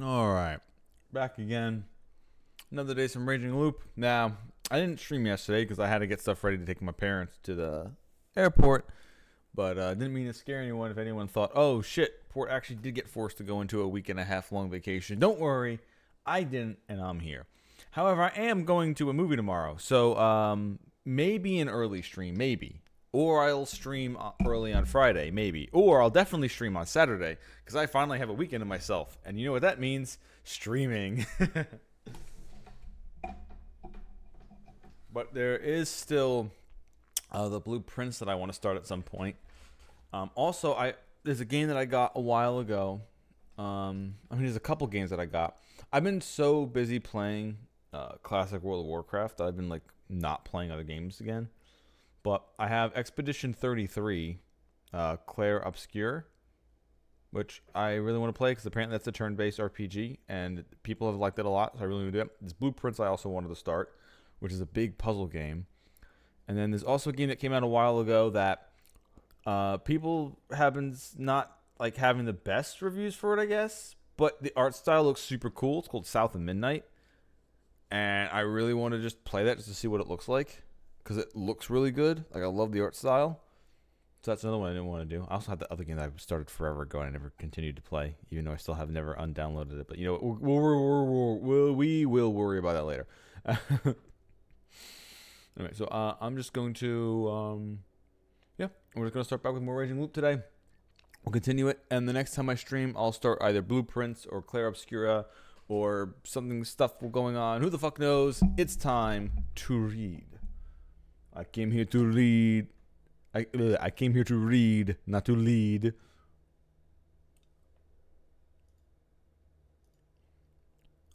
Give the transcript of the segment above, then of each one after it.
All right, back again. Another day, some Raging Loop. Now, I didn't stream yesterday because I had to get stuff ready to take my parents to the airport, but didn't mean to scare anyone if anyone thought, oh shit, Port actually did get forced to go into a week and a half long vacation. Don't worry, I didn't, and I'm here. However, I am going to a movie tomorrow, so maybe an early stream, maybe. Or I'll stream early on Friday, maybe. Or I'll definitely stream on Saturday, because I finally have a weekend to myself. And you know what that means? Streaming. But there is still the blueprints that I want to start at some point. Also, there's a game that I got a while ago. There's a couple games that I got. I've been so busy playing classic World of Warcraft that I've been like not playing other games again. But I have Expedition 33, Claire Obscure, which I really want to play because apparently that's a turn-based RPG, and people have liked it a lot, so I really want to do it. There's Blueprints I also wanted to start, which is a big puzzle game. And then there's also a game that came out a while ago that people have been not like having the best reviews for it, I guess. But the art style looks super cool. It's called South of Midnight. And I really want to just play that just to see what it looks like, because it looks really good. Like, I love the art style. So that's another one I didn't want to do. I also had the other game that I started forever ago and I never continued to play, even though I still have never undownloaded it. But, you know, we will worry about that later. Anyway, so I'm just going to, we're just going to start back with more Raging Loop today. We'll continue it, and the next time I stream, I'll start either Blueprints or Claire Obscura or stuff going on. Who the fuck knows? It's time to read. I came here to read. I came here to read, not to lead.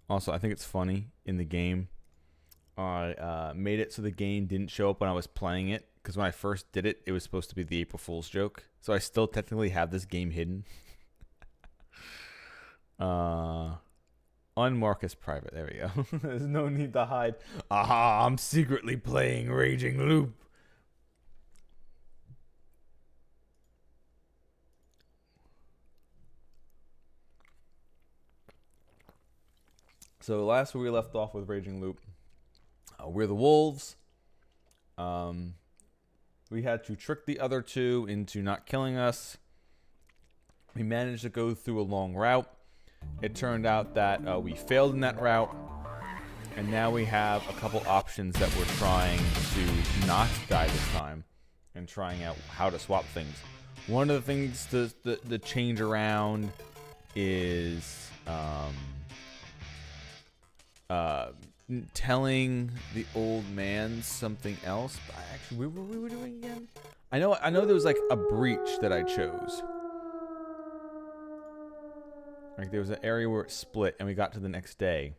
Also, I think it's funny in the game. I made it so the game didn't show up when I was playing it, because when I first did it, it was supposed to be the April Fool's joke. So I still technically have this game hidden. Unmark as private. There we go. There's no need to hide. Aha, I'm secretly playing Raging Loop. So last we left off with Raging Loop, we're the wolves. We had to trick the other two into not killing us. We managed to go through a long route. It turned out that we failed in that route, and now we have a couple options that we're trying to not die this time and trying out how to swap things. One of the things to change around is telling the old man something else. But actually, what were we doing again? I know there was like a breach that I chose. Like, there was an area where it split and we got to the next day.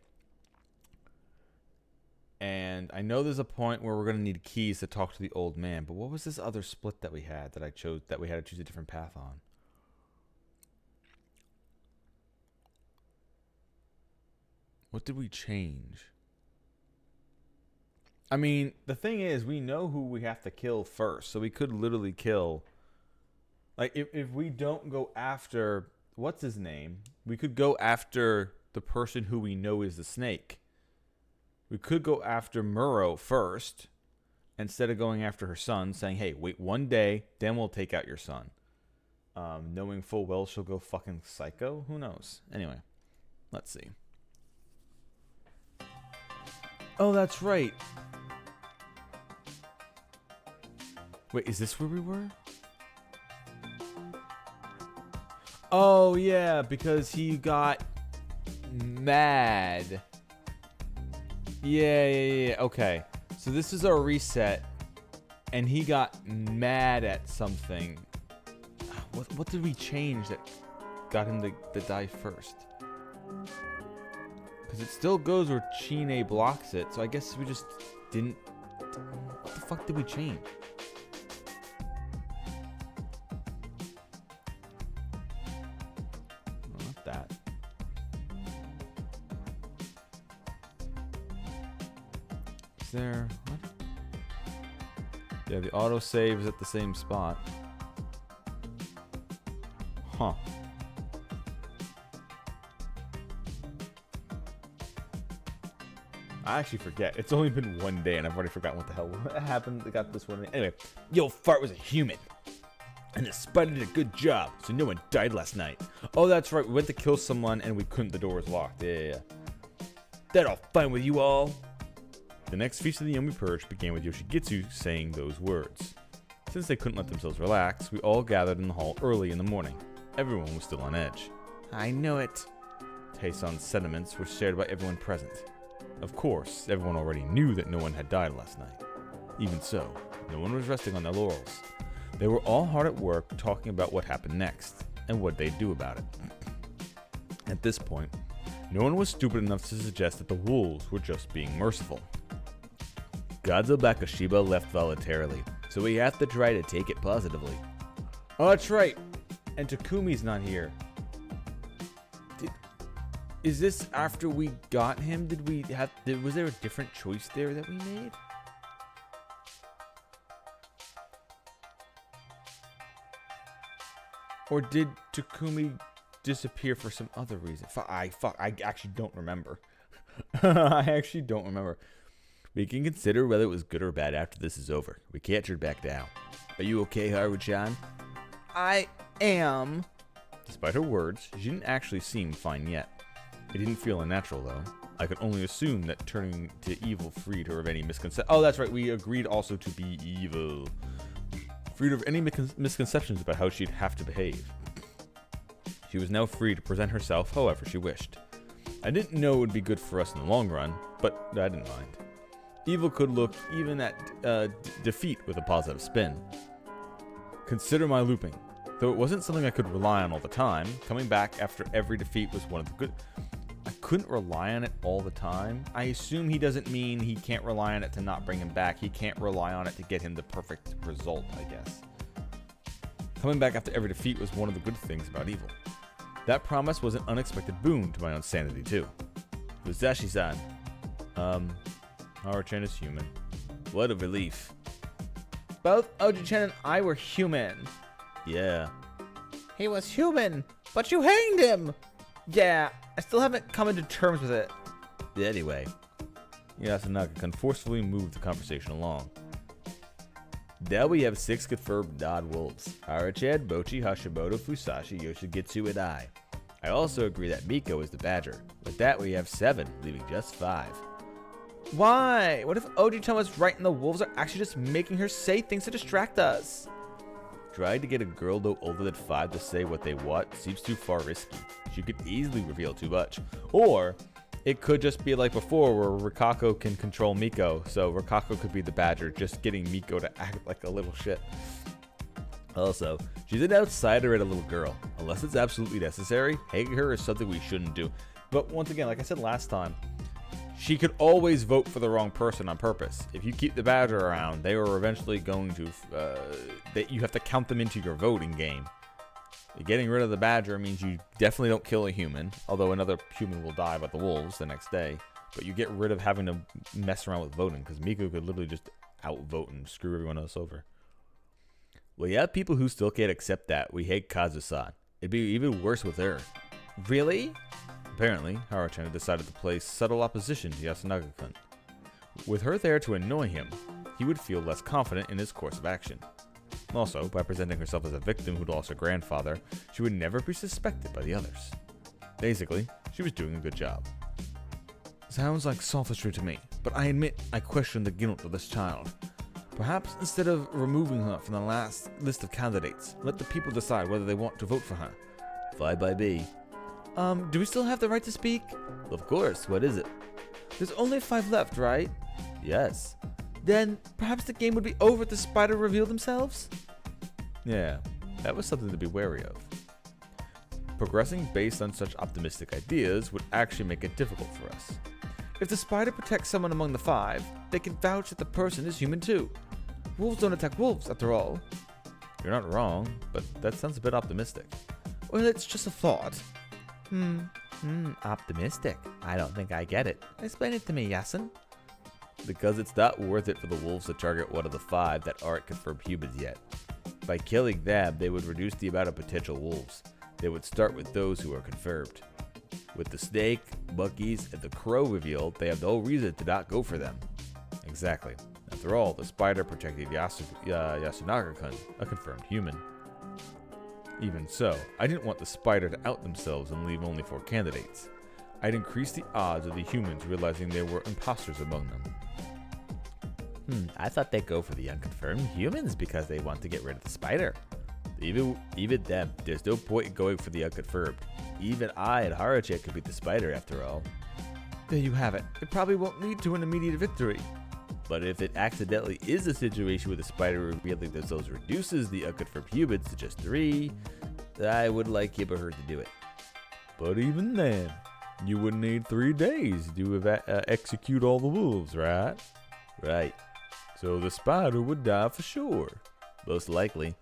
And I know there's a point where we're going to need keys to talk to the old man. But what was this other split that we had that I chose, that we had to choose a different path on? What did we change? I mean, the thing is, we know who we have to kill first. So we could literally kill... Like, if we don't go after... What's his name? We could go after the person who we know is the snake. We could go after Murrow first, instead of going after her son, saying, hey, wait one day, then we'll take out your son. Knowing full well she'll go fucking psycho? Who knows? Anyway, let's see. Oh, that's right. Wait, is this where we were? Oh, yeah, because he got mad. Yeah, okay. So this is our reset, and he got mad at something. What did we change that got him to die first? Because it still goes where Chine blocks it, so I guess we just didn't... What the fuck did we change? That. Is there... What? Yeah, the autosave is at the same spot. Huh. I actually forget. It's only been one day, and I've already forgotten what the hell happened. I got this one. Anyway, yo, Fart was a human. And the spider did a good job, so no one died last night. Oh, that's right. We went to kill someone, and we couldn't. The door was locked. Yeah. That all fine with you all? The next Feast of the Yomi Purge began with Yoshigitsu saying those words. Since they couldn't let themselves relax, we all gathered in the hall early in the morning. Everyone was still on edge. I know it. Taison's sentiments were shared by everyone present. Of course, everyone already knew that no one had died last night. Even so, no one was resting on their laurels. They were all hard at work talking about what happened next, and what they'd do about it. At this point, no one was stupid enough to suggest that the wolves were just being merciful. Godzo Bakashiba left voluntarily, so we have to try to take it positively. Oh, that's right. And Takumi's not here. Is this after we got him? Was there a different choice there that we made? Or did Takumi disappear for some other reason? I actually don't remember. I actually don't remember. We can consider whether it was good or bad after this is over. We can't turn back now. Are you okay, Haru-chan? I am. Despite her words, she didn't actually seem fine yet. It didn't feel unnatural, though. I could only assume that turning to evil freed her of any misconceptions. Oh, that's right. We agreed also to be evil. Freed her of any misconceptions about how she'd have to behave. She was now free to present herself however she wished. I didn't know it would be good for us in the long run, but I didn't mind. Evil could look even at defeat with a positive spin. Consider my looping. Though it wasn't something I could rely on all the time, coming back after every defeat was one of the good... I couldn't rely on it all the time. I assume he doesn't mean he can't rely on it to not bring him back. He can't rely on it to get him the perfect result, I guess. Coming back after every defeat was one of the good things about evil. That promise was an unexpected boon to my own sanity, too. Fuzashi-san. Haru-chan is human. What a relief. Both Oji-chan and I were human. Yeah. He was human, but you hanged him! Yeah, I still haven't come into terms with it. Anyway, Yasunaga can forcefully move the conversation along. Now we have 6 confirmed non-wolves. Haru-chan, Mochi, Hashimoto, Fusashi, Yoshigitsu, and I. I also agree that Miko is the badger. With that, we have 7, leaving just 5. Why? What if Oji-chan was right and the wolves are actually just making her say things to distract us? Trying to get a girl no older than 5 to say what they want seems too far risky. She could easily reveal too much. Or it could just be like before where Rikako can control Miko, so Rikako could be the badger, just getting Miko to act like a little shit. Also, she's an outsider and a little girl. Unless it's absolutely necessary, hanging her is something we shouldn't do. But once again, like I said last time, she could always vote for the wrong person on purpose. If you keep the badger around, they are eventually going to... you have to count them into your voting game. Getting rid of the badger means you definitely don't kill a human, although another human will die by the wolves the next day. But you get rid of having to mess around with voting, because Miko could literally just outvote and screw everyone else over. Well, you have people who still can't accept that. We hate Kazu-san. It'd be even worse with her. Really? Apparently, Haru-chan had decided to place subtle opposition to Yasunaga-kun. With her there to annoy him, he would feel less confident in his course of action. Also, by presenting herself as a victim who'd lost her grandfather, she would never be suspected by the others. Basically, she was doing a good job. Sounds like sophistry to me, but I admit I question the guilt of this child. Perhaps instead of removing her from the last list of candidates, let the people decide whether they want to vote for her. Fine by me. Do we still have the right to speak? Of course, what is it? There's only 5 left, right? Yes. Then, perhaps the game would be over if the spider revealed themselves? Yeah, that was something to be wary of. Progressing based on such optimistic ideas would actually make it difficult for us. If the spider protects someone among the 5, they can vouch that the person is human too. Wolves don't attack wolves, after all. You're not wrong, but that sounds a bit optimistic. Well, it's just a thought. Optimistic. I don't think I get it. Explain it to me, Yasin. Because it's not worth it for the wolves to target one of the 5 that aren't confirmed humans yet. By killing them, they would reduce the amount of potential wolves. They would start with those who are confirmed. With the snake, Bucky's, and the crow revealed, they have no reason to not go for them. Exactly. After all, the spider protected Yasunaga-kun, a confirmed human. Even so, I didn't want the spider to out themselves and leave only 4 candidates. I'd increase the odds of the humans realizing there were imposters among them. I thought they'd go for the unconfirmed humans because they want to get rid of the spider. Even them, there's no point in going for the unconfirmed. Even I and Haruche could beat the spider after all. There you have it. It probably won't lead to an immediate victory. But if it accidentally is a situation where the spider revealing themselves reduces the unconfirmed humans to just 3, I would like him or her to do it. But even then, you would need 3 days to execute all the wolves, right? Right. So the spider would die for sure. Most likely.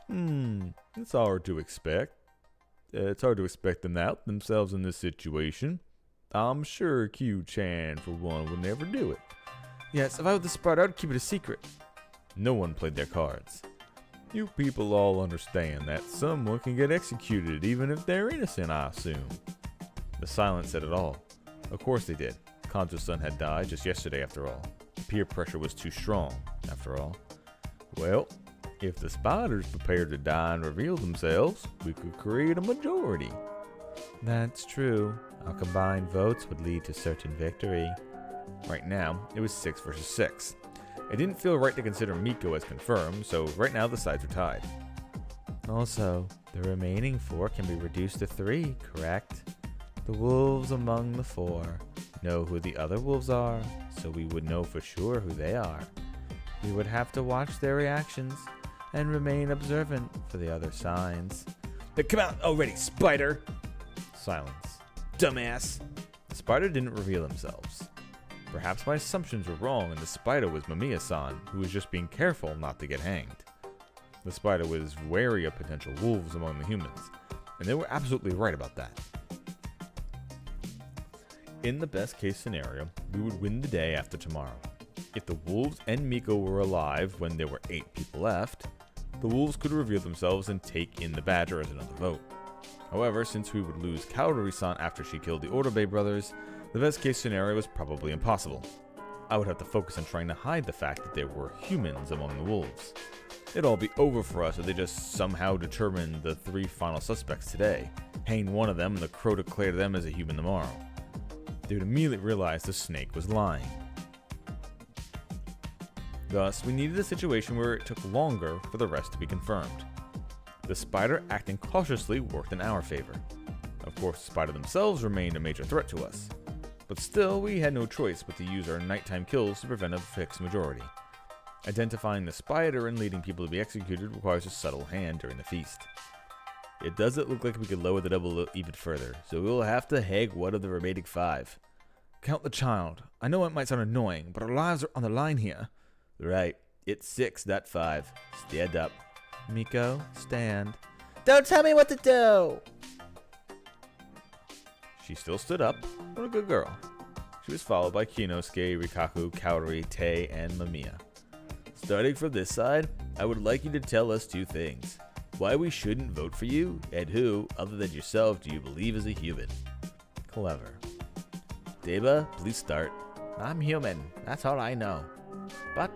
It's hard to expect. It's hard to expect them to out themselves in this situation. I'm sure Q-chan, for one, would never do it. Yes, if I were the spider, I'd keep it a secret. No one played their cards. You people all understand that someone can get executed even if they're innocent, I assume. The silence said it all. Of course they did. Kanjo's son had died just yesterday after all. Peer pressure was too strong, after all. Well, if the spiders prepared to die and reveal themselves, we could create a majority. That's true. Our combined votes would lead to certain victory. Right now, it was 6 versus 6. It didn't feel right to consider Miko as confirmed, so right now the sides are tied. Also, the remaining 4 can be reduced to 3, correct? The wolves among the 4 know who the other wolves are, so we would know for sure who they are. We would have to watch their reactions and remain observant for the other signs. Then come out already, spider! Silence. Dumbass! The spider didn't reveal themselves. Perhaps my assumptions were wrong and the spider was Mamiya-san, who was just being careful not to get hanged. The spider was wary of potential wolves among the humans, and they were absolutely right about that. In the best case scenario, we would win the day after tomorrow. If the wolves and Miko were alive when there were 8 people left, the wolves could reveal themselves and take in the badger as another vote. However, since we would lose Kaori-san after she killed the Otobe brothers, the best case scenario was probably impossible. I would have to focus on trying to hide the fact that there were humans among the wolves. It'd all be over for us if they just somehow determined the 3 final suspects today, hanged one of them and the crow declared them as a human tomorrow. They would immediately realize the snake was lying. Thus, we needed a situation where it took longer for the rest to be confirmed. The spider acting cautiously worked in our favor. Of course, the spider themselves remained a major threat to us. But still, we had no choice but to use our nighttime kills to prevent a fixed majority. Identifying the spider and leading people to be executed requires a subtle hand during the feast. It doesn't look like we could lower the double even further, so we will have to hang one of the remaining 5. Count the child. I know it might sound annoying, but our lives are on the line here. Right. It's 6, not 5. Stand up. Miko, stand. Don't tell me what to do! She still stood up. What a good girl. She was followed by Kinosuke, Rikaku, Kaori, Tei, and Mamiya. Starting from this side, I would like you to tell us 2 things. Why we shouldn't vote for you, and who, other than yourself, do you believe is a human? Clever. Deba, please start. I'm human, that's all I know. But,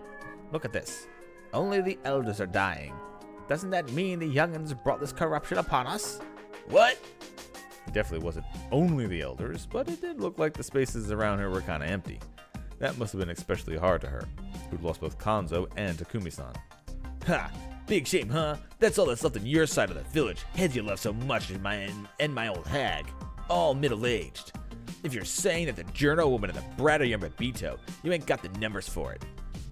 look at this. Only the elders are dying. Doesn't that mean the young'uns brought this corruption upon us? What? It definitely wasn't only the elders, but it did look like the spaces around her were kinda empty. That must have been especially hard to her, who'd lost both Kanzo and Takumi-san. Ha! Big shame, huh? That's all that's left on your side of the village. Heads you love so much and my old hag. All middle-aged. If you're saying that the journal woman and the brat are your Mabito, you ain't got the numbers for it.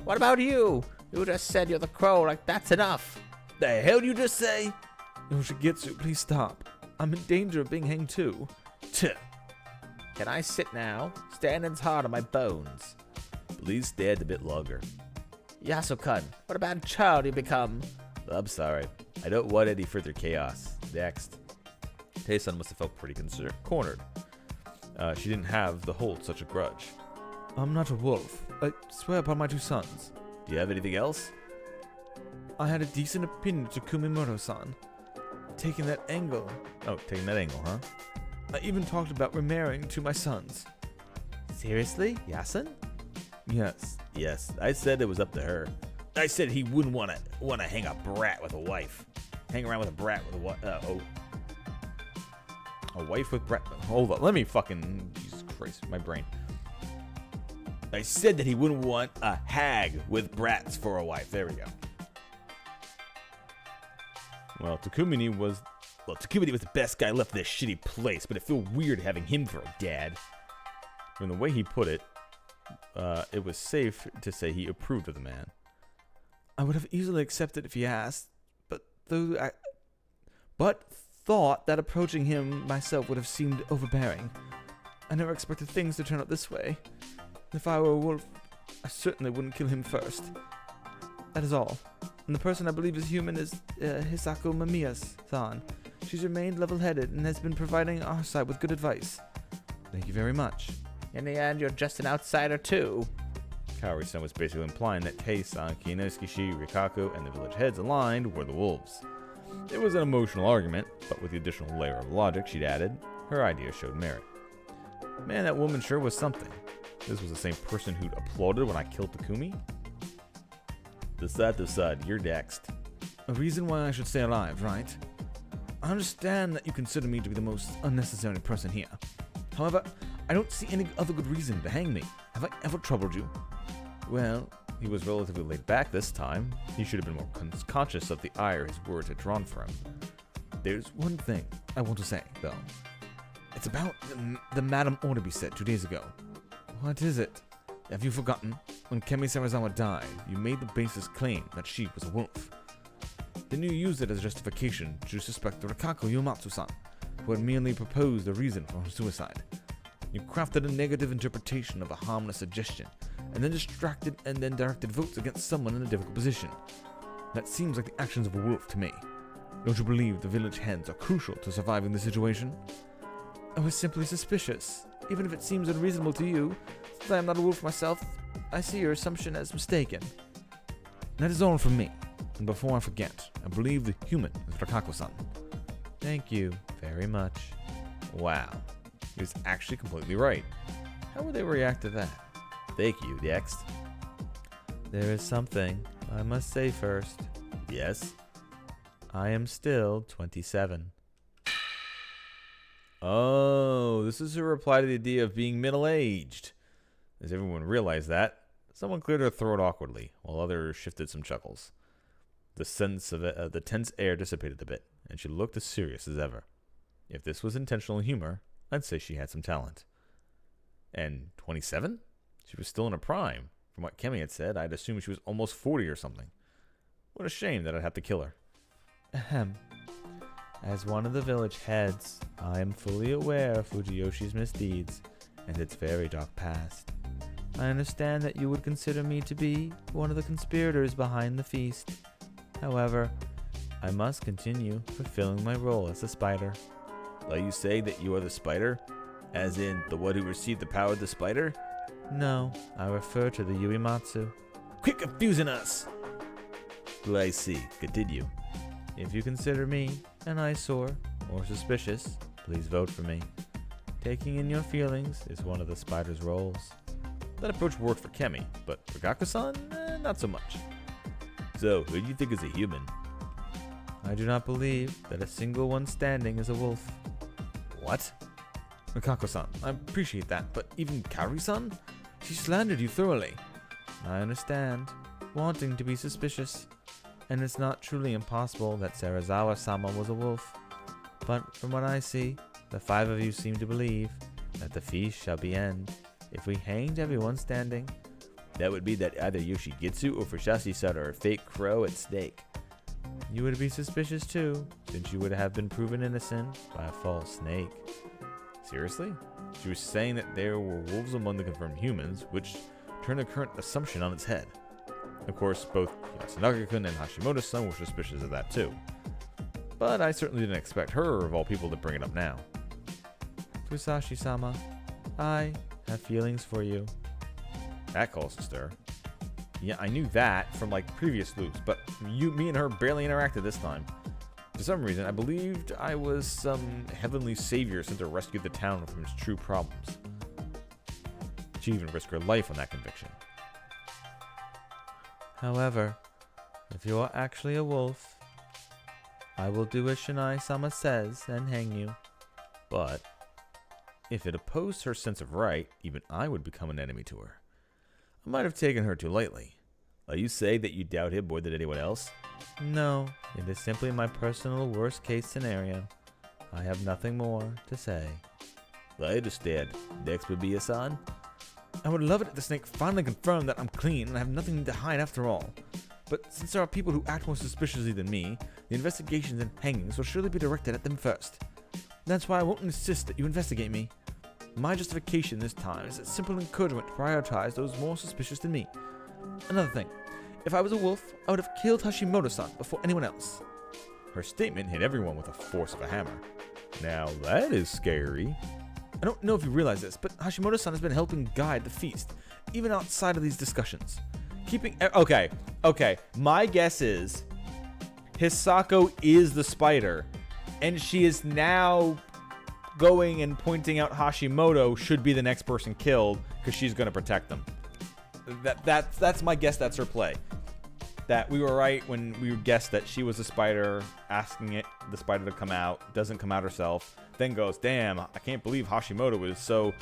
What about you? You just said you're the crow, like that's enough. The hell did you just say? Yoshigetsu, please stop. I'm in danger of being hanged too. Tuh. Can I sit now? Standing's hard on my bones. Please stand a bit longer. Yasuo-kun, what a bad child you become. I'm sorry. I don't want any further chaos. Next. Tei-san must have felt pretty cornered. She didn't have the hold such a grudge. I'm not a wolf. I swear upon my 2 sons. Do you have anything else? I had a decent opinion to Kumimuro-san. Taking that angle. Oh, taking that angle, huh? I even talked about remarrying to my sons. Seriously? Yasin? Yes. Yes, I said it was up to her. I said he wouldn't want to hang a brat with a wife. Hang around with a brat with a what? A wife with brat. Hold on. Let me fucking. Jesus Christ, my brain. I said that he wouldn't want a hag with brats for a wife. There we go. Well, Takumi was the best guy left in this shitty place, but it felt weird having him for a dad. From the way he put it, it was safe to say he approved of the man. I would have easily accepted if he asked, but thought that approaching him myself would have seemed overbearing. I never expected things to turn out this way. If I were a wolf, I certainly wouldn't kill him first. That is all. And the person I believe is human is Hisako Mamiya-san. She's remained level-headed and has been providing our side with good advice. Thank you very much. In the end, you're just an outsider too. Kaori-san was basically implying that Kei-san, Kinosuke, Rikaku, and the village heads aligned were the wolves. It was an emotional argument, but with the additional layer of logic she'd added, her idea showed merit. Man, that woman sure was something. This was the same person who'd applauded when I killed Takumi? Decide, you're next. A reason why I should stay alive, right? I understand that you consider me to be the most unnecessary person here. However, I don't see any other good reason to hang me. Have I ever troubled you? Well, he was relatively laid back this time. He should have been more conscious of the ire his words had drawn for him. There's one thing I want to say, though. It's about the Madame Orderby said 2 days ago. What is it? Have you forgotten? When Kemi Sarazawa died, you made the baseless claim that she was a wolf. Then you used it as justification to suspect the Rikaku Yomatsu-san, who had merely proposed a reason for her suicide. You crafted a negative interpretation of a harmless suggestion, and then directed votes against someone in a difficult position. That seems like the actions of a wolf to me. Don't you believe the village heads are crucial to surviving the situation? I was simply suspicious. Even if it seems unreasonable to you, since I am not a wolf myself, I see your assumption as mistaken. That is all from me. And before I forget, I believe the human is Rikaku-san. Thank you very much. Wow, he was actually completely right. How would they react to that? Thank you, next. There is something I must say first. Yes? I am still 27. Oh, this is a reply to the idea of being middle-aged. As everyone realized that, someone cleared her throat awkwardly, while others shifted some chuckles. The sense of the tense air dissipated a bit, and she looked as serious as ever. If this was intentional humor, I'd say she had some talent. And 27? She was still in her prime. From what Kemi had said, I'd assumed she was almost 40 or something. What a shame that I'd have to kill her. Ahem. As one of the village heads, I am fully aware of Fujiyoshi's misdeeds and its very dark past. I understand that you would consider me to be one of the conspirators behind the feast. However, I must continue fulfilling my role as the spider. Are you saying that you are the spider? As in, the one who received the power of the spider? No, I refer to the Yuimatsu. Quit confusing us! I see. Continue. If you consider me an eyesore or suspicious, please vote for me. Taking in your feelings is one of the spider's roles. That approach worked for Kemi, but for Rikaku-san, not so much. So, who do you think is a human? I do not believe that a single one standing is a wolf. What? Rikaku-san, I appreciate that, but even Kaori-san? She slandered you thoroughly. I understand, wanting to be suspicious. And it's not truly impossible that Sarazawa-sama was a wolf. But from what I see, the 5 of you seem to believe that the feast shall be end if we hanged everyone standing. That would mean that either Yoshigitsu or Fusashi-san are a fake crow and snake. You would be suspicious too, since you would have been proven innocent by a false snake. Seriously? She was saying that there were wolves among the confirmed humans, which turned the current assumption on its head. Of course, both Yasunaka-kun and Hashimoto-san were suspicious of that too. But I certainly didn't expect her, of all people, to bring it up now. Fusashi-sama, I have feelings for you. That caused a stir. Yeah, I knew that from previous loops, but me and her barely interacted this time. For some reason, I believed I was some heavenly savior sent to rescue the town from its true problems. She'd even risk her life on that conviction. However, if you are actually a wolf, I will do as Shinai-sama says and hang you. But if it opposed her sense of right, even I would become an enemy to her. I might have taken her too lightly. Are you saying that you doubt him more than anyone else? No, it is simply my personal worst-case scenario. I have nothing more to say. I understand. Next would be Asan. I would love it if the snake finally confirmed that I'm clean and I have nothing to hide after all. But since there are people who act more suspiciously than me, the investigations and hangings will surely be directed at them first. That's why I won't insist that you investigate me. My justification this time is a simple encouragement to prioritize those more suspicious than me. Another thing, if I was a wolf, I would have killed Hashimoto-san before anyone else. Her statement hit everyone with the force of a hammer. Now that is scary. I don't know if you realize this, but Hashimoto-san has been helping guide the feast, even outside of these discussions. Okay. My guess is Hisako is the spider, and she is now going and pointing out Hashimoto should be the next person killed because she's going to protect them. That's my guess. That's her play. That we were right when we guessed that she was the spider, asking the spider to come out, doesn't come out herself, then goes, damn, I can't believe Hashimoto is so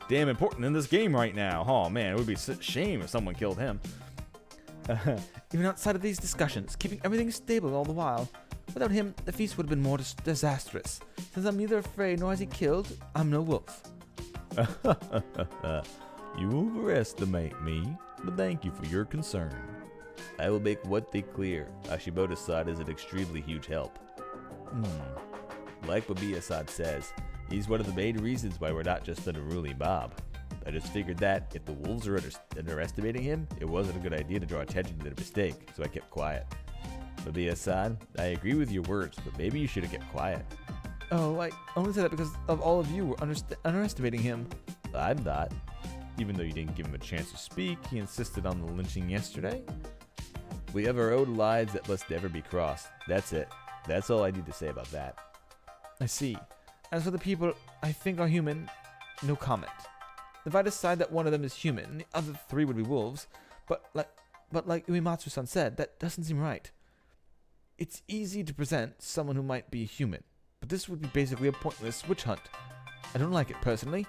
damn important in this game right now. Oh man, it would be a shame if someone killed him. Even outside of these discussions, keeping everything stable all the while. Without him, the feast would have been more disastrous. Since I'm neither afraid nor is he killed, I'm no wolf. You overestimate me, but thank you for your concern. I will make one thing clear. Hashimoto-san is an extremely huge help. Like Babi-san says, he's one of the main reasons why we're not just an unruly mob. I just figured that if the wolves are underestimating him, it wasn't a good idea to draw attention to their mistake, so I kept quiet. Babi-san, I agree with your words, but maybe you should have kept quiet. Oh, I only said that because of all of you were underestimating him. I'm not. Even though you didn't give him a chance to speak, he insisted on the lynching yesterday. We have our own lines that must never be crossed. That's it. That's all I need to say about that. I see. As for the people I think are human, no comment. If I decide that one of them is human, the other three would be wolves, but like Uematsu-san said, that doesn't seem right. It's easy to present someone who might be human, but this would be basically a pointless witch hunt. I don't like it personally.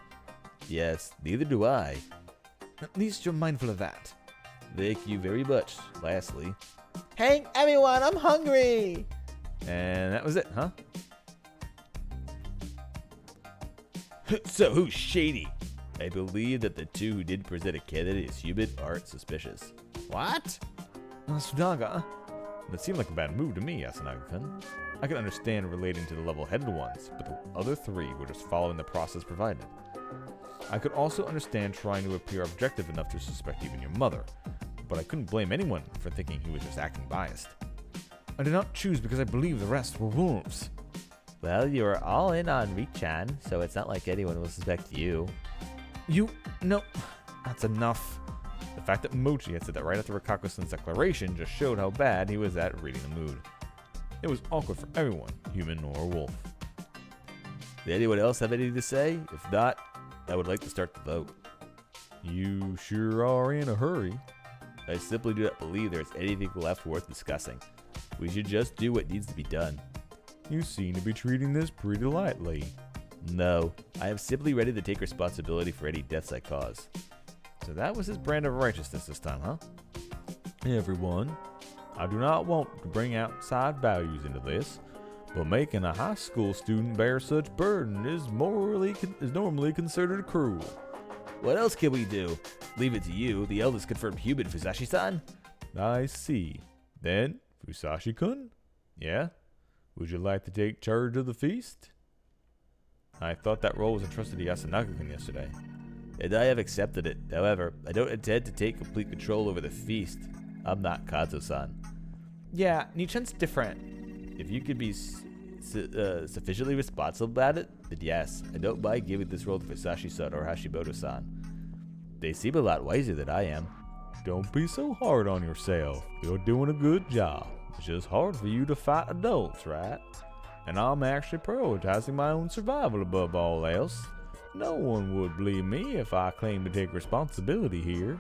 Yes, neither do I. At least you're mindful of that. Thank you very much. Lastly, hey everyone, I'm hungry! And that was it, huh? So who's shady? I believe that the two who did present a candidate as human aren't suspicious. What? Sunaga? That seemed like a bad move to me, Yasunaga-kun. I can understand relating to the level-headed ones, but the other three were just following the process provided. I could also understand trying to appear objective enough to suspect even your mother, but I couldn't blame anyone for thinking he was just acting biased. I did not choose because I believe the rest were wolves. Well, you were all in on Richan, so it's not like anyone will suspect you. No, that's enough. The fact that Mochi had said that right after Rikaku-san's declaration just showed how bad he was at reading the mood. It was awkward for everyone, human or wolf. Did anyone else have anything to say? If not, I would like to start the vote. You sure are in a hurry. I simply do not believe there is anything left worth discussing. We should just do what needs to be done. You seem to be treating this pretty lightly. No, I am simply ready to take responsibility for any deaths I cause. So that was his brand of righteousness this time, huh? Everyone, I do not want to bring outside values into this, but making a high school student bear such burden is normally considered cruel. What else can we do? Leave it to you, the eldest confirmed human, Fusashi-san. I see. Then, Fusashi-kun? Yeah? Would you like to take charge of the feast? I thought that role was entrusted to Yasunaga-kun yesterday. And I have accepted it. However, I don't intend to take complete control over the feast. I'm not Kato-san. Yeah, Nichan's different. If you could be sufficiently responsible about it, then yes, I don't mind giving this role to Fusashi-san or Hashimoto-san. They seem a lot wiser than I am. Don't be so hard on yourself. You're doing a good job. It's just hard for you to fight adults, right? And I'm actually prioritizing my own survival above all else. No one would believe me if I claimed to take responsibility here.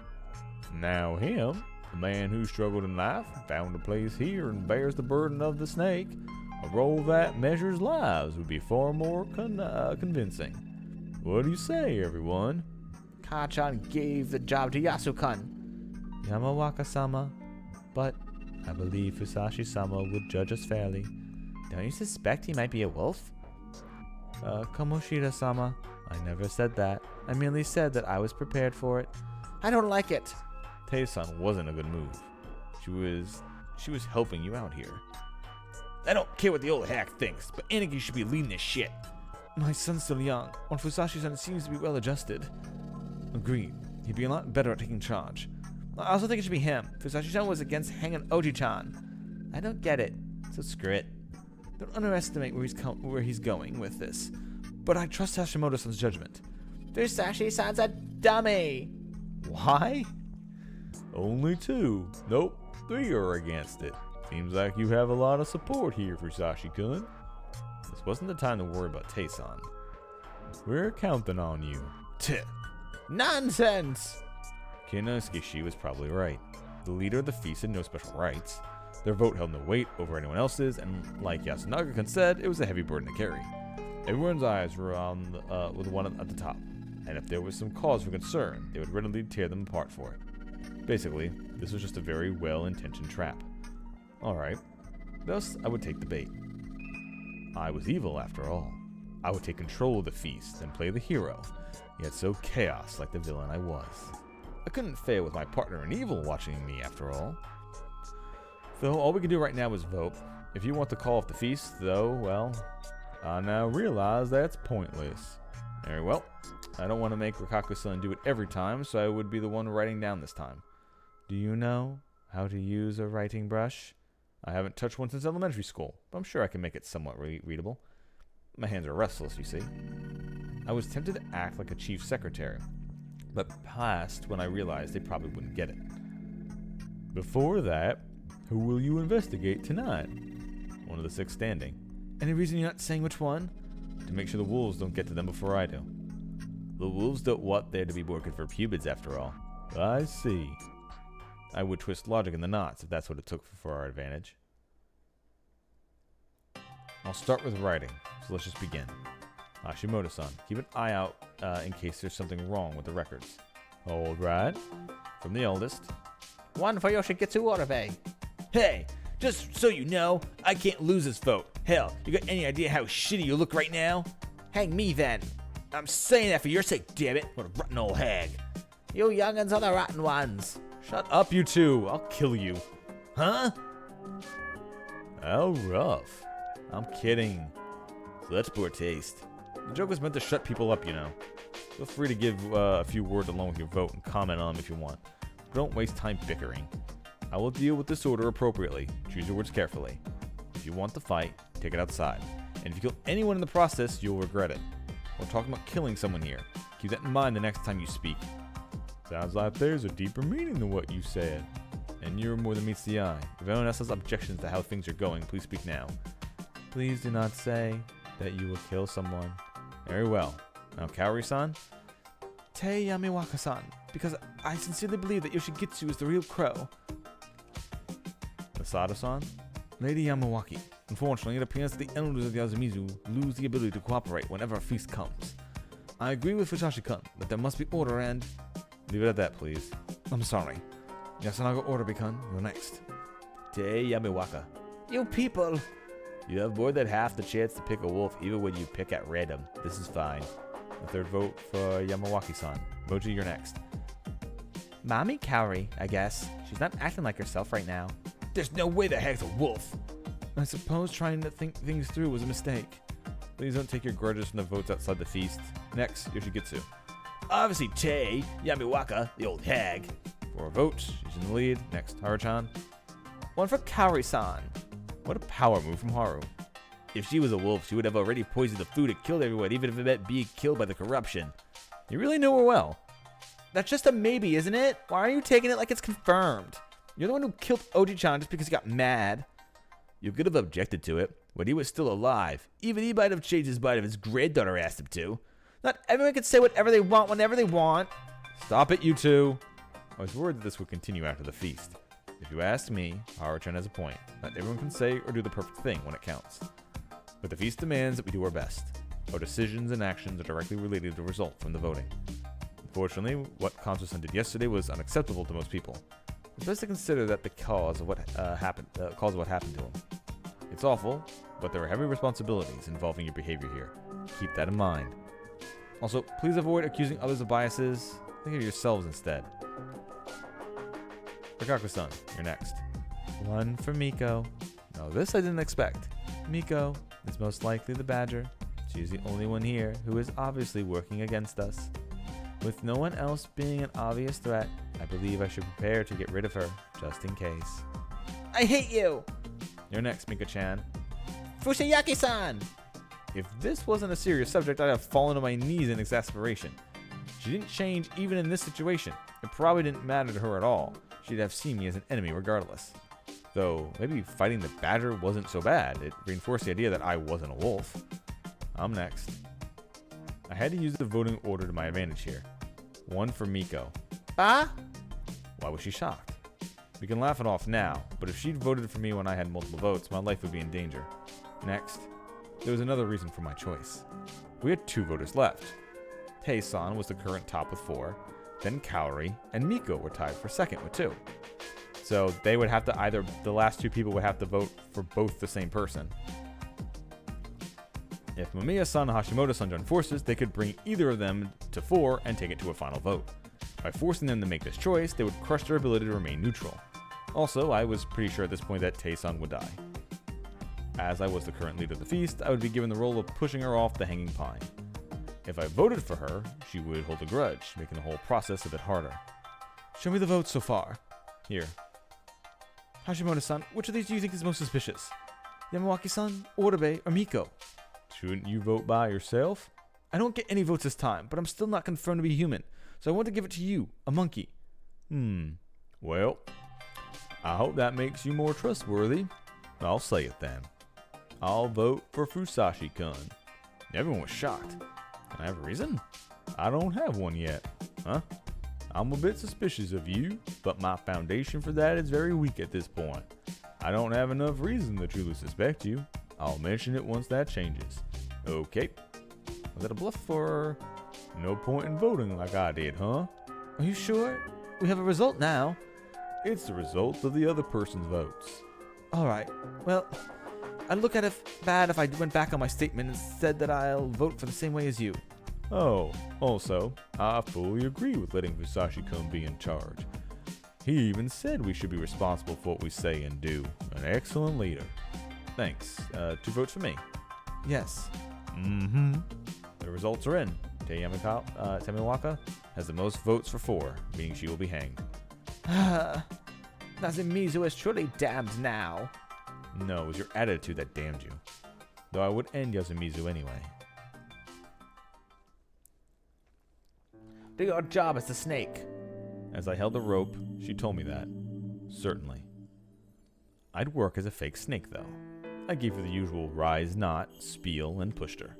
Now him, the man who struggled in life, found a place here and bears the burden of the snake, a role that measures lives would be far more convincing. What do you say, everyone? Kachan gave the job to Yasukan. Yamawaka-sama, but I believe Fusashi-sama would judge us fairly. Don't you suspect he might be a wolf? Kamoshida-sama, I never said that. I merely said that I was prepared for it. I don't like it. Tei-san wasn't a good move. She was helping you out here. I don't care what the old hack thinks, but Aniki should be leading this shit. My son's still young, while Fusashi-san seems to be well adjusted. Agreed. He'd be a lot better at taking charge. I also think it should be him. Fusashi-san was against hanging Oji-chan. I don't get it, so screw it. Don't underestimate where he's going with this, but I trust Hashimoto-san's judgment. Fusashi-san's a dummy. Why? Only 2. Nope, 3 are against it. Seems like you have a lot of support here, Fusashi-kun. This wasn't the time to worry about Tei-san. We're counting on you. Nonsense! Kinosuke was probably right. The leader of the feast had no special rights. Their vote held no weight over anyone else's, and like Yasunaga-kun said, it was a heavy burden to carry. Everyone's eyes were on the one at the top, and if there was some cause for concern, they would readily tear them apart for it. Basically, this was just a very well-intentioned trap. Alright, thus I would take the bait. I was evil after all. I would take control of the feast and play the hero, yet so chaos like the villain I was. I couldn't fail with my partner in evil watching me after all. Though all we can do right now is vote. If you want to call off the feast, though, well, I now realize that's pointless. Very well. I don't want to make Rikaku-san do it every time, so I would be the one writing down this time. Do you know how to use a writing brush? I haven't touched one since elementary school, but I'm sure I can make it somewhat readable. My hands are restless, you see. I was tempted to act like a chief secretary, but passed when I realized they probably wouldn't get it. Before that, who will you investigate tonight? One of the 6 standing. Any reason you're not saying which one? To make sure the wolves don't get to them before I do. The wolves don't want there to be working for pubids after all. I see. I would twist logic in the knots if that's what it took for our advantage. I'll start with writing, so let's just begin. Hashimoto-san, keep an eye out in case there's something wrong with the records. All right. From the eldest. One for Yoshikitsu Orabe. Hey, just so you know, I can't lose this vote. Hell, you got any idea how shitty you look right now? Hang me then. I'm saying that for your sake, damn it. What a rotten old hag. You young'uns are the rotten ones. Shut up, you two. I'll kill you. Huh? How rough. I'm kidding. Such poor taste. The joke was meant to shut people up, you know. Feel free to give a few words along with your vote and comment on them if you want. But don't waste time bickering. I will deal with this order appropriately. Choose your words carefully. If you want to fight, take it outside. And if you kill anyone in the process, you'll regret it. We're talking about killing someone here. Keep that in mind the next time you speak. Sounds like there's a deeper meaning than what you said. And you're more than meets the eye. If anyone else has objections to how things are going, please speak now. Please do not say that you will kill someone. Very well. Now, Kaori-san? Tei Yamiwaka-san, because I sincerely believe that Yoshikitsu is the real crow. Masato-san? Lady Yamawaki, unfortunately, it appears that the elders of the Yasumizu lose the ability to cooperate whenever a feast comes. I agree with Fusashi-kun that there must be order and... Leave it at that, please. I'm sorry. Yasunaga Orabe-kun, you're next. Tei Yamiwaka. You people! You have more than half the chance to pick a wolf even when you pick at random. This is fine. The third vote for Yamawaki-san. Moji, you're next. Mommy Kaori, I guess. She's not acting like herself right now. There's no way the hag's a wolf. I suppose trying to think things through was a mistake. Please don't take your grudges from the votes outside the feast. Next, Yoshikitsu. Obviously, Tei Yamiwaka, the old hag. 4 votes. She's in the lead. Next, Haru-chan. One for Kaori-san. What a power move from Haru. If she was a wolf, she would have already poisoned the food and killed everyone, even if it meant being killed by the corruption. You really know her well. That's just a maybe, isn't it? Why are you taking it like it's confirmed? You're the one who killed Oji-chan just because he got mad. You could have objected to it, but he was still alive. Even he might have changed his mind if his granddaughter asked him to. Not everyone can say whatever they want whenever they want. Stop it, you two. I was worried that this would continue after the feast. If you ask me, Haruchan has a point. Not everyone can say or do the perfect thing when it counts. But the feast demands that we do our best. Our decisions and actions are directly related to the result from the voting. Unfortunately, what Kanzo-san did yesterday was unacceptable to most people. It's best to consider that the cause of what happened to him. It's awful, but there are heavy responsibilities involving your behavior here. Keep that in mind. Also, please avoid accusing others of biases. Think of yourselves instead. Rikaku-san, you're next. One for Miko. Now this I didn't expect. Miko is most likely the badger. She's the only one here who is obviously working against us. With no one else being an obvious threat, I believe I should prepare to get rid of her, just in case. I hate you! You're next, Mika-chan. Fushiyaki-san! If this wasn't a serious subject, I'd have fallen on my knees in exasperation. She didn't change even in this situation. It probably didn't matter to her at all. She'd have seen me as an enemy regardless. Though, maybe fighting the badger wasn't so bad. It reinforced the idea that I wasn't a wolf. I'm next. I had to use the voting order to my advantage here. One for Miko. Bah? Why was she shocked? We can laugh it off now, but if she'd voted for me when I had multiple votes, my life would be in danger. Next, there was another reason for my choice. We had 2 voters left. Tae-san was the current top with 4, then Kaori and Miko were tied for second with 2. So they would have to the last 2 people would have to vote for both the same person. If Mamiya-san and Hashimoto-san joined forces, they could bring either of them to 4 and take it to a final vote. By forcing them to make this choice, they would crush their ability to remain neutral. Also, I was pretty sure at this point that Tae-san would die. As I was the current leader of the feast, I would be given the role of pushing her off the hanging pine. If I voted for her, she would hold a grudge, making the whole process a bit harder. Show me the votes so far. Here. Hashimoto-san, which of these do you think is most suspicious? Yamawaki-san, Orabe, or Miko? Shouldn't you vote by yourself? I don't get any votes this time, but I'm still not confirmed to be human, so I want to give it to you, a monkey. Well, I hope that makes you more trustworthy. I'll say it then. I'll vote for Fusashi-kun. Everyone was shocked. Can I have a reason? I don't have one yet. Huh? I'm a bit suspicious of you, but my foundation for that is very weak at this point. I don't have enough reason to truly suspect you. I'll mention it once that changes. Okay. Was that a bluff or no point in voting like I did, huh? Are you sure? We have a result now. It's the result of the other person's votes. Alright, well, I'd look at it bad if I went back on my statement and said that I'll vote for the same way as you. Oh, also, I fully agree with letting Fusashi-kun be in charge. He even said we should be responsible for what we say and do. An excellent leader. Thanks. 2 votes for me. Yes. The results are in. Tamiwaka has the most votes for 4, meaning she will be hanged. Nazimizu is surely damned now. No, it was your attitude that damned you. Though I would end Yasumizu anyway. Do your job as a snake. As I held the rope, she told me that. Certainly. I'd work as a fake snake, though. I gave her the usual rise not, spiel, and pushed her.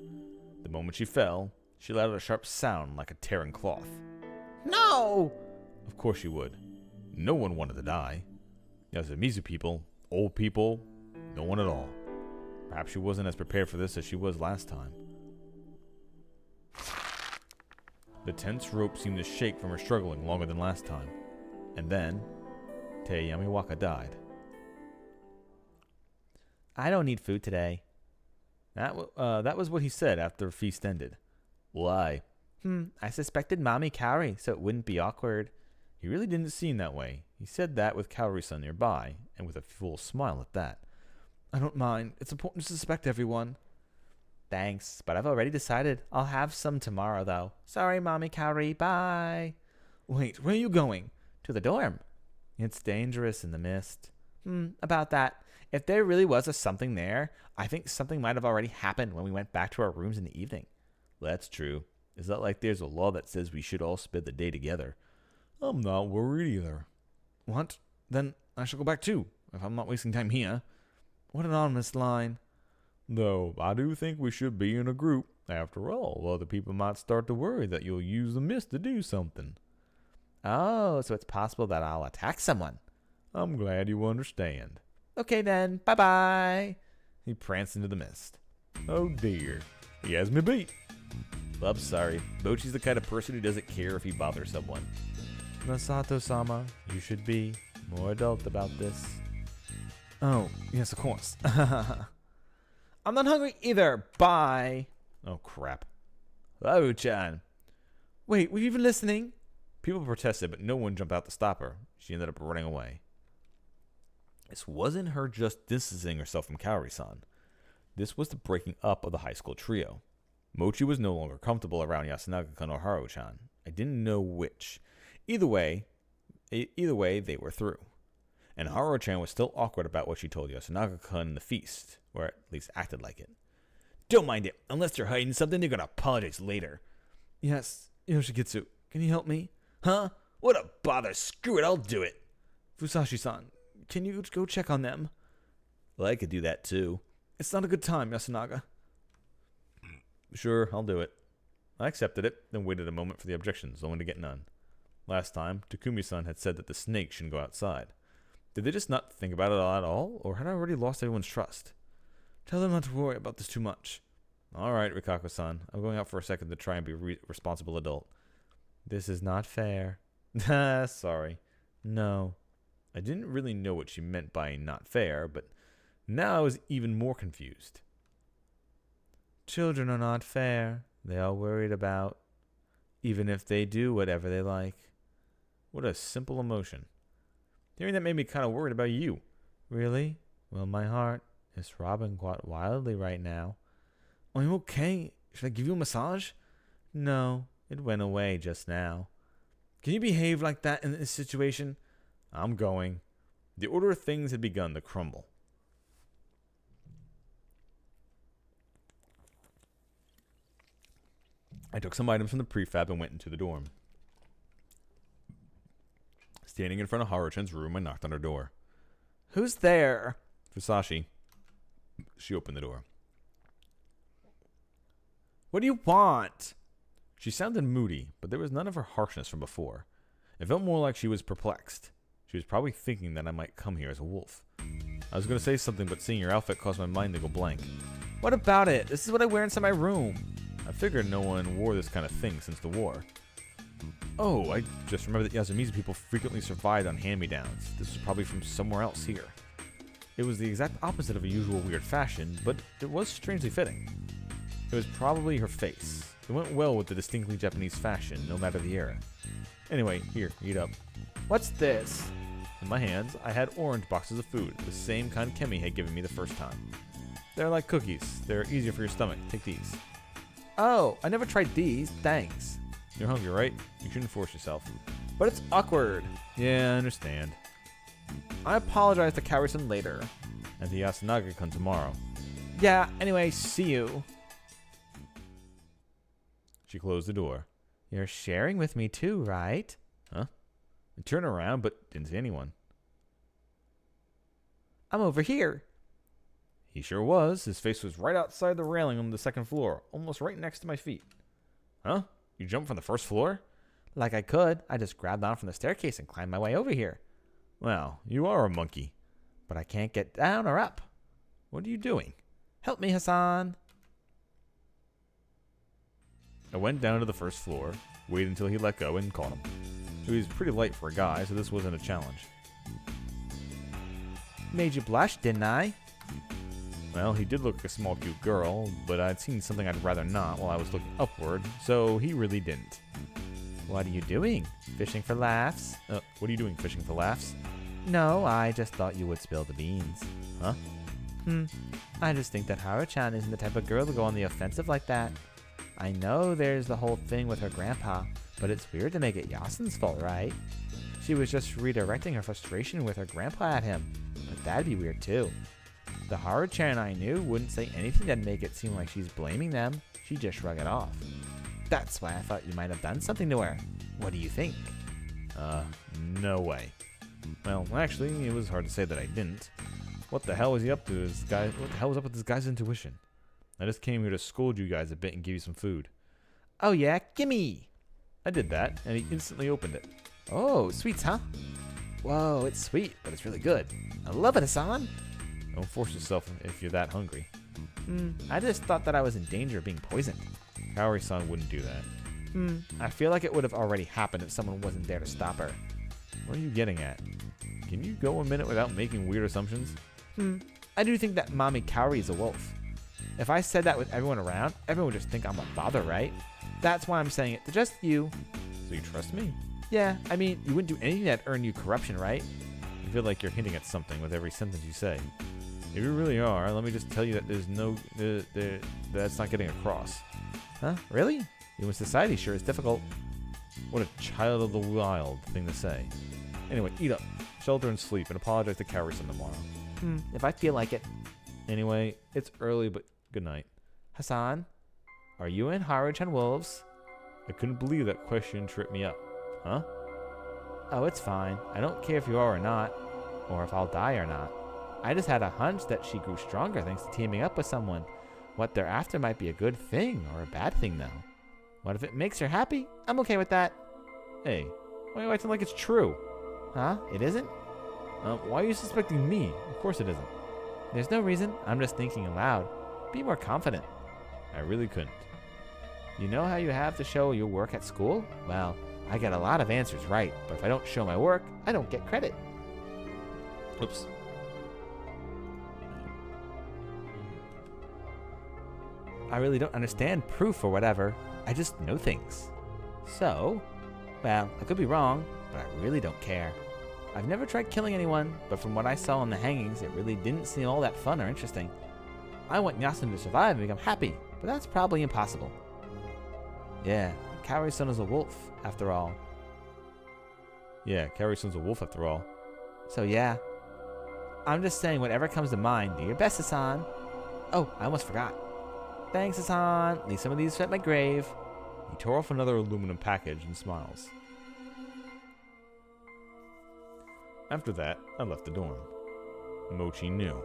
The moment she fell, she let out a sharp sound like a tearing cloth. No! Of course she would. No one wanted to die. Yasumizu people, old people, no one at all. Perhaps she wasn't as prepared for this as she was last time. The tense rope seemed to shake from her struggling longer than last time. And then, Tei Yamiwaka died. I don't need food today. That was what he said after the feast ended. Why? I suspected Mommy Kaori, so it wouldn't be awkward. He really didn't seem that way. He said that with Kaori-san nearby, and with a full smile at that. I don't mind. It's important to suspect everyone. Thanks, but I've already decided I'll have some tomorrow, though. Sorry, Mommy Kaori. Bye. Wait, where are you going? To the dorm. It's dangerous in the mist. About that. If there really was a something there, I think something might have already happened when we went back to our rooms in the evening. That's true. It's not like there's a law that says we should all spend the day together. I'm not worried either. What? Then I shall go back too, if I'm not wasting time here. What an ominous line. Though I do think we should be in a group. After all, other people might start to worry that you'll use the mist to do something. Oh, so it's possible that I'll attack someone. I'm glad you understand. Okay then, bye-bye. He pranced into the mist. Oh dear, he has me beat. Well, I'm sorry. Mochi's the kind of person who doesn't care if he bothers someone. Masato-sama, you should be more adult about this. Oh, yes, of course. I'm not hungry either. Bye. Oh, crap. Haru-chan. Wait, were you even listening? People protested, but no one jumped out to stop her. She ended up running away. This wasn't her just distancing herself from Kaori-san. This was the breaking up of the high school trio. Mochi was no longer comfortable around Yasunaga-kun or Haru-chan. I didn't know which. Either way, they were through. And Haru-chan was still awkward about what she told Yasunaga-kun in the feast, or at least acted like it. Don't mind it. Unless they're hiding something, they're gonna apologize later. Yes, Yoshikitsu, can you help me? Huh? What a bother. Screw it, I'll do it. Fusashi-san, can you go check on them? Well, I could do that too. It's not a good time, Yasunaga. Sure, I'll do it. I accepted it, then waited a moment for the objections, only to get none. Last time, Takumi-san had said that the snake shouldn't go outside. Did they just not think about it at all, or had I already lost everyone's trust? Tell them not to worry about this too much. All right, Rikako-san. I'm going out for a second to try and be a responsible adult. This is not fair. Sorry. No. I didn't really know what she meant by not fair, but now I was even more confused. Children are not fair. They are worried about, even if they do whatever they like. What a simple emotion. Hearing that made me kind of worried about you. Really? Well, my heart is throbbing quite wildly right now. Are you okay? Should I give you a massage? No, it went away just now. Can you behave like that in this situation? I'm going. The order of things had begun to crumble. I took some items from the prefab and went into the dorm. Standing in front of Haru-chan's room, I knocked on her door. Who's there? Fusashi. She opened the door. What do you want? She sounded moody, but there was none of her harshness from before. It felt more like she was perplexed. She was probably thinking that I might come here as a wolf. I was going to say something, but seeing your outfit caused my mind to go blank. What about it? This is what I wear inside my room. I figured no one wore this kind of thing since the war. Oh, I just remember that Yasumi's people frequently survived on hand-me-downs. This was probably from somewhere else here. It was the exact opposite of a usual weird fashion, but it was strangely fitting. It was probably her face. It went well with the distinctly Japanese fashion, no matter the era. Anyway, here, eat up. What's this? In my hands, I had orange boxes of food, the same kind Kemi had given me the first time. They're like cookies. They're easier for your stomach. Take these. Oh, I never tried these. Thanks. You're hungry, right? You shouldn't force yourself. But it's awkward. Yeah, I understand. I apologize to Kaori-san later. And to Yasunaga-kun tomorrow. Yeah, anyway, see you. She closed the door. You're sharing with me too, right? Huh? I turned around, but didn't see anyone. I'm over here. He sure was. His face was right outside the railing on the second floor, almost right next to my feet. Huh? You jumped from the first floor? Like I could. I just grabbed on from the staircase and climbed my way over here. Well, you are a monkey. But I can't get down or up. What are you doing? Help me, Hassan. I went down to the first floor, waited until he let go, and caught him. He was pretty light for a guy, so this wasn't a challenge. Made you blush, didn't I? Well, he did look like a small, cute girl, but I'd seen something I'd rather not while I was looking upward, so he really didn't. What are you doing? Fishing for laughs? What are you doing, fishing for laughs? No, I just thought you would spill the beans. Huh? I just think that Haru-chan isn't the type of girl to go on the offensive like that. I know there's the whole thing with her grandpa, but it's weird to make it Yasun's fault, right? She was just redirecting her frustration with her grandpa at him, but that'd be weird too. The Haru-chan I knew wouldn't say anything that'd make it seem like she's blaming them. She'd just shrug it off. That's why I thought you might have done something to her. What do you think? No way. Well, actually, it was hard to say that I didn't. What the hell was he up to? What the hell was up with this guy's intuition? I just came here to scold you guys a bit and give you some food. Oh yeah, gimme! I did that, and he instantly opened it. Oh, sweets, huh? Whoa, it's sweet, but it's really good. I love it, Hassan. Don't force yourself if you're that hungry. I just thought that I was in danger of being poisoned. Kaori-san wouldn't do that. I feel like it would have already happened if someone wasn't there to stop her. What are you getting at? Can you go a minute without making weird assumptions? I do think that Mommy Kaori is a wolf. If I said that with everyone around, everyone would just think I'm a bother, right? That's why I'm saying it to just you. So you trust me? Yeah, I mean, you wouldn't do anything that'd earn you corruption, right? I feel like you're hinting at something with every sentence you say. If you really are, let me just tell you that there's no... that's not getting across. Huh? Really? Human society sure is difficult. What a child of the wild thing to say. Anyway, eat up, shelter and sleep, and apologize to Kaori-san tomorrow. If I feel like it. Anyway, it's early, but good night. Hassan, are you in Haruchan Wolves? I couldn't believe that question tripped me up. Huh? Oh, it's fine. I don't care if you are or not, or if I'll die or not. I just had a hunch that she grew stronger thanks to teaming up with someone. What they're after might be a good thing or a bad thing, though. What if it makes her happy? I'm okay with that. Hey, why are you acting like it's true? Huh? It isn't? Why are you suspecting me? Of course it isn't. There's no reason. I'm just thinking aloud. Be more confident. I really couldn't. You know how you have to show your work at school? Well, I get a lot of answers right, but if I don't show my work, I don't get credit. Oops. I really don't understand proof or whatever. I just know things. So, well, I could be wrong, but I really don't care. I've never tried killing anyone, but from what I saw in the hangings, it really didn't seem all that fun or interesting. I want Yasun to survive and become happy, but that's probably impossible. Yeah, Kaori-san is a wolf, after all. Yeah, Kaori-san's a wolf after all. So yeah, I'm just saying whatever comes to mind. Do your best, Hassan. Oh, I almost forgot. Thanks, Hassan. Leave some of these at my grave. He tore off another aluminum package and smiles. After that, I left the dorm. Mochi knew.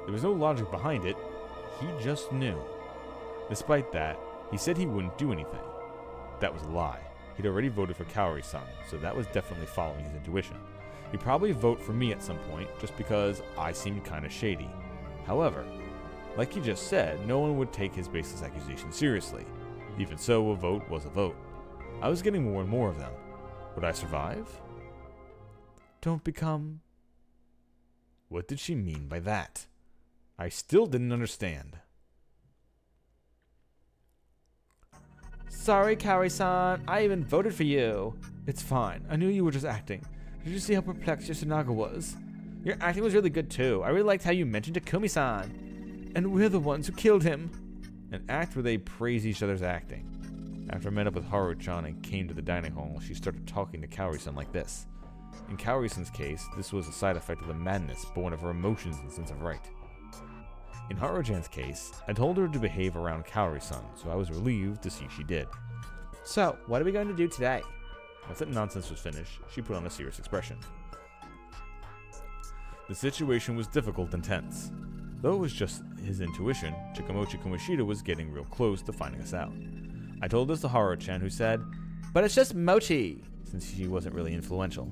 There was no logic behind it. He just knew. Despite that, he said he wouldn't do anything. That was a lie. He'd already voted for Kaori-san, so that was definitely following his intuition. He'd probably vote for me at some point, just because I seemed kinda shady. However, like he just said, no one would take his baseless accusation seriously. Even so, a vote was a vote. I was getting more and more of them. Would I survive? Don't become... What did she mean by that? I still didn't understand. Sorry, Kaori-san. I even voted for you. It's fine. I knew you were just acting. Did you see how perplexed Yoshinaga was? Your acting was really good too. I really liked how you mentioned Takumi-san. And we're the ones who killed him. An act where they praise each other's acting. After I met up with Haru-chan and came to the dining hall, she started talking to Kaori-san like this. In Kaori-san's case, this was a side effect of the madness born of her emotions and sense of right. In Haru-chan's case, I told her to behave around Kaori-san, so I was relieved to see she did. So, what are we going to do today? Once that nonsense was finished, she put on a serious expression. The situation was difficult and tense. Though it was just his intuition, Chikamochi Kamoshida was getting real close to finding us out. I told this to Haru-chan, who said, But it's just Mochi, since she wasn't really influential.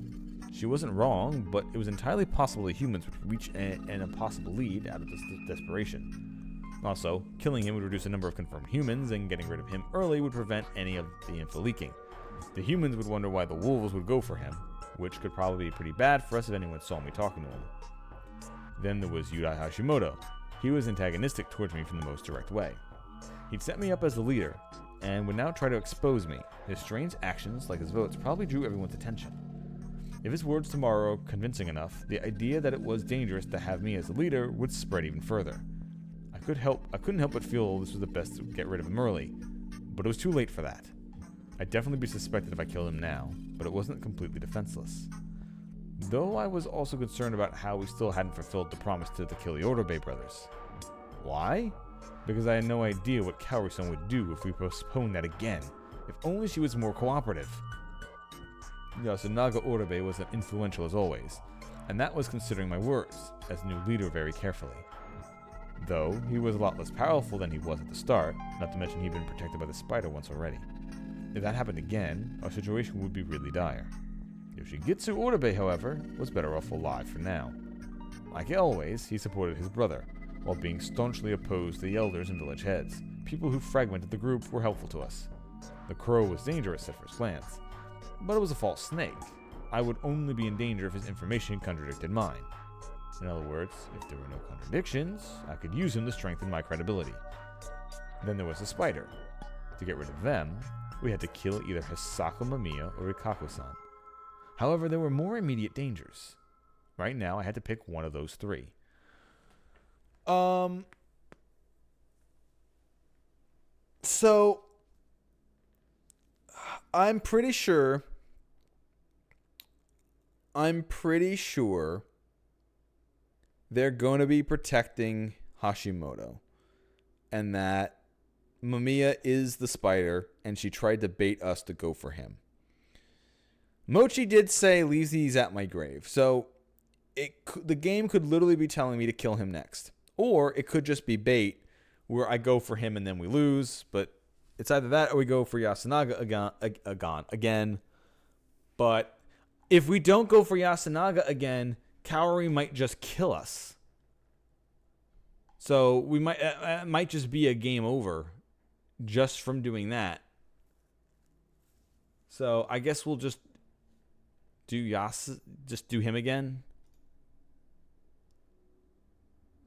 She wasn't wrong, but it was entirely possible that humans would reach an impossible lead out of this desperation. Also, killing him would reduce the number of confirmed humans, and getting rid of him early would prevent any of the info leaking. The humans would wonder why the wolves would go for him, which could probably be pretty bad for us if anyone saw me talking to him. Then there was Yudai Hashimoto. He was antagonistic towards me from the most direct way. He'd set me up as the leader, and would now try to expose me. His strange actions, like his votes, probably drew everyone's attention. If his words tomorrow are convincing enough, the idea that it was dangerous to have me as the leader would spread even further. I couldn't help but feel this was the best to get rid of him early, but it was too late for that. I'd definitely be suspected if I killed him now, but it wasn't completely defenseless. Though I was also concerned about how we still hadn't fulfilled the promise to the Kyoto-Bay brothers. Why? Because I had no idea what Kaori-san would do if we postponed that again. If only she was more cooperative. Yasunaga Orobe was influential as always. And that was considering my words, as new leader, very carefully. Though, he was a lot less powerful than he was at the start, not to mention he'd been protected by the spider once already. If that happened again, our situation would be really dire. Yoshigitsu Odabe, however, was better off alive for now. Like always, he supported his brother, while being staunchly opposed to the elders and village heads. People who fragmented the group were helpful to us. The crow was dangerous at first glance, but it was a false snake. I would only be in danger if his information contradicted mine. In other words, if there were no contradictions, I could use him to strengthen my credibility. Then there was the spider. To get rid of them, we had to kill either Hisako Mamiya or Ikaku-san. However, there were more immediate dangers. Right now, I had to pick one of those three. So I'm pretty sure they're going to be protecting Hashimoto, and that Mamiya is the spider, and she tried to bait us to go for him. Mochi did say, leave these at my grave. So the game could literally be telling me to kill him next. Or it could just be bait, where I go for him and then we lose. But it's either that or we go for Yasunaga again. But if we don't go for Yasunaga again, Kaori might just kill us. So we might just be a game over just from doing that. So I guess we'll just do him again.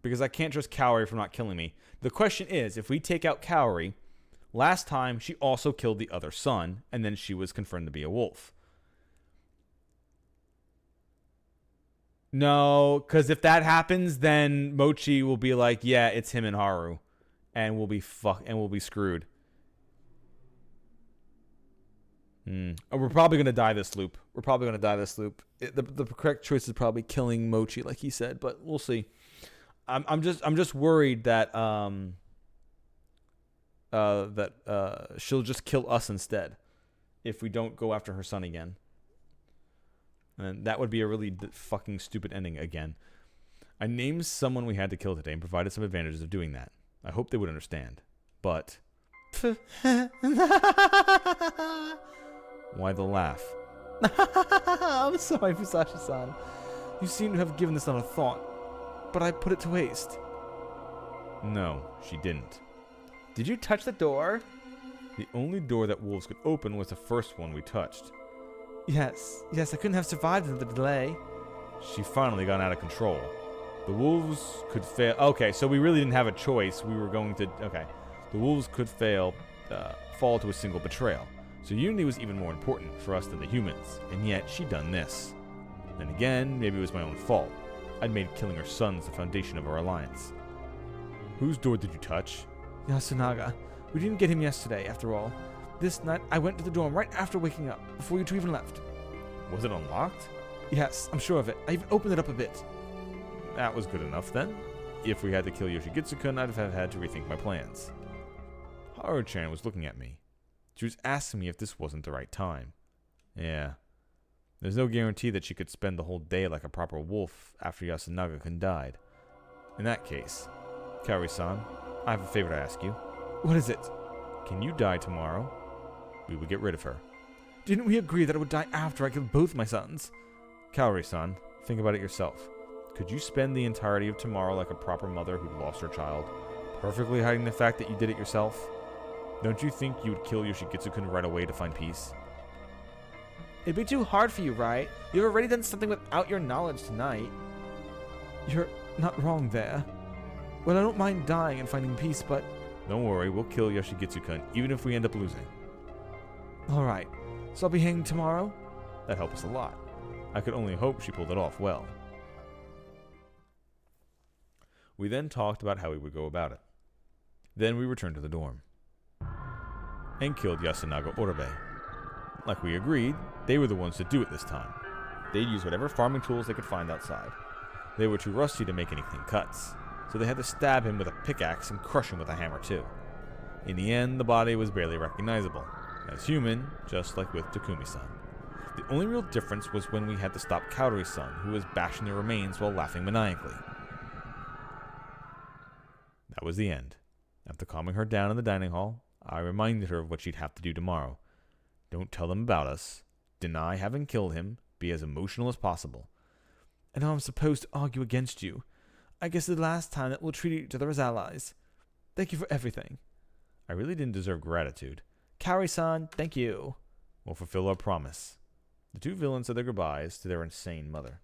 Because I can't trust Kaori for not killing me. The question is, if we take out Kaori, last time she also killed the other son, and then she was confirmed to be a wolf. No, because if that happens, then Mochi will be like, yeah, it's him and Haru. And we'll be screwed. We're probably going to die this loop. The correct choice is probably killing Mochi, like he said, but we'll see. I'm just worried that she'll just kill us instead if we don't go after her son again. And that would be a really fucking stupid ending again. I named someone we had to kill today and provided some advantages of doing that. I hope they would understand. But why the laugh? I'm sorry, Fusashi-san. You seem to have given this not a thought, but I put it to waste. No, she didn't. Did you touch the door? The only door that wolves could open was the first one we touched. Yes, I couldn't have survived the delay. She finally got out of control. The wolves could fail. Okay, so we really didn't have a choice. We were going to. Okay. The wolves could fall to a single betrayal. So unity was even more important for us than the humans, and yet she'd done this. Then again, maybe it was my own fault. I'd made killing her sons the foundation of our alliance. Whose door did you touch? Yasunaga. We didn't get him yesterday, after all. This night, I went to the dorm right after waking up, before you two even left. Was it unlocked? Yes, I'm sure of it. I even opened it up a bit. That was good enough, then. If we had to kill Yoshigitsu-kun, I'd have had to rethink my plans. Haru-chan was looking at me. She was asking me if this wasn't the right time. Yeah. There's no guarantee that she could spend the whole day like a proper wolf after Yasunaga-kun died. In that case, Kaori-san, I have a favor to ask you. What is it? Can you die tomorrow? We would get rid of her. Didn't we agree that I would die after I killed both my sons? Kaori-san, think about it yourself. Could you spend the entirety of tomorrow like a proper mother who lost her child, perfectly hiding the fact that you did it yourself? Don't you think you would kill Yoshigitsu-kun right away to find peace? It'd be too hard for you, right? You've already done something without your knowledge tonight. You're not wrong there. Well, I don't mind dying and finding peace, but... Don't worry, we'll kill Yoshigitsu-kun, even if we end up losing. Alright, so I'll be hanged tomorrow? That'd help us a lot. I could only hope she pulled it off well. We then talked about how we would go about it. Then we returned to the dorm. And killed Yasunaga Orabe. Like we agreed, they were the ones to do it this time. They'd use whatever farming tools they could find outside. They were too rusty to make any clean cuts, so they had to stab him with a pickaxe and crush him with a hammer too. In the end, the body was barely recognizable. As human, just like with Takumi-san. The only real difference was when we had to stop Kaori-san, who was bashing the remains while laughing maniacally. That was the end. After calming her down in the dining hall, I reminded her of what she'd have to do tomorrow. Don't tell them about us. Deny having killed him. Be as emotional as possible. And how I'm supposed to argue against you. I guess it's the last time that we'll treat each other as allies. Thank you for everything. I really didn't deserve gratitude. Kaori-san, thank you. We'll fulfill our promise. The two villains said their goodbyes to their insane mother.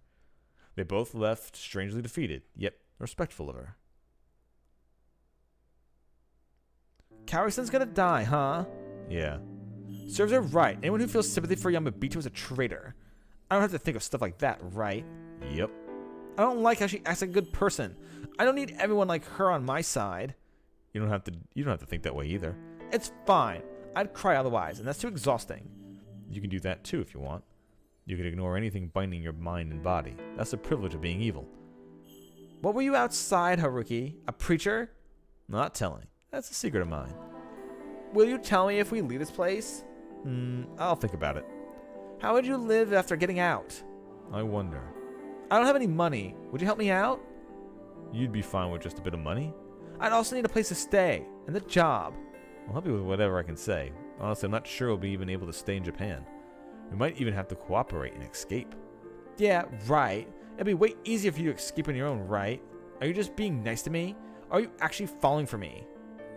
They both left strangely defeated, yet respectful of her. Kaori-san's gonna die, huh? Yeah. Serves her right. Anyone who feels sympathy for Yamabito is a traitor. I don't have to think of stuff like that, right? Yep. I don't like how she acts like a good person. I don't need everyone like her on my side. You don't have to think that way either. It's fine. I'd cry otherwise, and that's too exhausting. You can do that too if you want. You can ignore anything binding your mind and body. That's the privilege of being evil. What were you outside, Haruki? A preacher? Not telling. That's a secret of mine. Will you tell me if we leave this place? I'll think about it. How would you live after getting out? I wonder. I don't have any money. Would you help me out? You'd be fine with just a bit of money? I'd also need a place to stay, and a job. I'll help you with whatever I can say. Honestly, I'm not sure we'll be even able to stay in Japan. We might even have to cooperate and escape. Yeah, right. It'd be way easier for you to escape on your own, right? Are you just being nice to me? Or are you actually falling for me?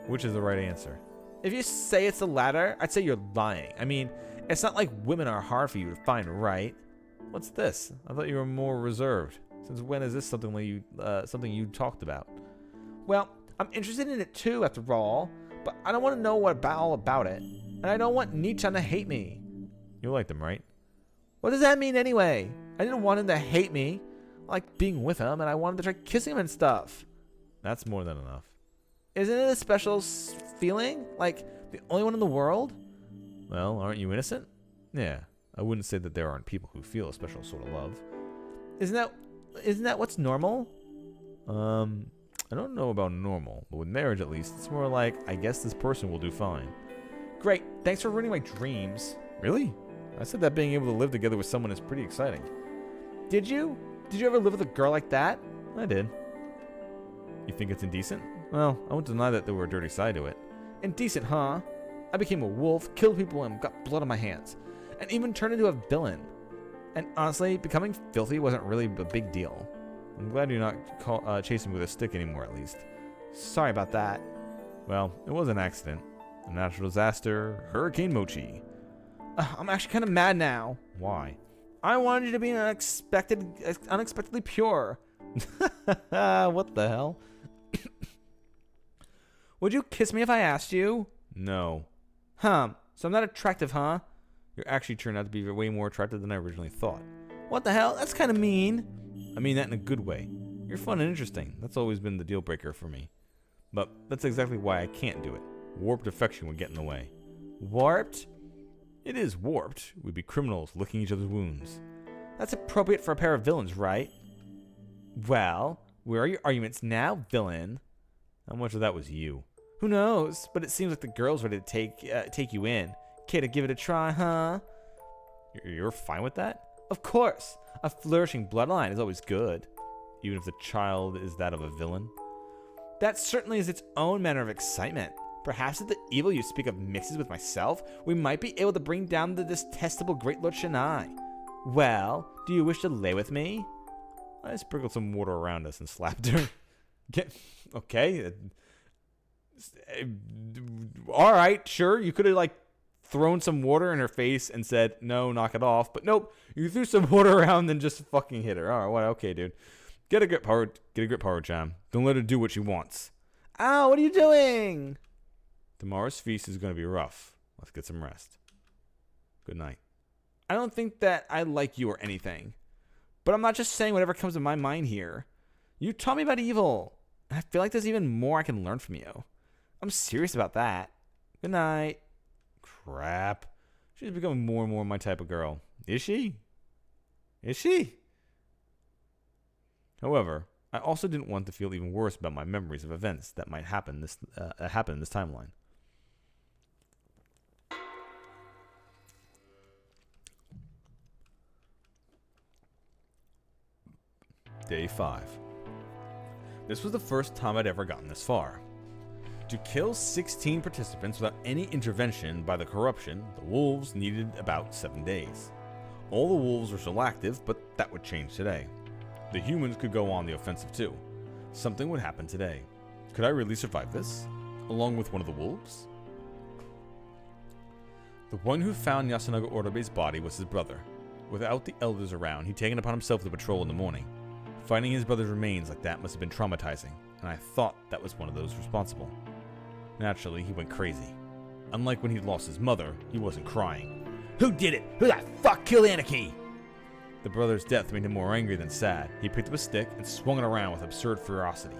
Which is the right answer? If you say it's the latter, I'd say you're lying. I mean, it's not like women are hard for you to find, right? What's this? I thought you were more reserved. Since when is this something you talked about? Well, I'm interested in it too, after all, but I don't want to know all about it, and I don't want Nichan to hate me. You like them, right? What does that mean anyway? I didn't want him to hate me. I like being with him, and I wanted to try kissing him and stuff. That's more than enough. Isn't it a special feeling? Like the only one in the world? Well, aren't you innocent? Yeah, I wouldn't say that there aren't people who feel a special sort of love. Isn't that what's normal? I don't know about normal, but with marriage at least, it's more like, I guess this person will do fine. Great, thanks for ruining my dreams. Really? I said that being able to live together with someone is pretty exciting. Did you? Did you ever live with a girl like that? I did. You think it's indecent? Well, I won't deny that there were a dirty side to it. Indecent, huh? I became a wolf, killed people, and got blood on my hands. And even turned into a villain. And honestly, becoming filthy wasn't really a big deal. I'm glad you're not chasing me with a stick anymore, at least. Sorry about that. Well, it was an accident. A natural disaster. Hurricane Mochi. I'm actually kind of mad now. Why? I wanted you to be unexpectedly pure. What the hell? Would you kiss me if I asked you? No. So I'm not attractive, huh? You actually turned out to be way more attractive than I originally thought. What the hell? That's kind of mean. I mean that in a good way. You're fun and interesting. That's always been the deal breaker for me. But that's exactly why I can't do it. Warped affection would get in the way. Warped? It is warped. We'd be criminals licking each other's wounds. That's appropriate for a pair of villains, right? Well, where are your arguments now, villain? How much of that was you? Who knows? But it seems like the girl's ready to take you in. Care to give it a try, huh? You're fine with that? Of course. A flourishing bloodline is always good, even if the child is that of a villain. That certainly is its own manner of excitement. Perhaps if the evil you speak of mixes with myself, we might be able to bring down the detestable Great Lord Shanai. Well, do you wish to lay with me? I sprinkled some water around us and slapped her. Okay. All right, sure. You could have thrown some water in her face and said, no, knock it off. But nope, you threw some water around and just fucking hit her. All right, well, okay, dude. Get a grip, Power-chan. Don't let her do what she wants. Ow, what are you doing? Tomorrow's feast is going to be rough. Let's get some rest. Good night. I don't think that I like you or anything. But I'm not just saying whatever comes to my mind here. You taught me about evil. And I feel like there's even more I can learn from you. I'm serious about that. Good night. Crap. She's becoming more and more my type of girl. Is she? However, I also didn't want to feel even worse about my memories of events that might happen in this timeline. Day 5. This was the first time I'd ever gotten this far. To kill 16 participants without any intervention by the corruption, the wolves needed about 7 days. All the wolves were still active, but that would change today. The humans could go on the offensive too. Something would happen today. Could I really survive this? Along with one of the wolves? The one who found Yasunaga Orabe's body was his brother. Without the elders around, he'd taken upon himself the patrol in the morning. Finding his brother's remains like that must have been traumatizing, and I thought that was one of those responsible. Naturally, he went crazy. Unlike when he'd lost his mother, he wasn't crying. Who did it? Who the fuck killed Anarchy? The brother's death made him more angry than sad. He picked up a stick and swung it around with absurd ferocity.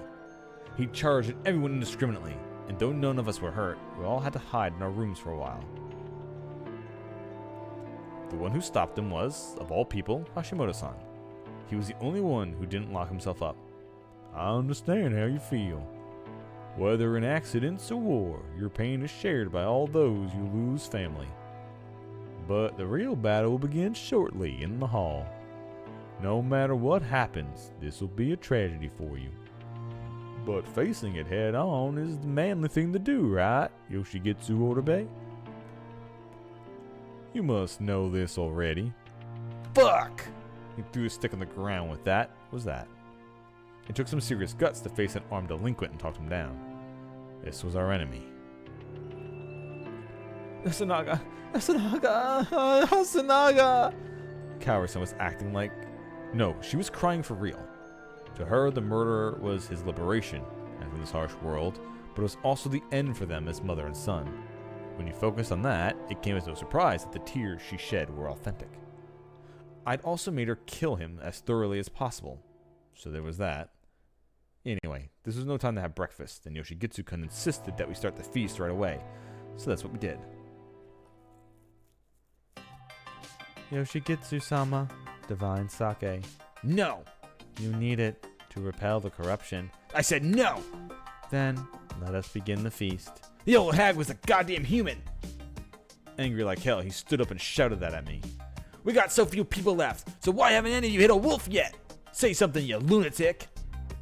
He charged at everyone indiscriminately, and though none of us were hurt, we all had to hide in our rooms for a while. The one who stopped him was, of all people, Hashimoto-san. He was the only one who didn't lock himself up. I understand how you feel. Whether in accidents or war, your pain is shared by all those you lose family. But the real battle will begin shortly in the hall. No matter what happens, this will be a tragedy for you. But facing it head on is the manly thing to do, right, Yoshigitsu Orabe? You must know this already. Fuck! He threw a stick on the ground with that. Was that? It took some serious guts to face an armed delinquent and talk him down. This was our enemy. Yasunaga! Yasunaga! Kaori-san was acting like... No, she was crying for real. To her, the murderer was his liberation, and from this harsh world, but it was also the end for them as mother and son. When you focused on that, it came as no surprise that the tears she shed were authentic. I'd also made her kill him as thoroughly as possible, so there was that. Anyway, this was no time to have breakfast, and Yoshigitsu-kun insisted that we start the feast right away, so that's what we did. Yoshigitsu-sama, divine sake. No! You need it to repel the corruption. I said no! Then, let us begin the feast. The old hag was a goddamn human! Angry like hell, he stood up and shouted that at me. We got so few people left, so why haven't any of you hit a wolf yet? Say something, you lunatic!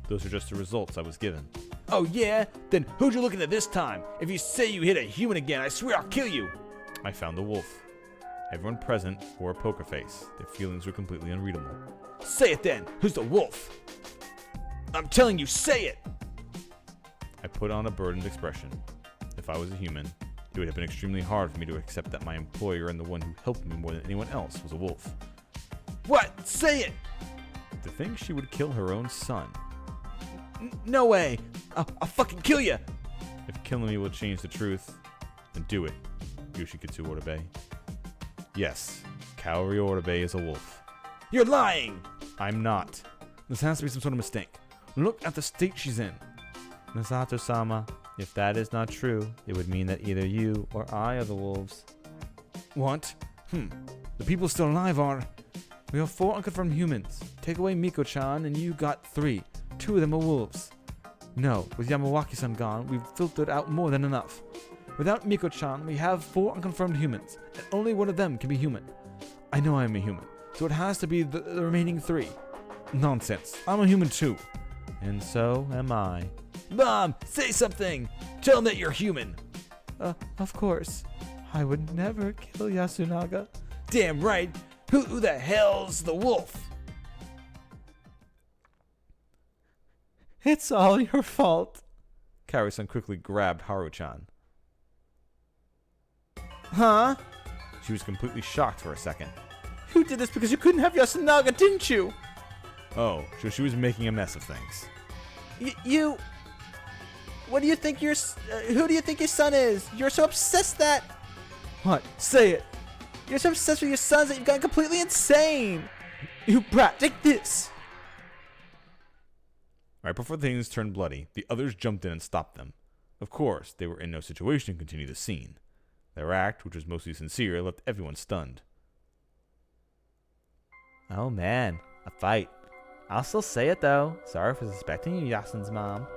Those are just the results I was given. Oh yeah? Then who'd you looking at this time? If you say you hit a human again, I swear I'll kill you! I found the wolf. Everyone present wore a poker face. Their feelings were completely unreadable. Say it then! Who's the wolf? I'm telling you, say it! I put on a burdened expression. If I was a human, it would have been extremely hard for me to accept that my employer and the one who helped me more than anyone else was a wolf. What? Say it! To think she would kill her own son. No way! I'll fucking kill you! If killing me will change the truth, then do it, Yoshikitsu Orabe. Yes, Kaori Orabe is a wolf. You're lying! I'm not. This has to be some sort of mistake. Look at the state she's in. Misato-sama, if that is not true, it would mean that either you or I are the wolves. What? The people still alive are... We have 4 unconfirmed humans. Take away Miko-chan and you got 3. 2 of them are wolves. No, with Yamawaki-san gone, we've filtered out more than enough. Without Miko-chan, we have 4 unconfirmed humans, and only one of them can be human. I know I am a human, so it has to be the remaining 3. Nonsense. I'm a human too. And so am I. Mom, say something! Tell them that you're human! Of course. I would never kill Yasunaga. Damn right! Who the hell's the wolf? It's all your fault. Kaori-san quickly grabbed Haru-chan. Huh? She was completely shocked for a second. You did this because you couldn't have Yasunaga, didn't you? Oh, so she was making a mess of things. You... What do you think who do you think your son is? You're so obsessed that... What? Say it. You're so obsessed with your sons that you've gone completely insane. You brat, take this. Right before things turned bloody, the others jumped in and stopped them. Of course, they were in no situation to continue the scene. Their act, which was mostly sincere, left everyone stunned. Oh man, a fight. I'll still say it though. Sorry for suspecting you, Yasun's mom.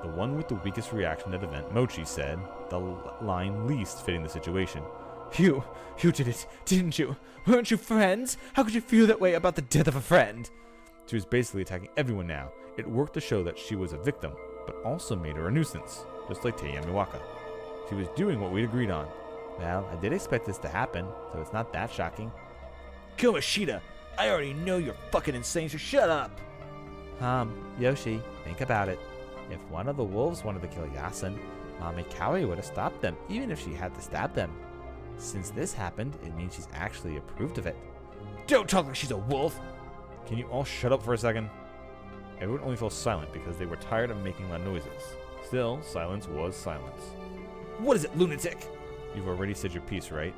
The one with the weakest reaction at the event, Mochi, said, the line least fitting the situation. You did it, didn't you? Weren't you friends? How could you feel that way about the death of a friend? She was basically attacking everyone now. It worked to show that she was a victim, but also made her a nuisance, just like Tei Yamiwaka. She was doing what we'd agreed on. Well, I did expect this to happen, so it's not that shocking. Kamoshida, I already know you're fucking insane, so shut up. Yoshi, think about it. If one of the wolves wanted to kill Yasun, Mami Kaori would have stopped them, even if she had to stab them. Since this happened, it means she's actually approved of it. Don't talk like she's a wolf. Can you all shut up for a second? Everyone only fell silent because they were tired of making loud noises. Still, silence was silence. What is it, lunatic? You've already said your piece, right?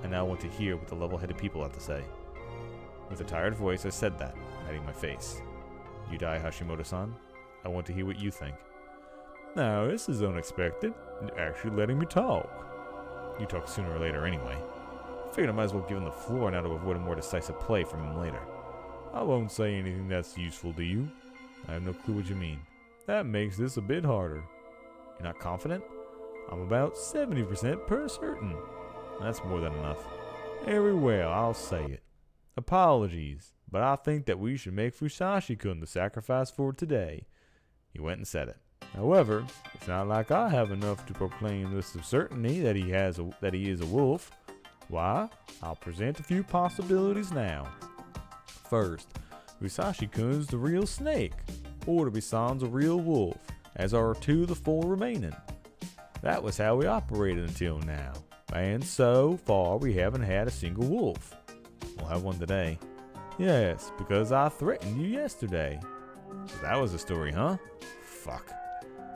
I now want to hear what the level-headed people have to say. With a tired voice, I said that, hiding my face. Yudai Hashimoto-san, I want to hear what you think. Now, this is unexpected. You're actually letting me talk. You talk sooner or later anyway. I figured I might as well give him the floor now to avoid a more decisive play from him later. I won't say anything that's useful to you. I have no clue what you mean. That makes this a bit harder. You're not confident? I'm about 70% per certain. That's more than enough. Very well, I'll say it. Apologies, but I think that we should make Fusashi-kun the sacrifice for today. He went and said it. However, it's not like I have enough to proclaim this of certainty that he is a wolf. Why? I'll present a few possibilities now. First, Fusashi-kun's the real snake, or Tobi-san's a real wolf, as are two of the four remaining. That was how we operated until now, and so far we haven't had a single wolf. We'll have one today. Yes, because I threatened you yesterday. So that was the story, huh? Fuck.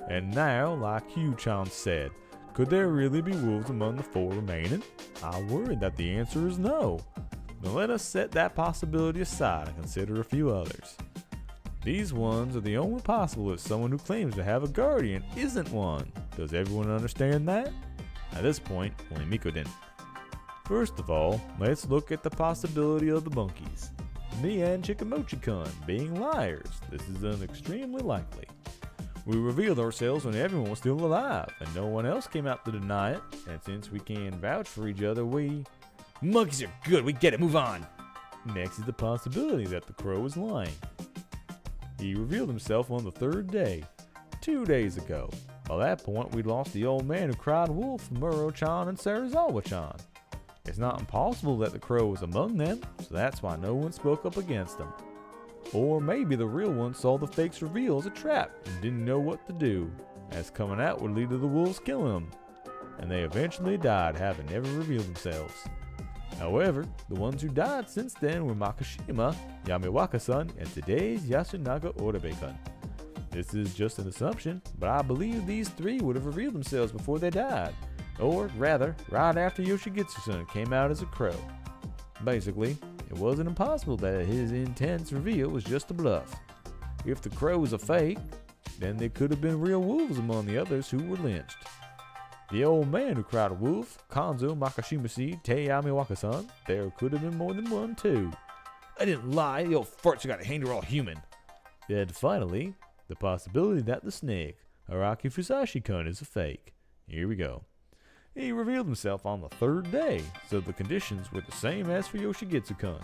And now, like Hugh-chan said, could there really be wolves among the four remaining? I worry that the answer is no. Now let us set that possibility aside and consider a few others. These ones are the only possible if someone who claims to have a guardian isn't one. Does everyone understand that? At this point, only Miko didn't. First of all, let's look at the possibility of the monkeys. Me and Chikamochi-kun being liars. This is extremely likely. We revealed ourselves when everyone was still alive, and no one else came out to deny it, and since we can vouch for each other, we... Monkeys are good, we get it, move on. Next is the possibility that the crow is lying. He revealed himself on the third day, 2 days ago. By that point, we'd lost the old man who cried wolf, Muro-chan and Serizawa-chan. It's not impossible that the crow was among them, so that's why no one spoke up against him. Or maybe the real one saw the fake's reveal as a trap and didn't know what to do, as coming out would lead to the wolves killing them. And they eventually died, having never revealed themselves. However, the ones who died since then were Makishima, Yamiwaka-san, and today's Yasunaga Orabe-kun. This is just an assumption, but I believe these three would have revealed themselves before they died. Or rather, right after Yoshigitsu-san came out as a crow. Basically, it wasn't impossible that his intense reveal was just a bluff. If the crow was a fake, then there could have been real wolves among the others who were lynched. The old man who cried wolf, Kanzo Makashima-si Tei Yamiwaka-san, there could have been more than one too. I didn't lie, the old farts who got hanged are all human. Then finally, the possibility that the snake, Araki Fusashi-kun, is a fake. Here we go. He revealed himself on the third day, so the conditions were the same as for Yoshigitsu-kun.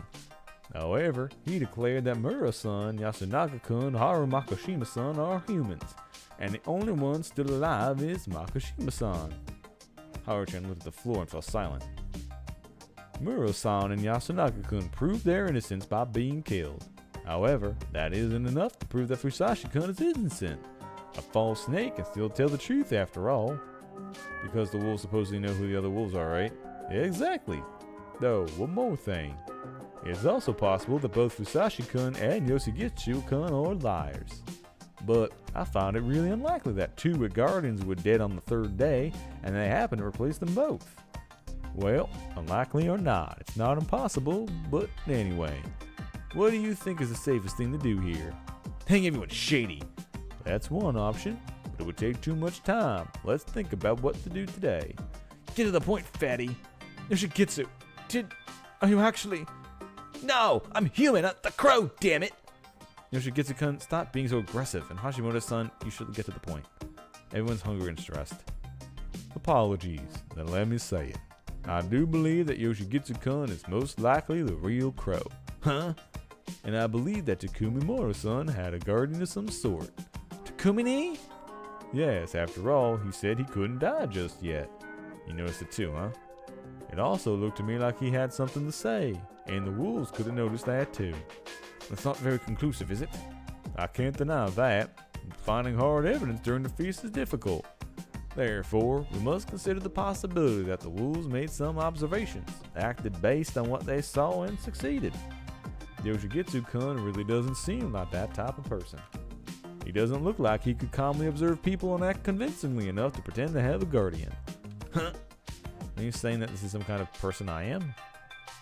However, he declared that Mura-san, Yasunaga-kun, Haru Makashima-san are humans, and the only one still alive is Makashima-san. Haru-chan looked at the floor and fell silent. Mura-san and Yasunaga-kun proved their innocence by being killed. However, that isn't enough to prove that Fusashi-kun is innocent. A false snake can still tell the truth after all. Because the wolves supposedly know who the other wolves are, right? Exactly. Though, one more thing. It's also possible that both Fusashi-kun and Yoshigitsu-kun are liars. But I found it really unlikely that two guardians were dead on the third day, and they happened to replace them both. Well, unlikely or not, it's not impossible, but anyway. What do you think is the safest thing to do here? Hang everyone shady. That's one option. It would take too much time. Let's think about what to do today. Get to the point, fatty. Yoshigitsu, are you actually... No, I'm human, not the crow, damn it. Yoshigitsu-kun, stop being so aggressive, and Hashimoto-san, you should get to the point. Everyone's hungry and stressed. Apologies, then let me say it. I do believe that Yoshigitsu-kun is most likely the real crow. Huh? and I believe that Takumi Moro-san had a guardian of some sort. Takumini? Yes, after all, he said he couldn't die just yet. You noticed it too, huh? It also looked to me like he had something to say, and the wolves could have noticed that too. That's not very conclusive, is it? I can't deny that. Finding hard evidence during the feast is difficult. Therefore, we must consider the possibility that the wolves made some observations, acted based on what they saw, and succeeded. Yoshigitsu-kun really doesn't seem like that type of person. He doesn't look like he could calmly observe people and act convincingly enough to pretend to have a guardian. Huh? Are you saying that this is some kind of person I am?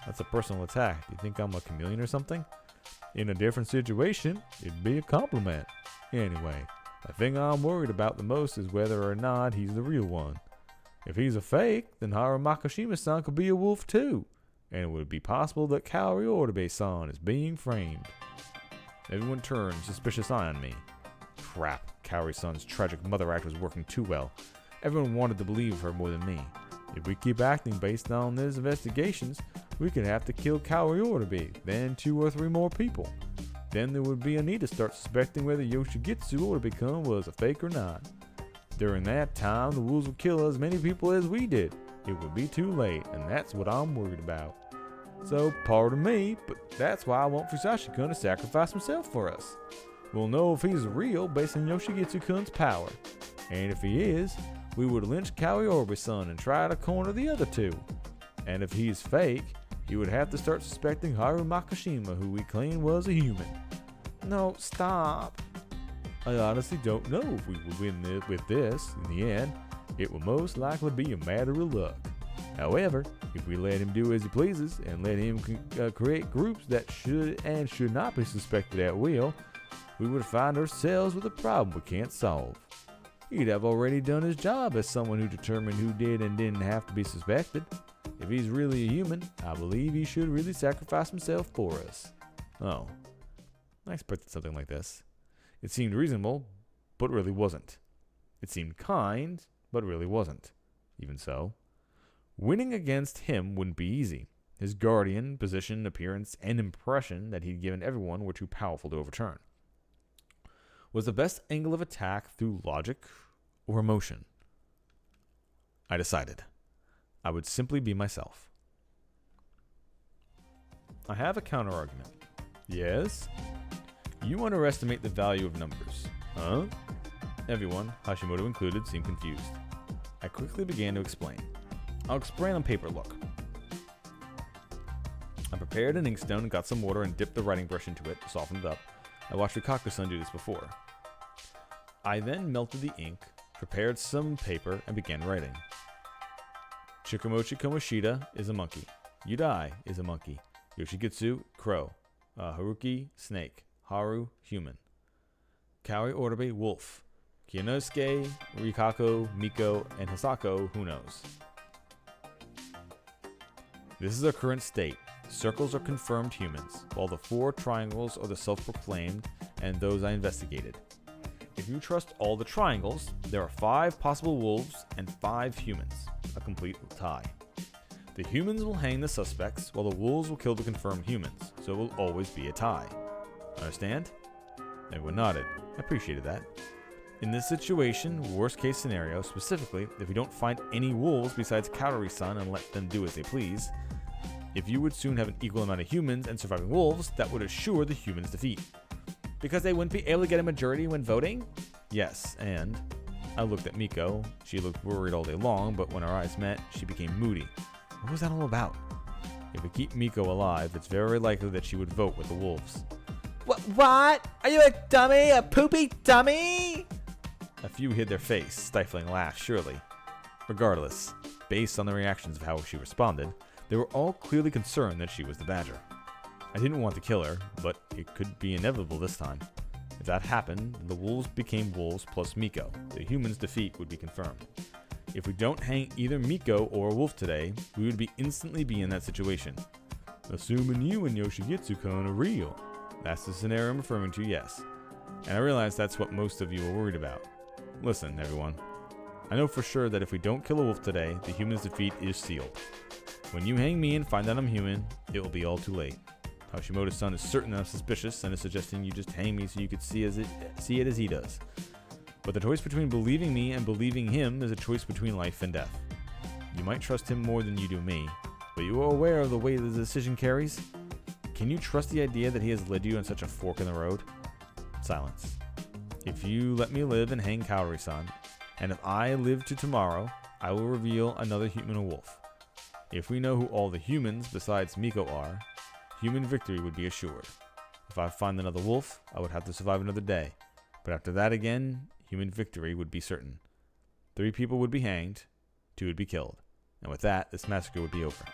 That's a personal attack. You think I'm a chameleon or something? In a different situation, it'd be a compliment. Anyway, the thing I'm worried about the most is whether or not he's the real one. If he's a fake, then Haru Makishima-san could be a wolf too, and it would be possible that Kaori Orbe-san is being framed. Everyone turned suspicious eye on me. Crap, Kaori-san's tragic mother act was working too well. Everyone wanted to believe her more than me. If we keep acting based on these investigations, we could have to kill Kaori Orbe, then 2 or 3 more people. Then there would be a need to start suspecting whether Yoshigitsu Orbe-kun was a fake or not. During that time, the wolves would kill as many people as we did. It would be too late, and that's what I'm worried about. So, pardon me, but that's why I want Fusashi-kun to sacrifice himself for us. We'll know if he's real based on Yoshigitsu-kun's power. And if he is, we would lynch Kaori Orbe-san and try to corner the other 2. And if he's fake, he would have to start suspecting Haru Makishima, who we claim was a human. No, stop. I honestly don't know if we will win with this. In the end, it will most likely be a matter of luck. However, if we let him do as he pleases and let him create groups that should and should not be suspected at will, we would find ourselves with a problem we can't solve. He'd have already done his job as someone who determined who did and didn't have to be suspected. If he's really a human, I believe he should really sacrifice himself for us. Oh, I expected something like this. It seemed reasonable, but really wasn't. It seemed kind, but really wasn't. Even so, winning against him wouldn't be easy. His guardian, position, appearance, and impression that he'd given everyone were too powerful to overturn. Was the best angle of attack through logic or emotion? I decided I would simply be myself. I have a counter-argument. Yes? You underestimate the value of numbers. Huh? Everyone, Hashimoto included, seemed confused. I quickly began to explain. I'll explain on paper, look. I prepared an inkstone and got some water and dipped the writing brush into it to soften it up. I watched Rikaku-san do this before. I then melted the ink, prepared some paper, and began writing. Chikamochi Kamoshida is a monkey. Yudai is a monkey. Yoshigitsu, crow. Haruki, snake. Haru, human. Kaori Orbe, wolf. Kiyonosuke, Rikako, Miko, and Hisako, who knows. This is our current state. Circles are confirmed humans, while the 4 triangles are the self-proclaimed and those I investigated. If you trust all the triangles, there are 5 possible wolves and 5 humans, a complete tie. The humans will hang the suspects, while the wolves will kill the confirmed humans, so it will always be a tie. Understand? Everyone nodded. I appreciated that. In this situation, worst case scenario, specifically, if we don't find any wolves besides Kaori-san and let them do as they please, if you would soon have an equal amount of humans and surviving wolves, that would assure the humans' defeat. Because they wouldn't be able to get a majority when voting? Yes, and I looked at Miko. She looked worried all day long, but when our eyes met, she became moody. What was that all about? If we keep Miko alive, it's very likely that she would vote with the wolves. What? Are you a dummy? A poopy dummy? A few hid their face, stifling laughs, surely. Regardless, based on the reactions of how she responded, they were all clearly concerned that she was the badger. I didn't want to kill her, but it could be inevitable this time. If that happened, the wolves became wolves plus Miko. The humans' defeat would be confirmed. If we don't hang either Miko or a wolf today, we would instantly be in that situation. Assuming you and Yoshigitsu-kun are real. That's the scenario I'm referring to, yes. And I realize that's what most of you are worried about. Listen, everyone. I know for sure that if we don't kill a wolf today, the human's defeat is sealed. When you hang me and find out I'm human, it will be all too late. Hashimoto's-san is certain that I'm suspicious and is suggesting you just hang me so you could see it as he does. But the choice between believing me and believing him is a choice between life and death. You might trust him more than you do me, but you are aware of the weight the decision carries? Can you trust the idea that he has led you on such a fork in the road? Silence. If you let me live and hang Kaori-san, and if I live to tomorrow, I will reveal another human or wolf. If we know who all the humans besides Miko are, human victory would be assured. If I find another wolf, I would have to survive another day. But after that again, human victory would be certain. 3 people would be hanged, 2 would be killed. And with that, this massacre would be over.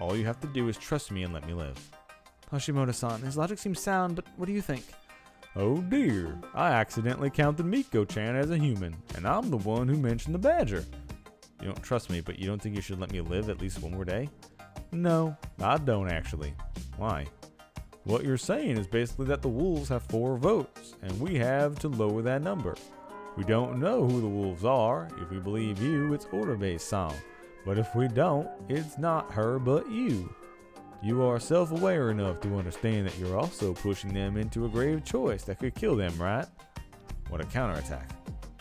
All you have to do is trust me and let me live. Hashimoto-san, his logic seems sound, but what do you think? Oh dear, I accidentally counted Miko-chan as a human, and I'm the one who mentioned the badger. You don't trust me, but you don't think you should let me live at least one more day? No, I don't actually. Why? What you're saying is basically that the wolves have 4 votes, and we have to lower that number. We don't know who the wolves are. If we believe you, it's order-based song. But if we don't, it's not her but you. You are self-aware enough to understand that you're also pushing them into a grave choice that could kill them, right? What a counterattack.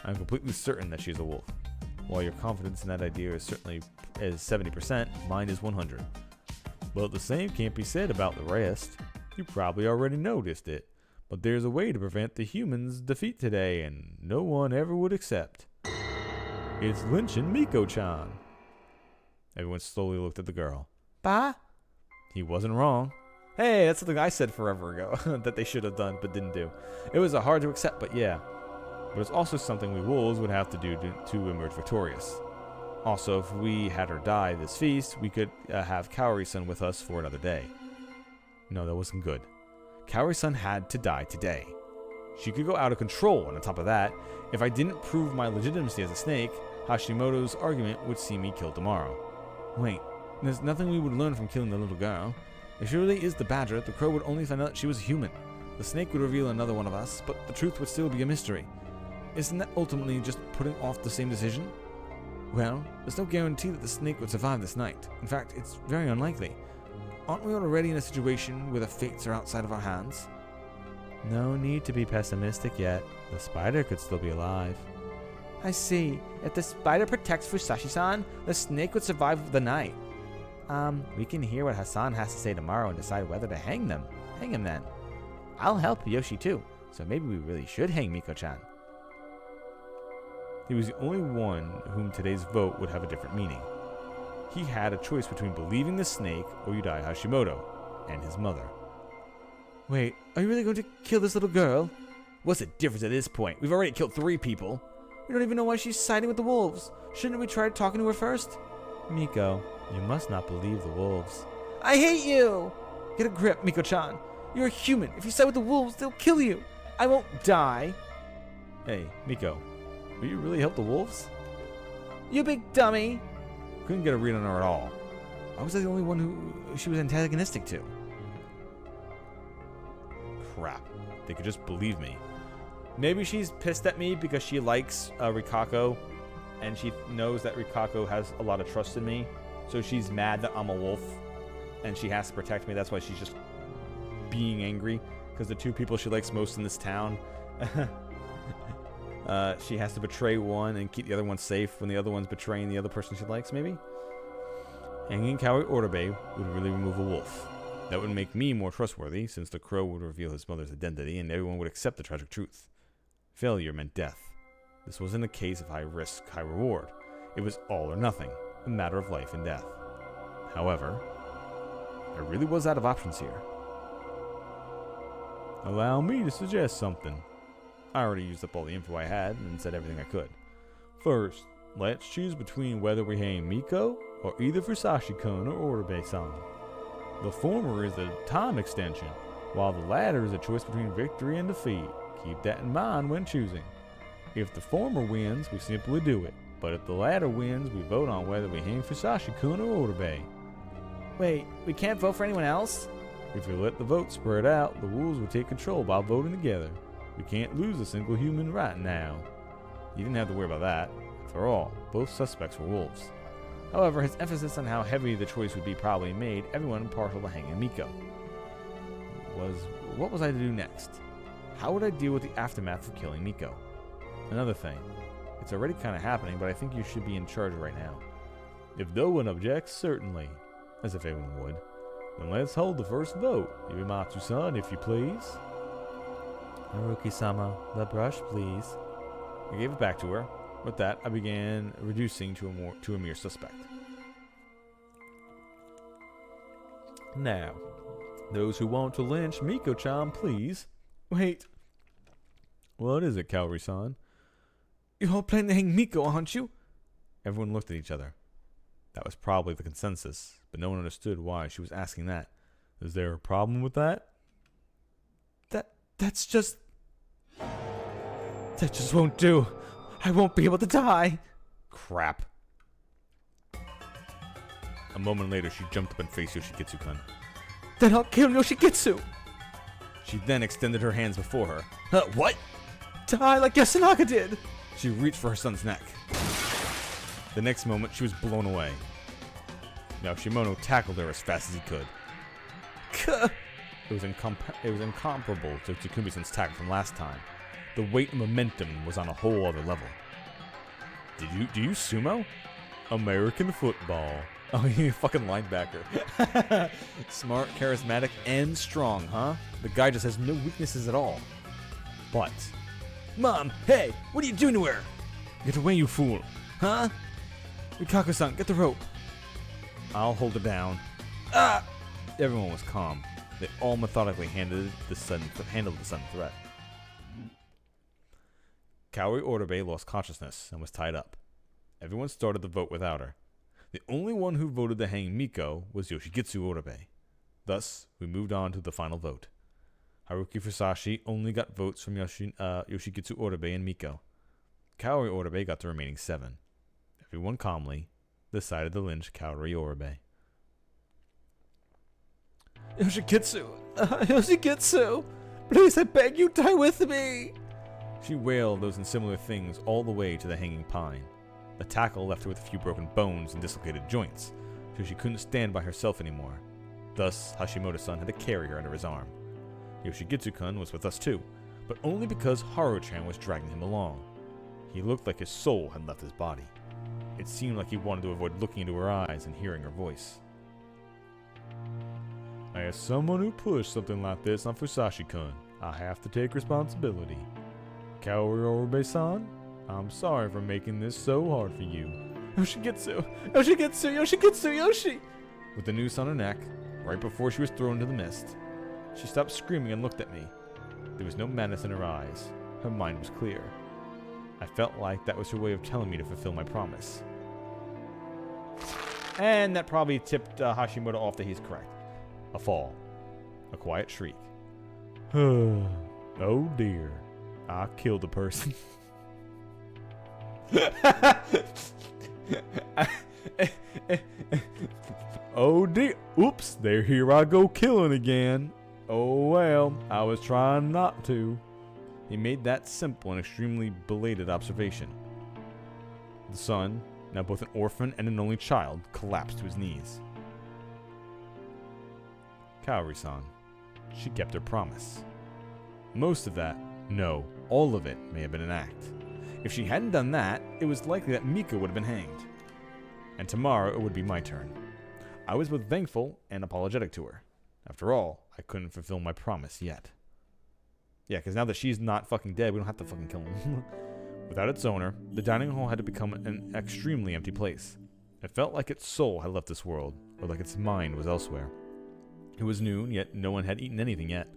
I'm completely certain that she's a wolf. While your confidence in that idea is certainly 70%, mine is 100. But the same can't be said about the rest. You probably already noticed it. But there's a way to prevent the humans' defeat today, and no one ever would accept. It's lynching Miko-chan. Everyone slowly looked at the girl. Bah? He wasn't wrong. Hey, that's something I said forever ago that they should have done but didn't do. It was hard to accept, but yeah. But it's also something we wolves would have to do to emerge victorious. Also, if we had her die this feast, we could have Kaori-san with us for another day. No, that wasn't good. Kaori-san had to die today. She could go out of control, and on top of that, if I didn't prove my legitimacy as a snake, Hashimoto's argument would see me killed tomorrow. Wait, there's nothing we would learn from killing the little girl. If she really is the badger, the crow would only find out that she was human. The snake would reveal another one of us, but the truth would still be a mystery. Isn't that ultimately just putting off the same decision? Well, there's no guarantee that the snake would survive this night. In fact, it's very unlikely. Aren't we already in a situation where the fates are outside of our hands? No need to be pessimistic yet. The spider could still be alive. I see. If the spider protects Fusashi-san, the snake would survive the night. We can hear what Hassan has to say tomorrow and decide whether to hang them. Hang him then. I'll help Yoshi too, so maybe we really should hang Miko-chan. He was the only one whom today's vote would have a different meaning. He had a choice between believing the snake or Yudai Hashimoto and his mother. Wait, are you really going to kill this little girl? What's the difference at this point? We've already killed 3 people. We don't even know why she's siding with the wolves. Shouldn't we try talking to her first? Miko, you must not believe the wolves. I hate you! Get a grip, Miko-chan. You're a human. If you side with the wolves, they'll kill you. I won't die. Hey, Miko, will you really help the wolves? You big dummy. Couldn't get a read on her at all. I was the only one who she was antagonistic to. Crap. They could just believe me. Maybe she's pissed at me because she likes Rikako, and she knows that Rikako has a lot of trust in me. So she's mad that I'm a wolf, and she has to protect me. That's why she's just being angry, because the 2 people she likes most in this town, she has to betray one and keep the other one safe when the other one's betraying the other person she likes, maybe? Hanging Kaori Orbe would really remove a wolf. That would make me more trustworthy, since the crow would reveal his mother's identity and everyone would accept the tragic truth. Failure meant death. This wasn't a case of high risk, high reward. It was all or nothing, a matter of life and death. However, I really was out of options here. Allow me to suggest something. I already used up all the info I had and said everything I could. First, let's choose between whether we hang Miko or either Fusashi-kun or Orbe-san. The former is a time extension, while the latter is a choice between victory and defeat. Keep that in mind when choosing. If the former wins, we simply do it. But if the latter wins, we vote on whether we hang Fusashi-kun or Orbe. Wait, we can't vote for anyone else? If we let the vote spread out, the wolves will take control by voting together. We can't lose a single human right now. You didn't have to worry about that. After all, both suspects were wolves. However, his emphasis on how heavy the choice would be probably made everyone partial to hanging Miko. was, what was I to do next? How would I deal with the aftermath of killing Miko? Another thing, it's already kind of happening, but I think you should be in charge right now. If no one objects, certainly. As if anyone would. Then let's hold the first vote. Yurimatsu-san, if you please. Haruki-sama, the brush, please. I gave it back to her. With that, I began reducing to a mere suspect. Now, those who want to lynch Miko-chan, please. Wait, What is it, Kaori-san? you're all planning to hang Miko, aren't you? Everyone looked at each other. That was probably the consensus, but no one understood why she was asking that. Is there a problem with that? That just won't do. I won't be able to die. Crap. A moment later, she jumped up and faced Yoshikitsu-kun. Then I'll kill Yoshikitsu. She then extended her hands before her. What? Die like Yasunaka did. She reached for her son's neck. The next moment, she was blown away. Now Shimono tackled her as fast as he could. It was incomparable to Takumi-san's tackle from last time. The weight and momentum was on a whole other level. Do you sumo? American football. Oh, you fucking linebacker. Smart, charismatic, and strong, huh? The guy just has no weaknesses at all. But... Mom, hey, what are you doing to her? Get away, you fool. Huh? Rikaku-san, get the rope. I'll hold her down. Ah! Everyone was calm. They all methodically handled the sudden threat. Kaori Orbe lost consciousness and was tied up. Everyone started the vote without her. The only one who voted to hang Miko was Yoshikitsu Orbe. Thus, we moved on to the final vote. Haruki Fusashi only got votes from Yoshikitsu Orbe and Miko. Kaori Orbe got the remaining 7. Everyone calmly decided to lynch Kaori Orbe. Yoshikitsu, Yoshikitsu, please, I beg you, die with me. She wailed those and similar things all the way to the hanging pine. The tackle left her with a few broken bones and dislocated joints, so she couldn't stand by herself anymore. Thus, Hashimoto-san had to carry her under his arm. Yoshikitsu-kun was with us too, but only because Haru-chan was dragging him along. He looked like his soul had left his body. It seemed like he wanted to avoid looking into her eyes and hearing her voice. As someone who pushed something like this on Fusashi-kun, I have to take responsibility. Kaori Orbe-san, I'm sorry for making this so hard for you. Yoshikitsu, Yoshikitsu, Yoshikitsu, Yoshi. With the noose on her neck, right before she was thrown into the mist, she stopped screaming and looked at me. There was no madness in her eyes. Her mind was clear. I felt like that was her way of telling me to fulfill my promise. And that probably tipped Hashimoto off that he's correct. A fall. A quiet shriek. Oh dear. I killed a person. Oh dear. Oops, here I go killing again. Oh well, I was trying not to. He made that simple and extremely belated observation. The son, now both an orphan and an only child, collapsed to his knees. Kaori-san. She kept her promise. Most of that, no, all of it, may have been an act. If she hadn't done that, it was likely that Miko would have been hanged. And tomorrow it would be my turn. I was both thankful and apologetic to her. After all, I couldn't fulfill my promise yet. Yeah, because now that she's not fucking dead, we don't have to fucking kill him. Without its owner, the dining hall had to become an extremely empty place. It felt like its soul had left this world, or like its mind was elsewhere. It was noon, yet no one had eaten anything yet.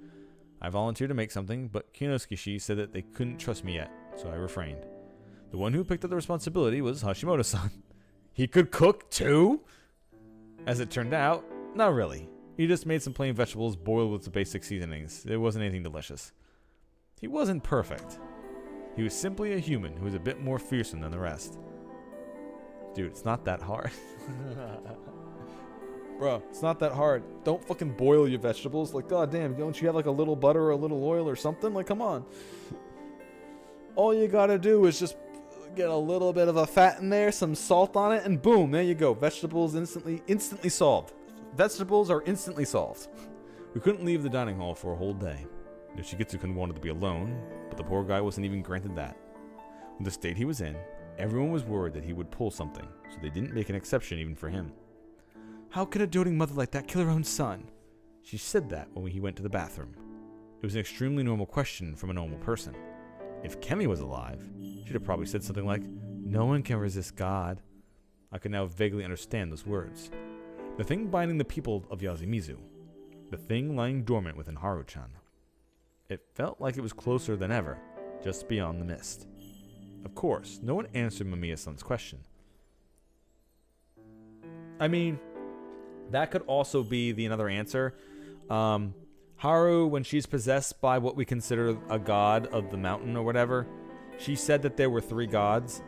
I volunteered to make something, but Kinosuke said that they couldn't trust me yet, so I refrained. The one who picked up the responsibility was Hashimoto-san. He could cook too? As it turned out, not really. He just made some plain vegetables boiled with the basic seasonings. It wasn't anything delicious. He wasn't perfect. He was simply a human who was a bit more fearsome than the rest. Dude, it's not that hard. Bro, it's not that hard. Don't fucking boil your vegetables. Like, goddamn, don't you have like a little butter or a little oil or something? Like, come on. All you gotta do is just get a little bit of a fat in there, some salt on it, and boom, there you go. Vegetables instantly solved. Vegetables are instantly solved. We couldn't leave the dining hall for a whole day. Yoshigitsu-kun wanted to be alone, but the poor guy wasn't even granted that. With the state he was in, everyone was worried that he would pull something, so they didn't make an exception even for him. How could a doting mother like that kill her own son? She said that when he went to the bathroom. It was an extremely normal question from a normal person. If Kemi was alive, she'd have probably said something like, "No one can resist God." I could now vaguely understand those words. The thing binding the people of Yasumizu. The thing lying dormant within Haru-chan. It felt like it was closer than ever, just beyond the mist. Of course, no one answered Mamiya-san's question. I mean, that could also be the another answer. Haru, when she's possessed by what we consider a god of the mountain or whatever, she said that there were 3 gods.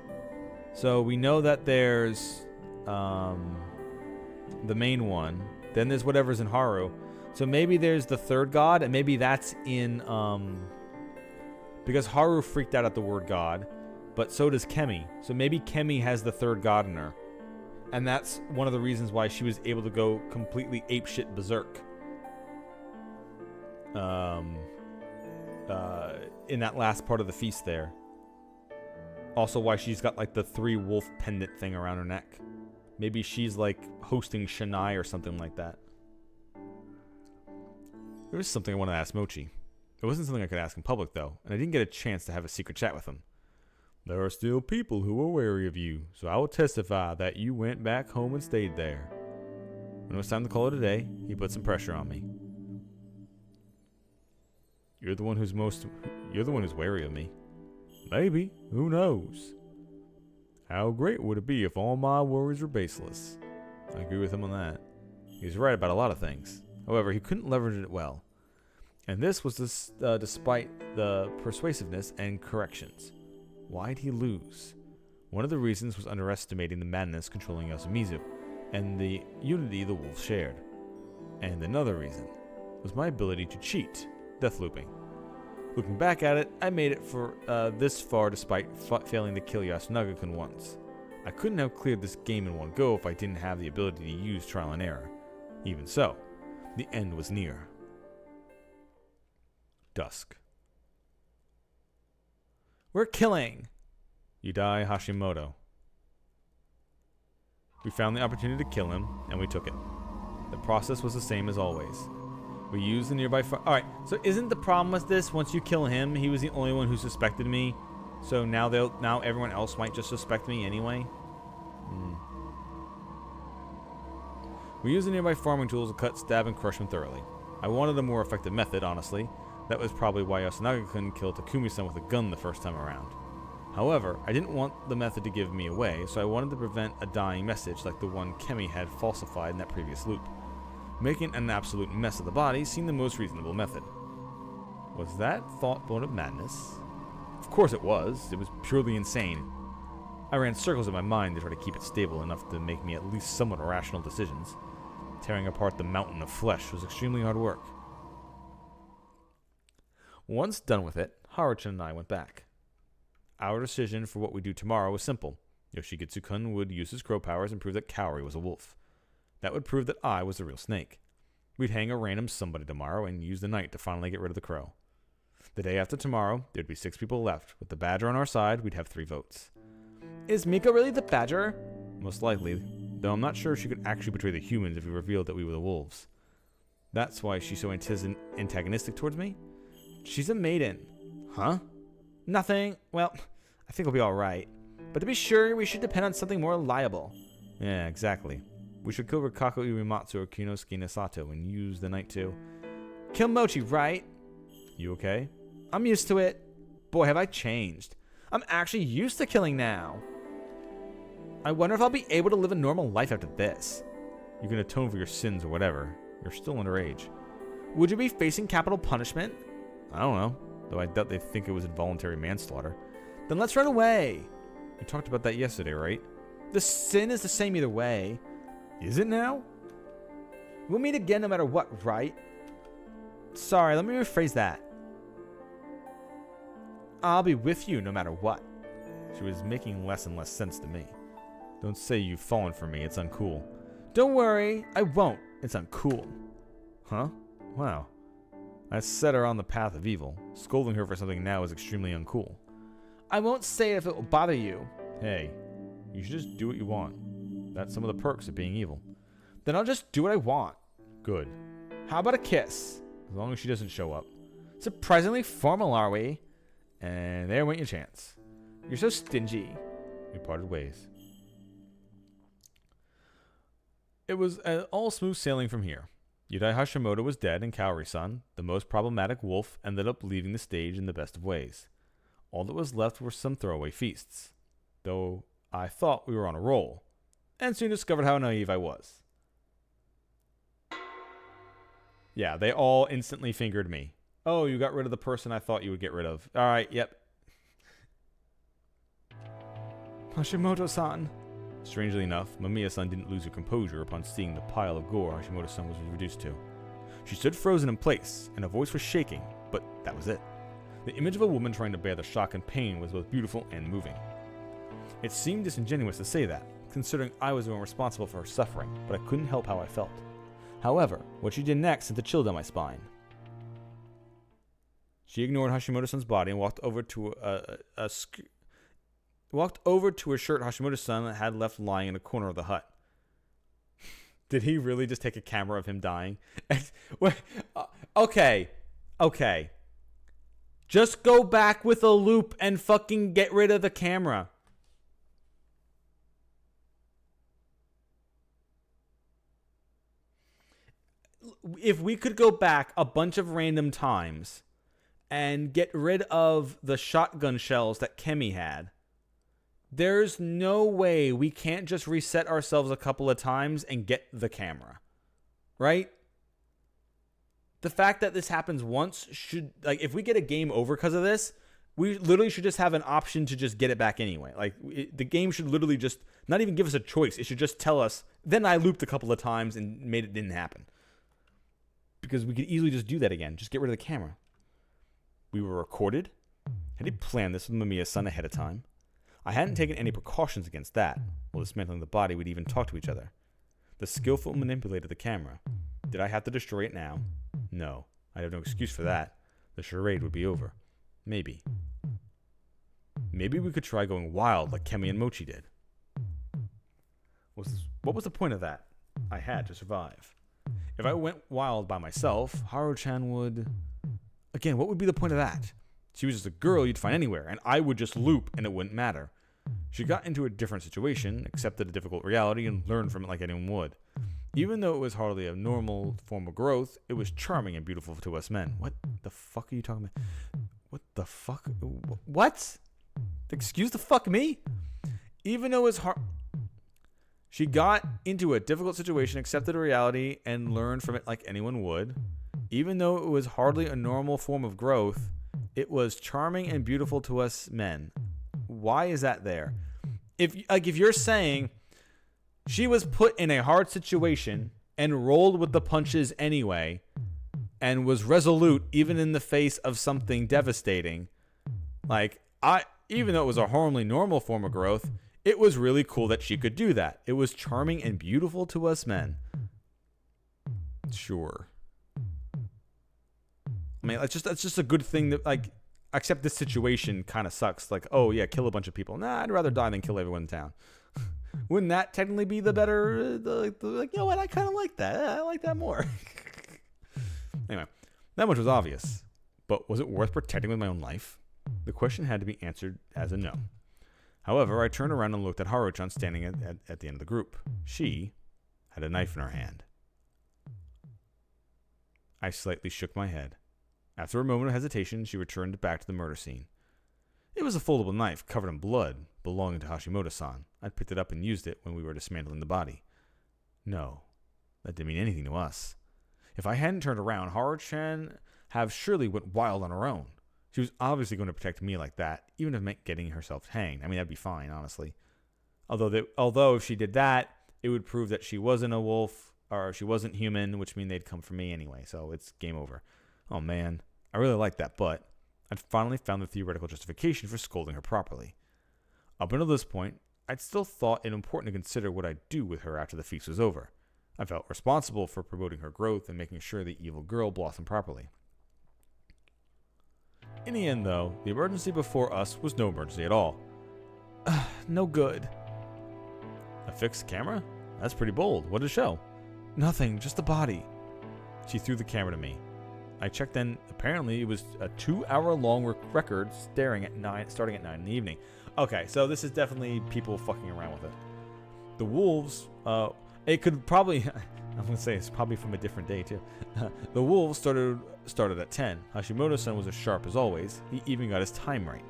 So we know that there's the main one. Then there's whatever's in Haru. So maybe there's the 3rd god, and maybe that's in because Haru freaked out at the word god, but so does Kemi. So maybe Kemi has the 3rd god in her. And that's one of the reasons why she was able to go completely apeshit berserk. In that last part of the feast there. Also why she's got like the 3 wolf pendant thing around her neck. Maybe she's like hosting Shanai or something like that. There was something I wanted to ask Mochi. It wasn't something I could ask in public though, and I didn't get a chance to have a secret chat with him. There are still people who are wary of you, so I will testify that you went back home and stayed there. When it was time to call it a day, he put some pressure on me. You're the one who's wary of me. Maybe, who knows? How great would it be if all my worries were baseless? I agree with him on that. He's right about a lot of things. However, he couldn't leverage it well. And this was despite the persuasiveness and corrections. Why'd he lose? One of the reasons was underestimating the madness controlling Yasumizu, and the unity the wolves shared. And another reason was my ability to cheat, death looping. Looking back at it, I made it for this far despite failing to kill Yasunaga-kun once. I couldn't have cleared this game in one go if I didn't have the ability to use trial and error. Even so, the end was near. Dusk. We're killing Yudai Hashimoto. We found the opportunity to kill him, and we took it. The process was the same as always. We used the nearby Alright, so isn't the problem with this, once you kill him, he was the only one who suspected me, so now everyone else might just suspect me anyway? We used the nearby farming tools to cut, stab, and crush him thoroughly. I wanted a more effective method, honestly. That was probably why Yasunaga-kun killed Takumi-san with a gun the first time around. However, I didn't want the method to give me away, so I wanted to prevent a dying message like the one Kemi had falsified in that previous loop. Making an absolute mess of the body seemed the most reasonable method. Was that thought born of madness? Of course it was. It was purely insane. I ran circles in my mind to try to keep it stable enough to make me at least somewhat rational decisions. Tearing apart the mountain of flesh was extremely hard work. Once done with it, Haru-chan and I went back. Our decision for what we do tomorrow was simple. Yoshigitsu-kun would use his crow powers and prove that Kaori was a wolf. That would prove that I was the real snake. We'd hang a random somebody tomorrow and use the night to finally get rid of the crow. The day after tomorrow, there'd be 6 people left. With the badger on our side, we'd have 3 votes. Is Miko really the badger? Most likely, though I'm not sure she could actually betray the humans if we revealed that we were the wolves. That's why she's so antagonistic towards me? She's a maiden. Huh? Nothing. Well, I think we'll be alright. But to be sure, we should depend on something more reliable. Yeah, exactly. We should kill Rikaku Urimatsu or Kinosuke Nesato and use the night to kill Mochi, right? You okay? I'm used to it. Boy, have I changed. I'm actually used to killing now. I wonder if I'll be able to live a normal life after this. You can atone for your sins or whatever. You're still underage. Would you be facing capital punishment? I don't know, though I doubt they think it was involuntary manslaughter. Then let's run away. We talked about that yesterday, right? The sin is the same either way. Is it now? We'll meet again no matter what, right? Sorry, let me rephrase that. I'll be with you no matter what. She was making less and less sense to me. Don't say you've fallen for me, it's uncool. Don't worry, I won't. It's uncool. Huh? Wow. I set her on the path of evil. Scolding her for something now is extremely uncool. I won't say it if it will bother you. Hey, you should just do what you want. That's some of the perks of being evil. Then I'll just do what I want. Good. How about a kiss? As long as she doesn't show up. Surprisingly formal, are we? And there went your chance. You're so stingy. We parted ways. It was all smooth sailing from here. Yudai Hashimoto was dead, and Kaori-san, the most problematic wolf, ended up leaving the stage in the best of ways. All that was left were some throwaway feasts, though I thought we were on a roll, and soon discovered how naive I was. Yeah, they all instantly fingered me. Oh, you got rid of the person I thought you would get rid of. All right, yep. Hashimoto-san. Strangely enough, Mamiya-san didn't lose her composure upon seeing the pile of gore Hashimoto-san was reduced to. She stood frozen in place, and her voice was shaking, but that was it. The image of a woman trying to bear the shock and pain was both beautiful and moving. It seemed disingenuous to say that, considering I was the one responsible for her suffering, but I couldn't help how I felt. However, what she did next sent a chill down my spine. She ignored Hashimoto-san's body and walked over to a shirt Hashimoto-san had left lying in a corner of the hut. Did he really just take a camera of him dying? Okay. Just go back with a loop and fucking get rid of the camera. If we could go back a bunch of random times and get rid of the shotgun shells that Kemi had, there's no way we can't just reset ourselves a couple of times and get the camera. Right? The fact that this happens once should, like, if we get a game over because of this, we literally should just have an option to just get it back anyway. Like, the game should literally just not even give us a choice. It should just tell us, then I looped a couple of times and made it didn't happen. Because we could easily just do that again. Just get rid of the camera. We were recorded. Had he planned this with Mamiya-san ahead of time? I hadn't taken any precautions against that. While dismantling the body, we'd even talk to each other. The skillful manipulator of the camera. Did I have to destroy it now? No. I have no excuse for that. The charade would be over. Maybe. Maybe we could try going wild like Kemi and Mochi did. What was the point of that? I had to survive. If I went wild by myself, Haru-chan would... Again, what would be the point of that? She was just a girl you'd find anywhere, and I would just loop and it wouldn't matter. She got into a different situation, accepted a difficult reality, and learned from it like anyone would. Even though it was hardly a normal form of growth, it was charming and beautiful to us men. What the fuck are you talking about? What the fuck? What? Excuse the fuck me? Even though it was hard... She got into a difficult situation, accepted a reality, and learned from it like anyone would. Even though it was hardly a normal form of growth, it was charming and beautiful to us men. Why is that there? If you're saying she was put in a hard situation and rolled with the punches anyway, and was resolute even in the face of something devastating, even though it was a horribly normal form of growth, it was really cool that she could do that. It was charming and beautiful to us men. Sure. I mean, that's just a good thing that, like, except this situation kind of sucks. Like, oh yeah, kill a bunch of people. Nah, I'd rather die than kill everyone in town. Wouldn't that technically be the better, like, you know what, I kind of like that. I like that more. Anyway, that much was obvious. But was it worth protecting with my own life? The question had to be answered as a no. However, I turned around and looked at Haru-chan standing at the end of the group. She had a knife in her hand. I slightly shook my head. After a moment of hesitation, she returned back to the murder scene. It was a foldable knife covered in blood belonging to Hashimoto-san. I'd picked it up and used it when we were dismantling the body. No, that didn't mean anything to us. If I hadn't turned around, Haru-chan have surely went wild on her own. She was obviously going to protect me like that, even if it meant getting herself hanged. I mean, that'd be fine, honestly. Although if she did that, it would prove that she wasn't a wolf, or she wasn't human, which means they'd come for me anyway, so it's game over. Oh man, I really like that, but I'd finally found the theoretical justification for scolding her properly. Up until this point, I'd still thought it important to consider what I'd do with her after the feast was over. I felt responsible for promoting her growth and making sure the evil girl blossomed properly. In the end, though, the emergency before us was no emergency at all. No good. A fixed camera? That's pretty bold. What did it show? Nothing, just the body. She threw the camera to me. I checked in. Apparently, it was a 2-hour-long record starting at 9 in the evening. Okay, so this is definitely people fucking around with it. The wolves, it could probably, I'm going to say it's probably from a different day, too. The wolves started at 10. Hashimoto-san was as sharp as always. He even got his time right.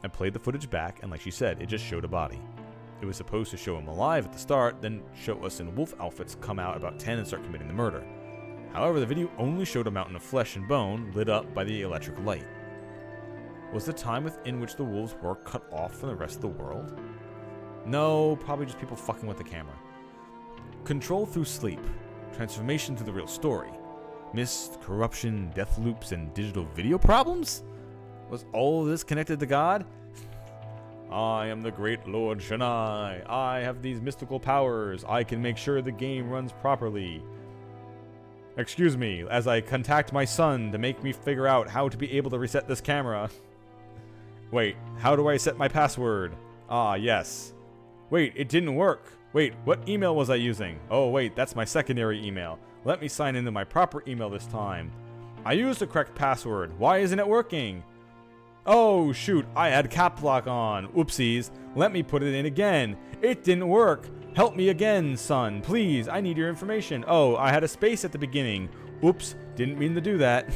I played the footage back, and like she said, it just showed a body. It was supposed to show him alive at the start, then show us in wolf outfits come out about 10 and start committing the murder. However, the video only showed a mountain of flesh and bone lit up by the electric light. Was the time within which the wolves were cut off from the rest of the world? No, probably just people fucking with the camera. Control through sleep. Transformation to the real story. Mist, corruption, death loops, and digital video problems? Was all of this connected to God? I am the great Lord Shanai. I have these mystical powers. I can make sure the game runs properly. Excuse me, as I contact my son to make me figure out how to be able to reset this camera. Wait, how do I set my password? Ah, yes. Wait, it didn't work. Wait, what email was I using? Oh, wait, that's my secondary email. Let me sign into my proper email this time. I used the correct password. Why isn't it working? Oh, shoot, I had cap lock on. Oopsies. Let me put it in again. It didn't work. Help me again, son. Please, I need your information. Oh, I had a space at the beginning. Oops, didn't mean to do that.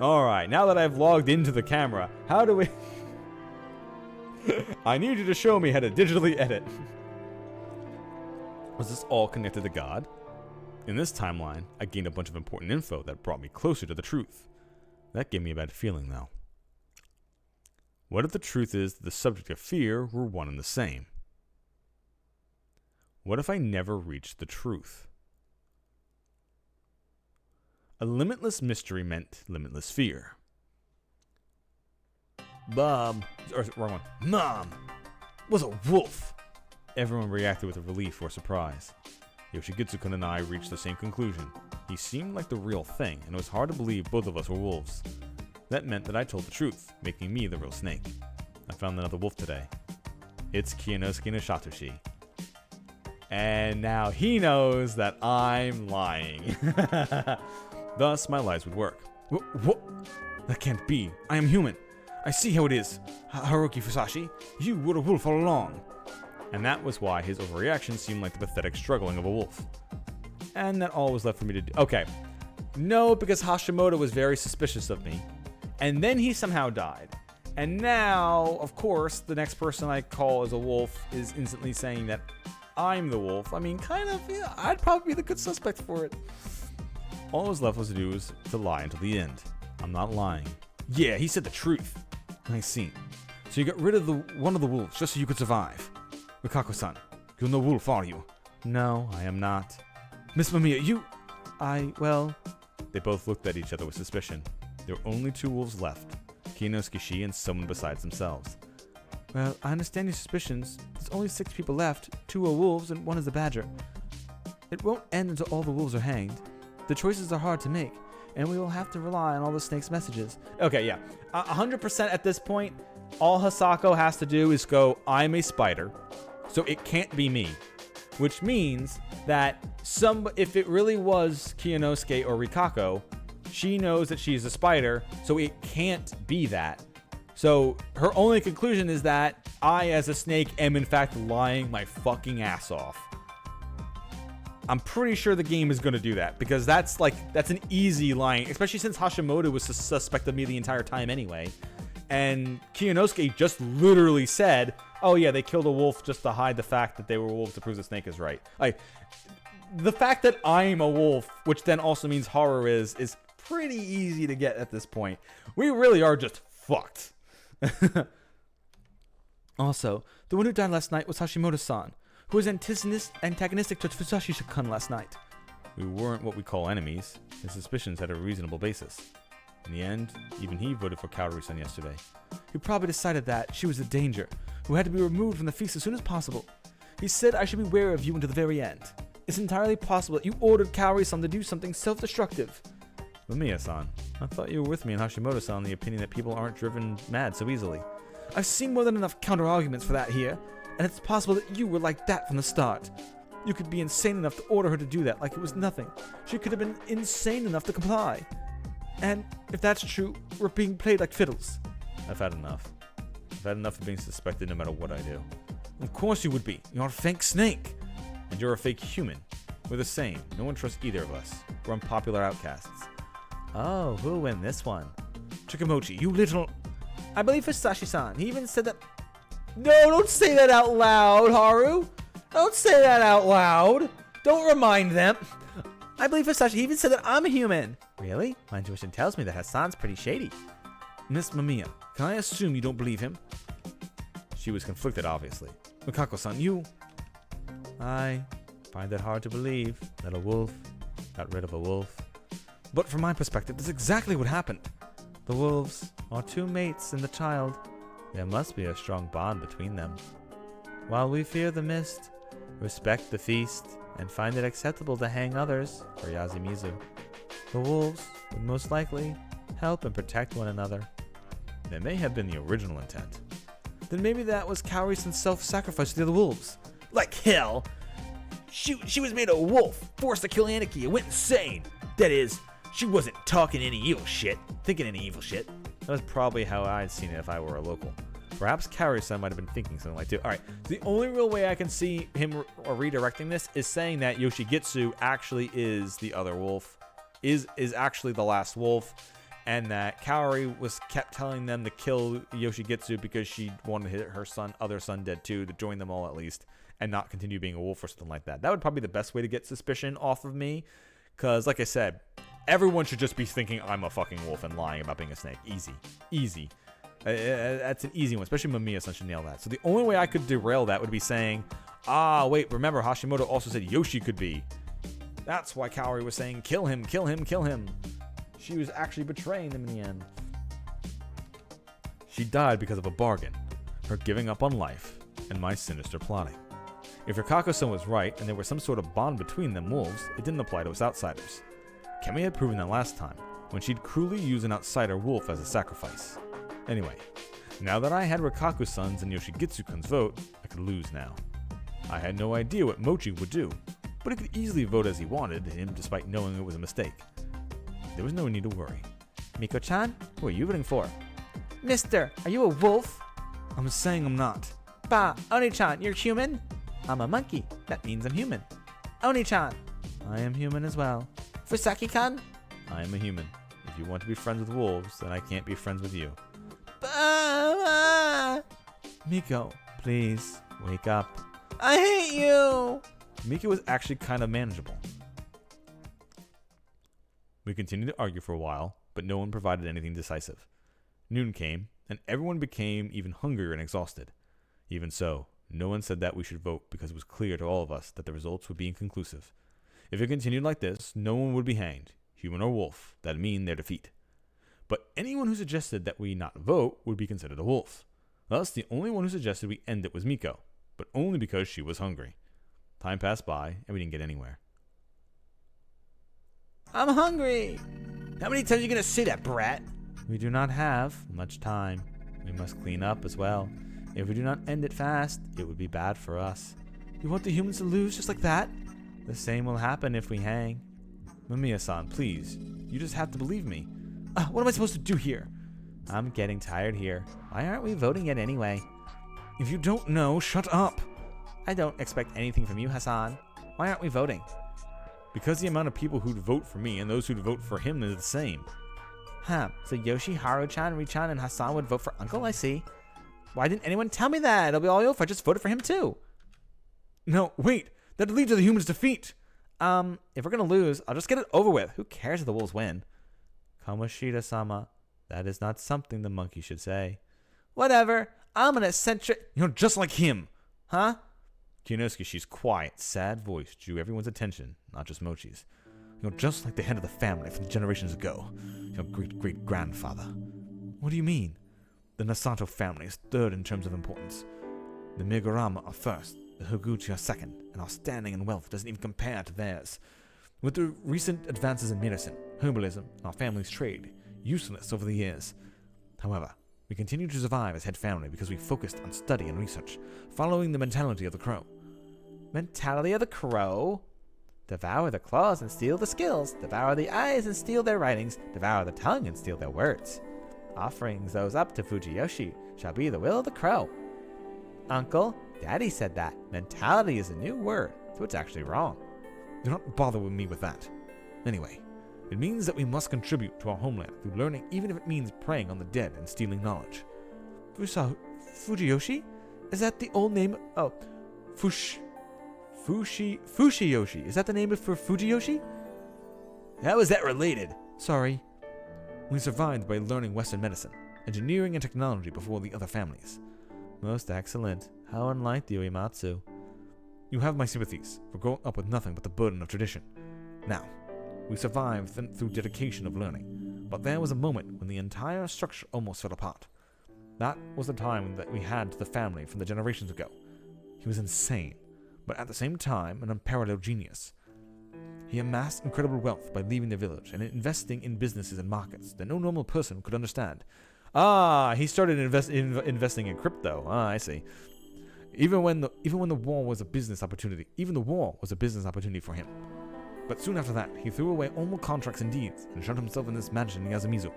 Alright, now that I've logged into the camera, how do we... I need you to show me how to digitally edit. Was this all connected to God? In this timeline, I gained a bunch of important info that brought me closer to the truth. That gave me a bad feeling, though. What if the truth is that the subject of fear were one and the same? What if I never reached the truth? A limitless mystery meant limitless fear. Wrong one. Mom was a wolf. Everyone reacted with relief or surprise. Yoshigitsu-kun and I reached the same conclusion. He seemed like the real thing, and it was hard to believe both of us were wolves. That meant that I told the truth, making me the real snake. I found another wolf today. It's Kiyonosuke no Satoshi. And now he knows that I'm lying. Thus, my lies would work. What? That can't be. I am human. I see how it is. Haruki Fusashi, you were a wolf all along. And that was why his overreaction seemed like the pathetic struggling of a wolf. And that all was left for me to do. Okay. No, because Hashimoto was very suspicious of me. And then he somehow died. And now, of course, the next person I call as a wolf is instantly saying that I'm the wolf. I mean, kind of, yeah, I'd probably be the good suspect for it. All that was left was to do was to lie until the end. I'm not lying. Yeah, he said the truth. I see. So you got rid of one of the wolves just so you could survive. Rikako-san, you're no wolf, are you? No, I am not. Miss Mamiya, well... They both looked at each other with suspicion. There were only 2 wolves left. Kiyonosuke and someone besides themselves. Well, I understand your suspicions. There's only 6 people left. 2 are wolves and 1 is a badger. It won't end until all the wolves are hanged. The choices are hard to make, and we will have to rely on all the snake's messages. Okay, yeah. 100% at this point, all Hisako has to do is go, I'm a spider, so it can't be me. Which means that if it really was Kiyonosuke or Rikako, she knows that she's a spider, so it can't be that. So her only conclusion is that I, as a snake, am in fact lying my fucking ass off. I'm pretty sure the game is going to do that, because that's an easy lying, especially since Hashimoto was suspect of me the entire time anyway. And Kiyonosuke just literally said, oh yeah, they killed a wolf just to hide the fact that they were wolves to prove the snake is right. Like, the fact that I'm a wolf, which then also means horror is pretty easy to get at this point. We really are just fucked. Also, the one who died last night was Hashimoto-san, who was antagonistic to Fusashi-kun last night. We weren't what we call enemies. His suspicions had a reasonable basis. In the end, even he voted for Kaoru-san yesterday. He probably decided that she was a danger, who had to be removed from the feast as soon as possible. He said I should be wary of you until the very end. It's entirely possible that you ordered Kaori-san to do something self-destructive. Mamiya-san, I thought you were with me and Hashimoto-san on the opinion that people aren't driven mad so easily. I've seen more than enough counter-arguments for that here, and it's possible that you were like that from the start. You could be insane enough to order her to do that like it was nothing. She could have been insane enough to comply. And if that's true, we're being played like fiddles. I've had enough. I've had enough of being suspected no matter what I do. Of course you would be. You're a fake snake. And you're a fake human. We're the same. No one trusts either of us. We're unpopular outcasts. Oh, who'll win this one? Chikamochi, you little... I believe Hisashi-san. He even said that... No, don't say that out loud, Haru. Don't say that out loud. Don't remind them. I believe Hisashi. He even said that I'm a human. Really? My intuition tells me that Hassan's pretty shady. Miss Mamiya, can I assume you don't believe him? She was conflicted, obviously. Mikako-san, you... I find it hard to believe that a wolf got rid of a wolf. But from my perspective, that's exactly what happened. The wolves are two mates and the child. There must be a strong bond between them. While we fear the mist, respect the feast, and find it acceptable to hang others for Yasumizu, the wolves would most likely help and protect one another. That may have been the original intent. Then maybe that was Kaori-san's self-sacrifice to the other wolves. Like hell! She was made a wolf, forced to kill Anarchy, and went insane. That is, she wasn't talking any evil shit, thinking any evil shit. That was probably how I'd seen it if I were a local. Perhaps Kaori-san might have been thinking something like that. Alright, so the only real way I can see him redirecting this is saying that Yoshigitsu actually is the other wolf, is actually the last wolf, and that Kaori kept telling them to kill Yoshigitsu because she wanted her other son dead too, to join them all at least, and not continue being a wolf or something like that. That would probably be the best way to get suspicion off of me, because like I said, everyone should just be thinking I'm a fucking wolf and lying about being a snake. Easy. That's an easy one, especially Mamiya-san should nail that. So the only way I could derail that would be saying, wait, remember Hashimoto also said Yoshi could be. That's why Kaori was saying, kill him. She was actually betraying them in the end. She died because of a bargain, her giving up on life, and my sinister plotting. If Rikako-san was right and there was some sort of bond between them wolves, it didn't apply to us outsiders. Kemi had proven that last time, when she'd cruelly used an outsider wolf as a sacrifice. Anyway, now that I had Rikaku-san's and Yoshigitsu-kun's vote, I could lose now. I had no idea what Mochi would do, but he could easily vote as he wanted him despite knowing it was a mistake. There was no need to worry. Miko-chan, who are you voting for? Mister, are you a wolf? I'm saying I'm not. Bah, Oni-chan, you're human? I'm a monkey. That means I'm human. Oni-chan. I am human as well. Fusaki-kan? I am a human. If you want to be friends with wolves, then I can't be friends with you. Miko, please, wake up. I hate you! Miko was actually kind of manageable. We continued to argue for a while, but no one provided anything decisive. Noon came, and everyone became even hungrier and exhausted. Even so, no one said that we should vote because it was clear to all of us that the results would be inconclusive. If it continued like this, no one would be hanged, human or wolf. That'd mean their defeat. But anyone who suggested that we not vote would be considered a wolf. Thus, the only one who suggested we end it was Miko, but only because she was hungry. Time passed by, and we didn't get anywhere. I'm hungry! How many times are you gonna say that, brat? We do not have much time. We must clean up as well. If we do not end it fast, it would be bad for us. You want the humans to lose just like that? The same will happen if we hang. Mamiya-san, please. You just have to believe me. What am I supposed to do here? I'm getting tired here. Why aren't we voting yet anyway? If you don't know, shut up. I don't expect anything from you, Hassan. Why aren't we voting? Because the amount of people who'd vote for me and those who'd vote for him is the same. So Yoshi, Haru-chan, Ri-chan, and Hassan would vote for Uncle, I see. Why didn't anyone tell me that? It'll be all over if I just voted for him too. No, wait. That'd lead to the humans' defeat. If we're gonna lose, I'll just get it over with. Who cares if the wolves win? Kamoshida-sama, that is not something the monkey should say. Whatever. I'm an eccentric... You're just like him. Huh? Kinosuke, quiet, sad voice drew everyone's attention, not just Mochi's. You're just like the head of the family from generations ago. Your great-great-grandfather. What do you mean? The Nasato family is third in terms of importance. The Megurama are first, the Higuchi are second, and our standing and wealth doesn't even compare to theirs. With the recent advances in medicine, herbalism, and our family's trade, useless over the years. However, we continue to survive as head family because we focused on study and research, following the mentality of the crow. Mentality of the crow? Devour the claws and steal the skills. Devour the eyes and steal their writings. Devour the tongue and steal their words. Offerings those up to Fujiyoshi shall be the will of the crow. Uncle, Daddy said that. Mentality is a new word, so it's actually wrong. Do not bother with me with that. Anyway, it means that we must contribute to our homeland through learning, even if it means preying on the dead and stealing knowledge. Fujiyoshi? Is that the old name? Oh, Fushiyoshi. Is that the name for Fujiyoshi? How is that related? Sorry. We survived by learning Western medicine, engineering, and technology before the other families. Most excellent. How unlike you, Imatsu. You have my sympathies for growing up with nothing but the burden of tradition. Now, we survived through dedication of learning, but there was a moment when the entire structure almost fell apart. That was the time that we had to the family from the generations ago. He was insane, but at the same time an unparalleled genius. He amassed incredible wealth by leaving the village and investing in businesses and markets that no normal person could understand. Ah, he started investing in crypto. Ah, I see. Even when the war was a business opportunity, for him. But soon after that, he threw away all contracts and deeds and shut himself in this mansion in Yasumizu.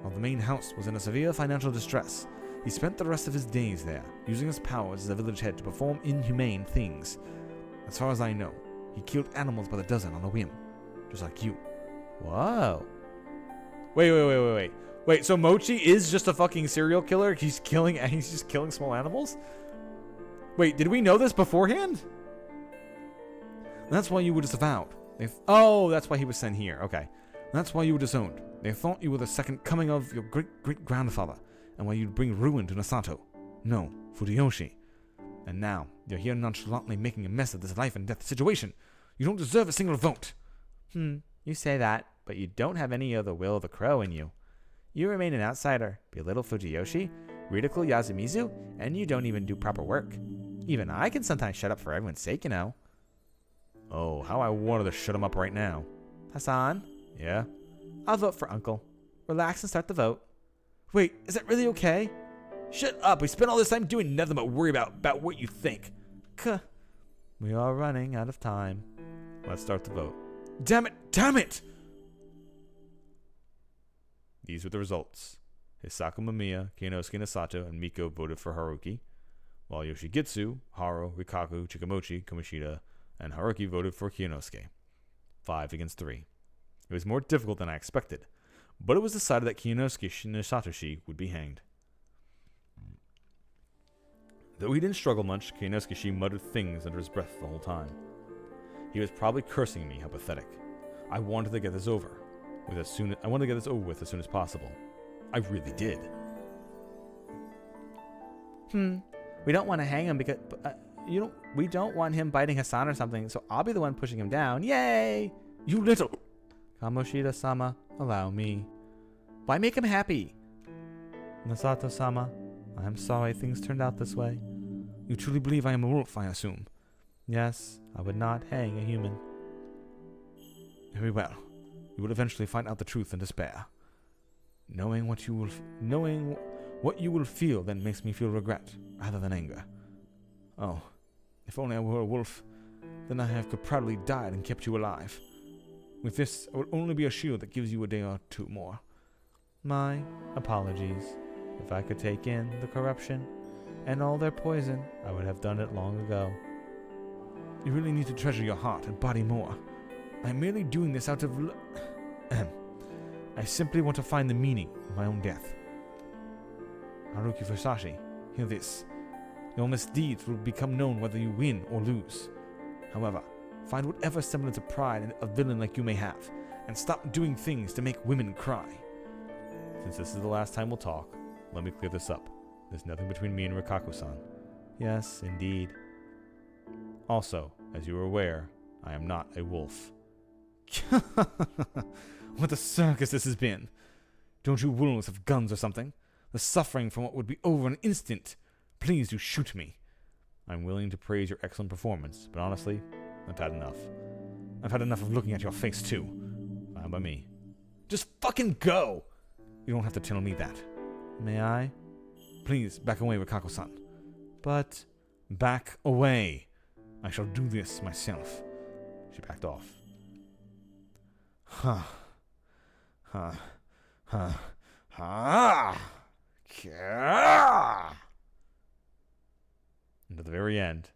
While the main house was in a severe financial distress, he spent the rest of his days there, using his powers as a village head to perform inhumane things. As far as I know, he killed animals by the dozen on a whim, just like you. Whoa. Wait, so Mochi is just a fucking serial killer? He's just killing small animals? Wait, did we know this beforehand? That's why you were disavowed. Oh, that's why he was sent here. Okay. That's why you were disowned. They thought you were the second coming of your great-great-grandfather, and why you'd bring ruin to Nasato. No, Fujiyoshi. And now, you're here nonchalantly making a mess of this life and death situation. You don't deserve a single vote. You say that, but you don't have any of the will of the crow in you. You remain an outsider, belittle Fujiyoshi, ridicule Yasumizu, and you don't even do proper work. Even I can sometimes shut up for everyone's sake, you know. Oh, how I wanted to shut him up right now. Hassan? Yeah? I'll vote for Uncle. Relax and start the vote. Wait, is that really okay? Shut up, we spent all this time doing nothing but worry about what you think. We are running out of time. Let's start the vote. Damn it! These were the results. Hisako Mamiya, Kinosuke Nasato, and Miko voted for Haruki, while Yoshigitsu, Haro, Rikaku, Chikamochi, Kamoshida, and Haruki voted for Kinosuke. 5 against 3. It was more difficult than I expected, but it was decided that Kinosuke Satoshi would be hanged. Though he didn't struggle much, Kinosuke muttered things under his breath the whole time. He was probably cursing me how pathetic. I wanted to get this over with as soon as possible. I really did. We don't want to hang him because we don't want him biting Hassan or something, so I'll be the one pushing him down. Yay! You little Kamoshida-sama, allow me. Why make him happy? Nasato-sama, I am sorry things turned out this way. You truly believe I am a wolf, I assume? Yes, I would not hang a human. Very well. You will eventually find out the truth and despair. Knowing what you will feel then makes me feel regret rather than anger. Oh, if only I were a wolf, then I could proudly died and kept you alive. With this, I would only be a shield that gives you a day or two more. My apologies. If I could take in the corruption and all their poison, I would have done it long ago. You really need to treasure your heart and body more. I'm merely doing this out of I simply want to find the meaning of my own death. Haruki Fusashi, hear this. Your misdeeds will become known whether you win or lose. However, find whatever semblance of pride in a villain like you may have, and stop doing things to make women cry. Since this is the last time we'll talk, let me clear this up. There's nothing between me and Rikaku-san. Yes, indeed. Also, as you are aware, I am not a wolf. What a circus this has been. Don't you wolves have guns or something? The suffering from what would be over in an instant. Please do shoot me. I'm willing to praise your excellent performance, but honestly, I've had enough. I've had enough of looking at your face, too. Fine by me. Just fucking go! You don't have to tell me that. May I? Please, back away, Rikako-san. But Back away. I shall do this myself. She backed off. Huh. Huh. Huh. Huh. And at the very end,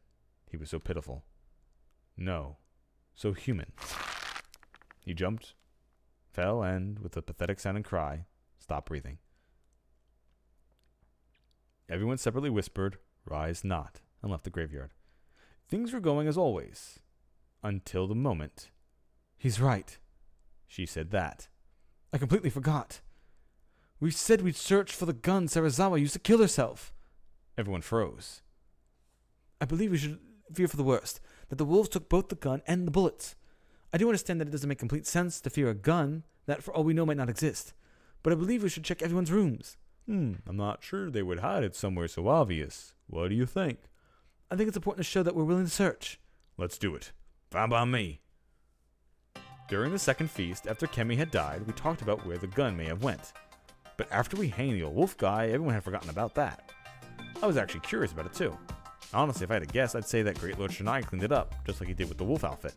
he was so pitiful. No. So human. He jumped, fell, and, with a pathetic sounding cry, stopped breathing. Everyone separately whispered, "Rise not," and left the graveyard. Things were going as always. Until the moment. "He's right." She said that. "I completely forgot. We said we'd search for the gun Sarazawa used to kill herself." Everyone froze. "I believe we should fear for the worst, that the wolves took both the gun and the bullets. I do understand that it doesn't make complete sense to fear a gun that, for all we know, might not exist. But I believe we should check everyone's rooms." I'm not sure they would hide it somewhere so obvious. What do you think?" "I think it's important to show that we're willing to search." "Let's do it. Fine by me." During the second feast, after Kemi had died, we talked about where the gun may have went. But after we hanged the old wolf guy, everyone had forgotten about that. I was actually curious about it too. Honestly, if I had to guess, I'd say that Great Lord Shinai cleaned it up, just like he did with the wolf outfit.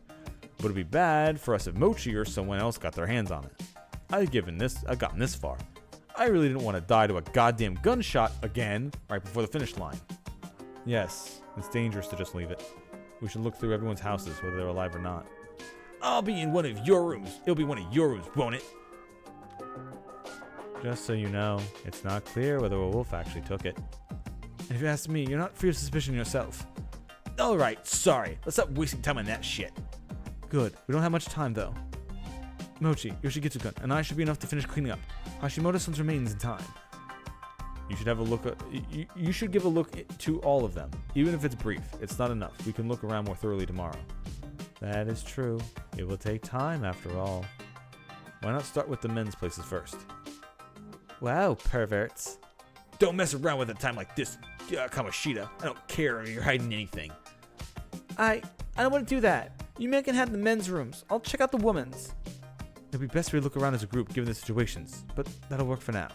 But it'd be bad for us if Mochi or someone else got their hands on it. I'd gotten this far. I really didn't want to die to a goddamn gunshot again right before the finish line. Yes, it's dangerous to just leave it. We should look through everyone's houses, whether they're alive or not. "I'll be in one of your rooms. It'll be one of your rooms, won't it?" Just so you know, it's not clear whether a wolf actually took it. And if you ask me, you're not free of suspicion yourself. Alright, sorry. Let's stop wasting time on that shit. Good. We don't have much time, though. Mochi, Yoshigitsu-kun, and I should be enough to finish cleaning up. Hashimoto-san's remains in time. You should have a look. You should give a look to all of them, even if it's brief. It's not enough. We can look around more thoroughly tomorrow. That is true. It will take time, after all. Why not start with the men's places first? Wow, perverts. Don't mess around with a time like this, Kamoshida. I don't care if you're hiding anything. I don't want to do that. You men can have the men's rooms. I'll check out the women's. It'd be best if we look around as a group, given the situations, but that'll work for now.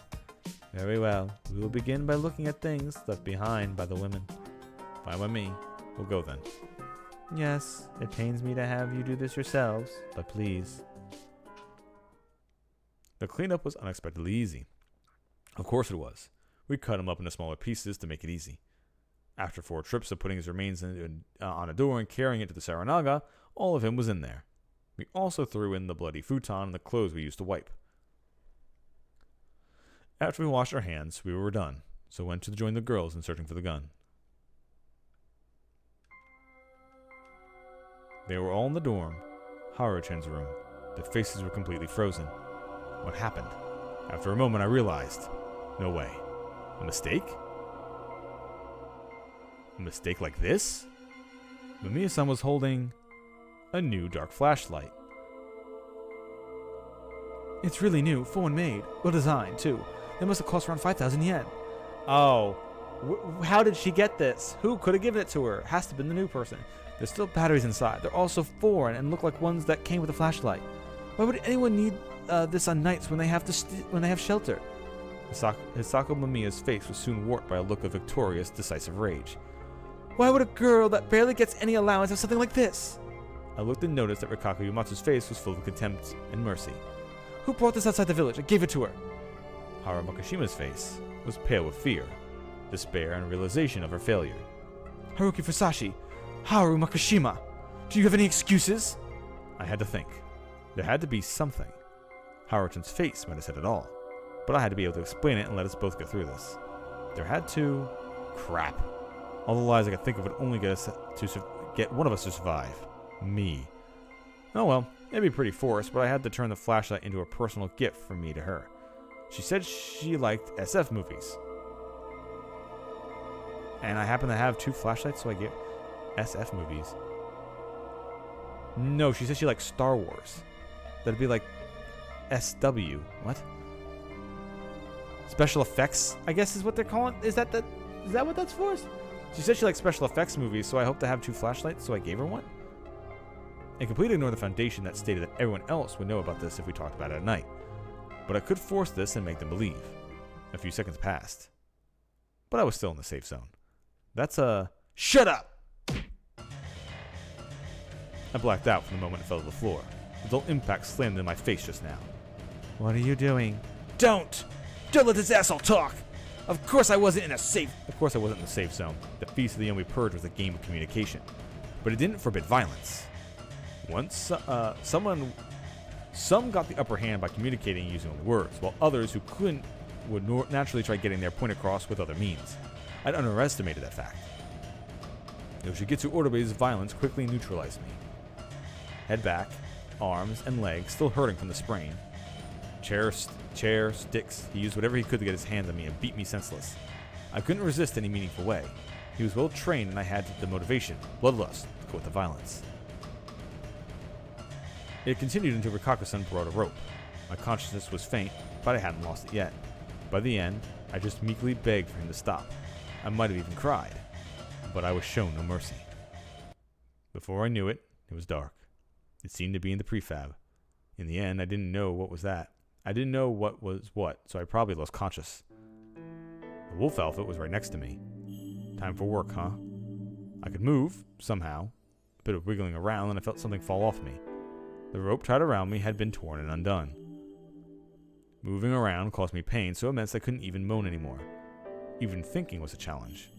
Very well. We will begin by looking at things left behind by the women. Fine by me. We'll go then. Yes, it pains me to have you do this yourselves, but please. The cleanup was unexpectedly easy. Of course it was. We cut him up into smaller pieces to make it easy. After 4 trips of putting his remains on a door and carrying it to the Saranaga, all of him was in there. We also threw in the bloody futon and the clothes we used to wipe. After we washed our hands, we were done, so went to join the girls in searching for the gun. They were all in the dorm, Haru-chan's room. Their faces were completely frozen. What happened? After a moment, I realized. No way. A mistake? A mistake like this? Mamiya-san was holding a new dark flashlight. It's really new, foreign made, well designed too. They must have cost around 5,000 yen. Oh. How did she get this? Who could have given it to her? Has to have been the new person. There's still batteries inside. They're also foreign and look like ones that came with a flashlight. Why would anyone need this on nights when they have shelter? Hisako Mamiya's face was soon warped by a look of victorious, decisive rage. Why would a girl that barely gets any allowance have something like this? I looked and noticed that Rikako Yumatsu's face was full of contempt and mercy. Who brought this outside the village and gave it to her? Haru Makishima's face was pale with fear, despair, and realization of her failure. Haruki Fusashi, Haru Makishima, do you have any excuses? I had to think. There had to be something. Haru-chan's face might have said it all, but I had to be able to explain it and let us both get through this. There had to... Crap. All the lies I could think of would only get one of us to survive. Me. Oh well, it'd be pretty forced, but I had to turn the flashlight into a personal gift from me to her. She said she liked SF movies. And I happen to have 2 flashlights, so I get SF movies. No, she said she liked Star Wars. That'd be like SW. What? Special effects, I guess is what they're calling. Is that what that's for? She said she liked special effects movies, so I hoped to have 2 flashlights, so I gave her one. And completely ignored the foundation that stated that everyone else would know about this if we talked about it at night. But I could force this and make them believe. A few seconds passed. But I was still in the safe zone. That's a... Shut up! I blacked out from the moment it fell to the floor. The dull impact slammed in my face just now. What are you doing? Don't let this asshole talk! Of course I wasn't in the safe zone. The Feast of the Young Purge was a game of communication. But it didn't forbid violence. Once, some got the upper hand by communicating using only words, while others who couldn't would naturally try getting their point across with other means. I'd underestimated that fact. Yoshigitsu Orobei's violence quickly neutralized me. Head back, arms and legs still hurting from the sprain. Chair, sticks, he used whatever he could to get his hands on me and beat me senseless. I couldn't resist any meaningful way. He was well trained and I had the motivation, bloodlust, to go with the violence. It continued until Rikaku-san brought a rope. My consciousness was faint, but I hadn't lost it yet. By the end, I just meekly begged for him to stop. I might have even cried, but I was shown no mercy. Before I knew it, it was dark. It seemed to be in the prefab. In the end, I didn't know what was that. I didn't know what was what, so I probably lost conscious. The wolf outfit was right next to me. Time for work, huh? I could move, somehow. A bit of wiggling around, and I felt something fall off me. The rope tied around me had been torn and undone. Moving around caused me pain so immense I couldn't even moan anymore. Even thinking was a challenge.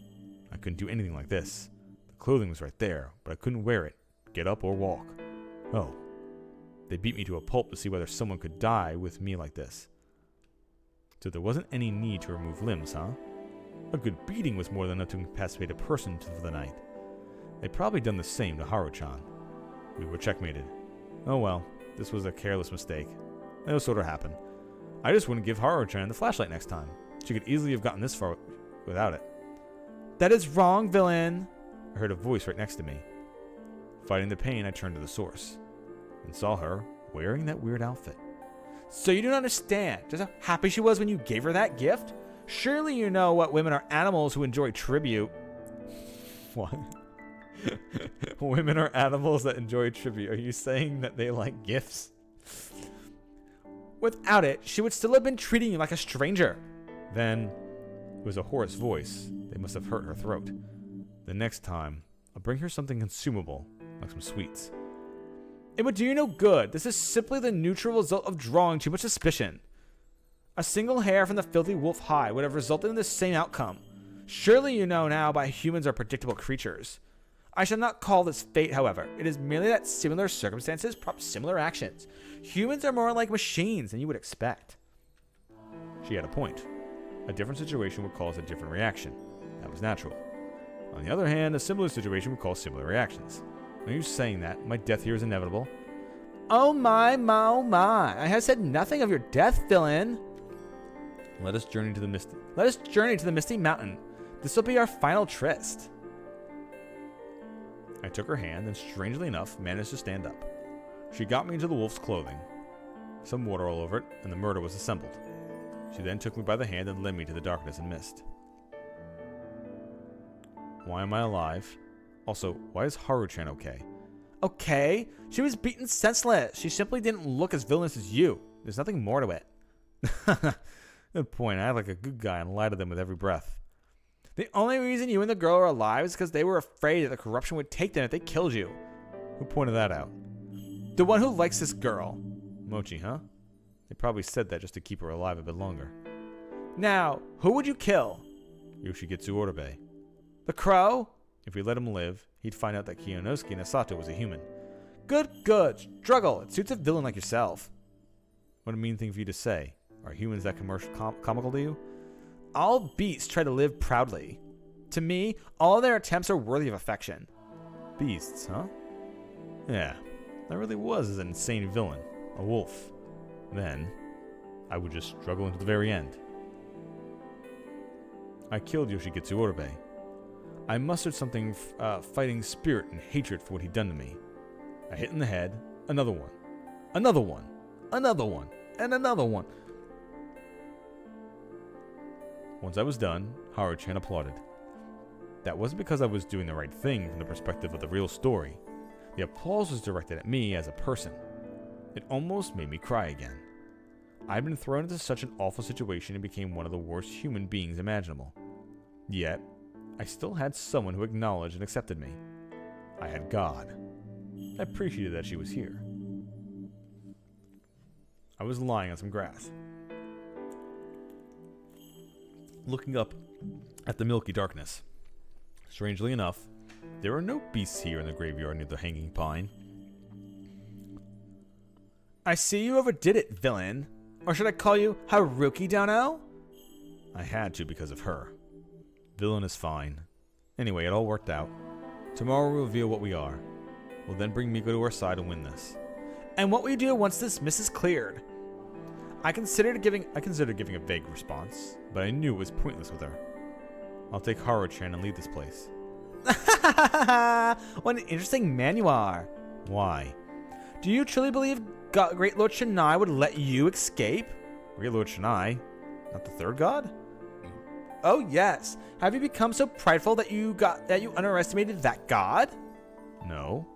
I couldn't do anything like this. The clothing was right there, but I couldn't wear it, get up or walk. Oh. They beat me to a pulp to see whether someone could die with me like this. So there wasn't any need to remove limbs, huh? A good beating was more than enough to incapacitate a person for the night. They'd probably done the same to Haru-chan. We were checkmated. Oh well, this was a careless mistake. It'll sort of happen. I just wouldn't give Haru-chan the flashlight next time. She could easily have gotten this far without it. That is wrong, villain! I heard a voice right next to me. Fighting the pain, I turned to the source and saw her wearing that weird outfit. So you don't understand just how happy she was when you gave her that gift? Surely you know what women are animals who enjoy tribute. What? Women are animals that enjoy tribute. Are you saying that they like gifts? Without it, she would still have been treating you like a stranger. Then, it was a hoarse voice. They must have hurt her throat. The next time, I'll bring her something consumable, like some sweets. It would do you no good. This is simply the neutral result of drawing too much suspicion. A single hair from the filthy wolf hide would have resulted in the same outcome. Surely you know now why humans are predictable creatures. I shall not call this fate, however. It is merely that similar circumstances prompt similar actions. Humans are more like machines than you would expect. She had a point. A different situation would cause a different reaction. That was natural. On the other hand, a similar situation would cause similar reactions. Are you saying that my death here is inevitable? Oh my, I have said nothing of your death, villain. Let us journey to the misty mountain. This will be our final tryst. I took her hand and, strangely enough, managed to stand up. She got me into the wolf's clothing. Some water all over it, and the murder was assembled. She then took me by the hand and led me to the darkness and mist. Why am I alive? Also, why is Haru-chan okay? Okay? She was beaten senseless. She simply didn't look as villainous as you. There's nothing more to it. Good point. I act like a good guy and lie to them with every breath. The only reason you and the girl are alive is because they were afraid that the corruption would take them if they killed you. Who pointed that out? The one who likes this girl. Mochi, huh? They probably said that just to keep her alive a bit longer. Now, who would you kill? Yoshigitsu Orobei. The crow? If we let him live, he'd find out that Kiyonosuke Nasato was a human. Good. Struggle. It suits a villain like yourself. What a mean thing for you to say. Are humans that comical to you? All beasts try to live proudly. To me, all their attempts are worthy of affection. Beasts, huh? Yeah, that really was an insane villain. A wolf. Then, I would just struggle until the very end. I killed Yoshigitsu Orobei. I mustered something fighting spirit and hatred for what he'd done to me. I hit in the head, another one, and another one. Once I was done, Haru-chan applauded. That wasn't because I was doing the right thing from the perspective of the real story. The applause was directed at me as a person. It almost made me cry again. I'd been thrown into such an awful situation and became one of the worst human beings imaginable. Yet, I still had someone who acknowledged and accepted me. I had God. I appreciated that she was here. I was lying on some grass, looking up at the milky darkness. Strangely enough, there are no beasts here in the graveyard near the hanging pine. I see you overdid it, villain. Or should I call you Haruki Dono? I had to because of her. Villain is fine. Anyway, it all worked out. Tomorrow we'll reveal what we are. We'll then bring Miko to our side and win this. And what will you do once this miss is cleared? I considered giving a vague response, but I knew it was pointless with her. I'll take Haru-chan and lead this place. What an interesting man you are. Why? Do you truly believe Great Lord Shinai would let you escape? Great Lord Shinai? Not the third god? Oh yes. Have you become so prideful that you underestimated that god? No.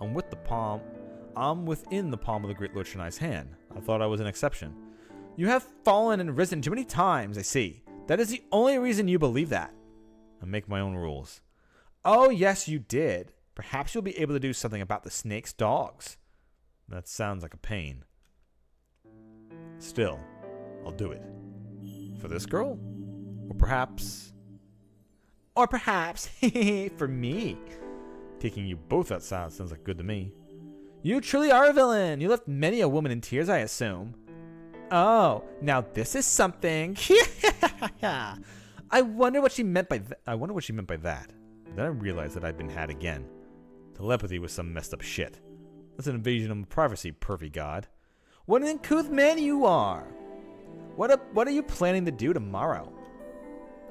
I'm within the palm of the Great Lord Shinai's hand. I thought I was an exception. You have fallen and risen too many times, I see. That is the only reason you believe that. I make my own rules. Oh yes, you did. Perhaps you'll be able to do something about the snake's dogs. That sounds like a pain. Still, I'll do it. For this girl? Or perhaps for me. Taking you both outside sounds like good to me. You truly are a villain. You left many a woman in tears, I assume. Oh, now this is something. I wonder what she meant by that. Then I realized that I'd been had again. Telepathy was some messed up shit. That's an invasion of privacy, pervy god. What an uncouth man you are. What are you planning to do tomorrow?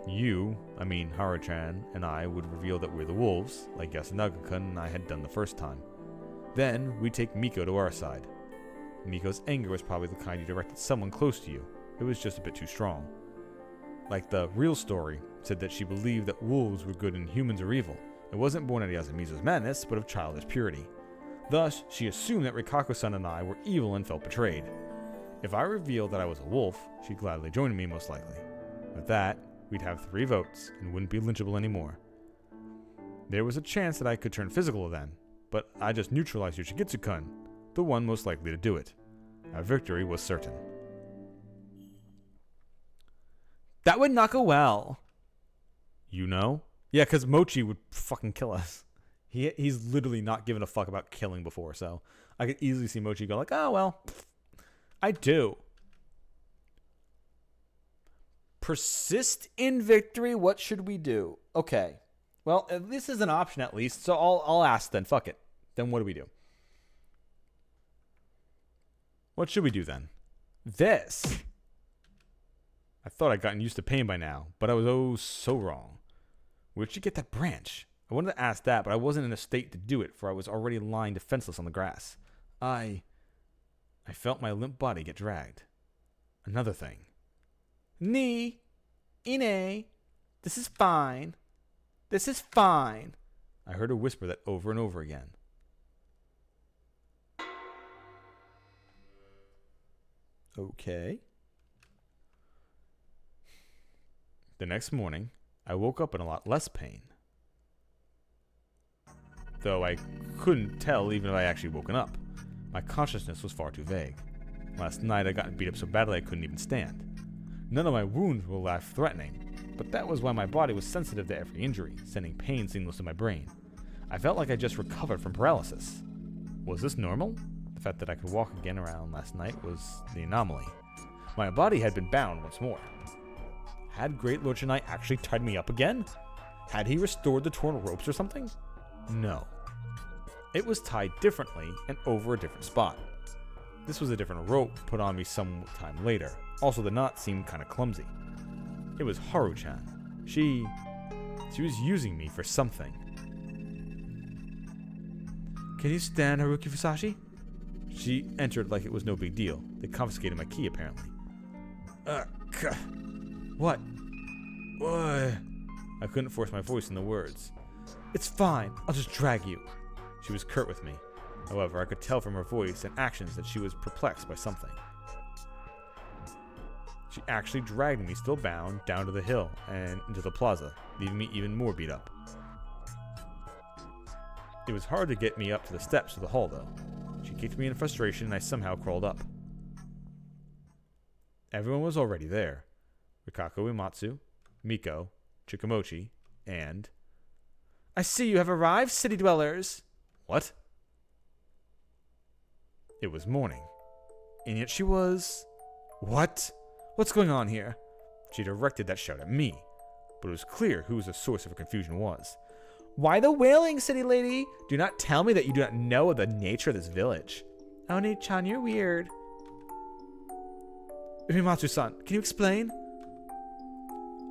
Haru-chan and I would reveal that we're the wolves, like Yasunaga-kun and I had done the first time. Then we'd take Miko to our side. Miko's anger was probably the kind you directed someone close to you. It was just a bit too strong. Like the real story said that she believed that wolves were good and humans are evil. It wasn't born out of Yasumizu's madness, but of childish purity. Thus, she assumed that Rikaku-san and I were evil and felt betrayed. If I revealed that I was a wolf, she'd gladly join me, most likely. With that, we'd have 3 votes and wouldn't be lynchable anymore. There was a chance that I could turn physical then, but I just neutralized Yoshigitsu-kun, the one most likely to do it. Our victory was certain. That would not go well. You know? Yeah, because Mochi would fucking kill us. He's literally not given a fuck about killing before, so I could easily see Mochi go like, oh, well, I do. Persist in victory, what should we do? Okay. Well, this is an option at least, so I'll ask then. Fuck it. Then what do we do? What should we do then? This. I thought I'd gotten used to pain by now, but I was so wrong. Where'd you get that branch? I wanted to ask that, but I wasn't in a state to do it, for I was already lying defenseless on the grass. I felt my limp body get dragged. Another thing. Ni, Ine, this is fine. This is fine. I heard her whisper that over and over again. Okay. The next morning, I woke up in a lot less pain. Though I couldn't tell even if I actually woken up. My consciousness was far too vague. Last night I got beat up so badly I couldn't even stand. None of my wounds were life-threatening, but that was why my body was sensitive to every injury, sending pain signals to my brain. I felt like I just recovered from paralysis. Was this normal? The fact that I could walk again around last night was the anomaly. My body had been bound once more. Had Great Lord Shinai actually tied me up again? Had he restored the torn ropes or something? No. It was tied differently and over a different spot. This was a different rope put on me some time later. Also, the knot seemed kind of clumsy. It was Haru-chan. She was using me for something. Can you stand, Haruki Fusashi? She entered like it was no big deal. They confiscated my key, apparently. What? I couldn't force my voice into words. It's fine. I'll just drag you. She was curt with me. However, I could tell from her voice and actions that she was perplexed by something. She actually dragged me, still bound, down to the hill and into the plaza, leaving me even more beat up. It was hard to get me up to the steps of the hall, though. She kicked me in frustration, and I somehow crawled up. Everyone was already there. Rikako Uematsu, Miko, Chikamochi, and... I see you have arrived, city dwellers. What? It was morning. And yet she was... What? What's going on here? She directed that shout at me, but it was clear who the source of her confusion was. Why the wailing, city lady? Do not tell me that you do not know of the nature of this village. Oni-chan, you're weird. Uematsu-san, can you explain?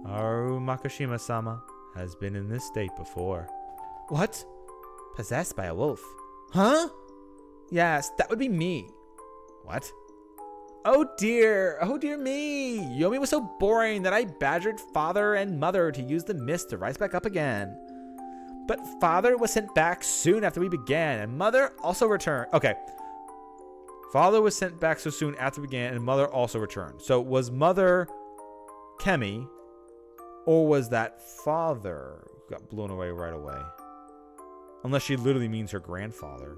Haru Makashima-sama has been in this state before. What? Possessed by a wolf. Huh? Yes, that would be me. What? Oh dear me. Yomi was so boring that I badgered father and mother to use the mist to rise back up again. But father was sent back soon after we began, and mother also returned. Okay. Father was sent back so soon after we began, and mother also returned. So was mother Kemi, or was that father who got blown away right away? Unless she literally means her grandfather.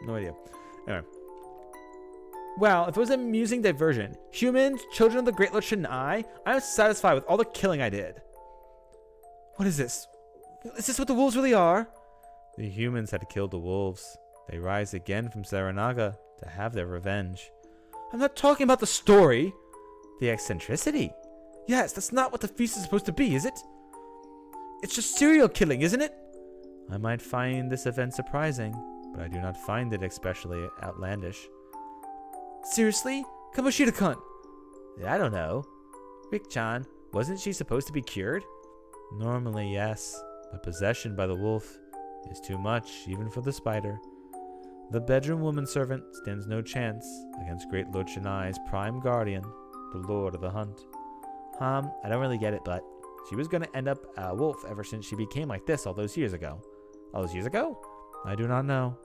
No idea. Anyway. Well, if it was an amusing diversion, humans, children of the Great Lord Shinai, I am satisfied with all the killing I did. What is this? Is this what the wolves really are? The humans had killed the wolves. They rise again from Saranaga to have their revenge. I'm not talking about the story. The eccentricity. Yes, that's not what the feast is supposed to be, is it? It's just serial killing, isn't it? I might find this event surprising, but I do not find it especially outlandish. Seriously? Kamoshida-kun. I don't know. Rick-chan, wasn't she supposed to be cured? Normally, yes, but possession by the wolf is too much, even for the spider. The bedroom woman servant stands no chance against Great Lord Shinai's prime guardian, the Lord of the Hunt. I don't really get it, but she was going to end up a wolf ever since she became like this all those years ago. All those years ago? I do not know.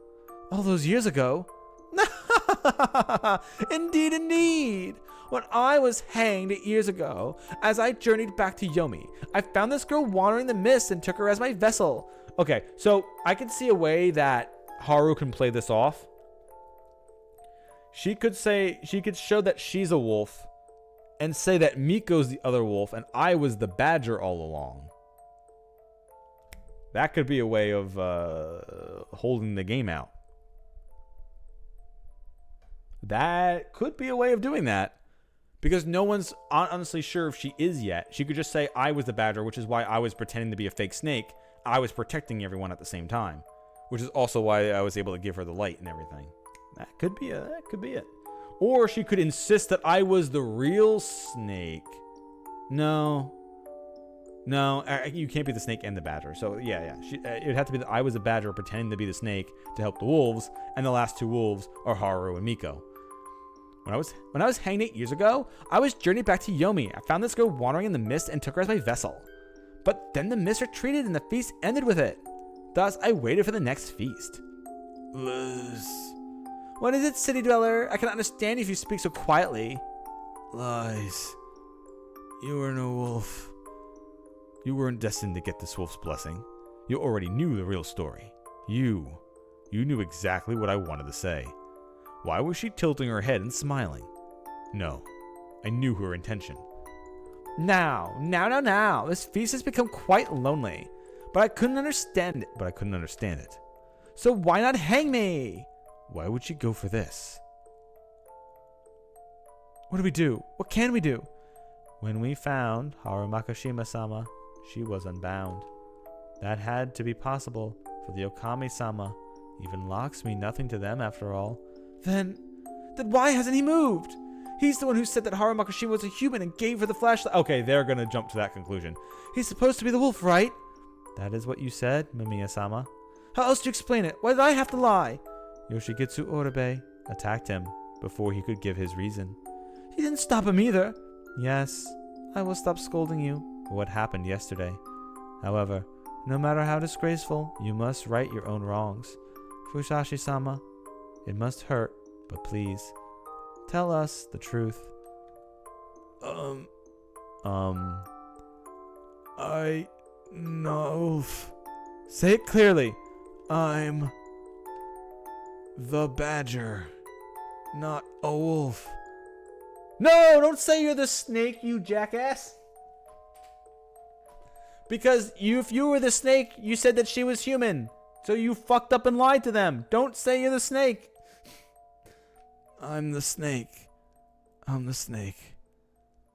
All those years ago? Indeed, indeed. When I was hanged 8 years ago, as I journeyed back to Yomi, I found this girl wandering the mist and took her as my vessel. Okay, so I can see a way that Haru can play this off. She could show that she's a wolf and say that Miko's the other wolf and I was the badger all along. That could be a way of holding the game out. That could be a way of doing that. Because no one's honestly sure if she is yet. She could just say, I was the badger, which is why I was pretending to be a fake snake. I was protecting everyone at the same time. Which is also why I was able to give her the light and everything. That could be it. Or she could insist that I was the real snake. No, you can't be the snake and the badger. So yeah. It would have to be that I was the badger pretending to be the snake to help the wolves. And the last two wolves are Haru and Miko. When I was hanged 8 years ago, I was journeyed back to Yomi. I found this girl wandering in the mist and took her as my vessel. But then the mist retreated and the feast ended with it. Thus, I waited for the next feast. Liz. What is it, city dweller? I cannot understand if you speak so quietly. Lies. You were no wolf. You weren't destined to get this wolf's blessing. You already knew the real story. You knew exactly what I wanted to say. Why was she tilting her head and smiling? No, I knew her intention. Now. This feast has become quite lonely. But I couldn't understand it. So why not hang me? Why would she go for this? What do we do? What can we do? When we found Haru Makashima-sama, she was unbound. That had to be possible, for the Okami-sama even locks me nothing to them after all. Then why hasn't he moved? He's the one who said that Haru Makashima was a human and gave her the flashlight. Okay, they're gonna jump to that conclusion. He's supposed to be the wolf, right? That is what you said, Mamiya-sama. How else do you explain it? Why did I have to lie? Yoshigitsu Oribe attacked him before he could give his reason. He didn't stop him either. Yes, I will stop scolding you. for what happened yesterday. However, no matter how disgraceful, you must right your own wrongs. Fusashi-sama, it must hurt, but please, tell us the truth. I know. Say it clearly. I'm the badger, not a wolf. No, don't say you're the snake, you jackass. Because if you were the snake, you said that she was human. So you fucked up and lied to them. Don't say you're the snake. I'm the snake. I'm the snake.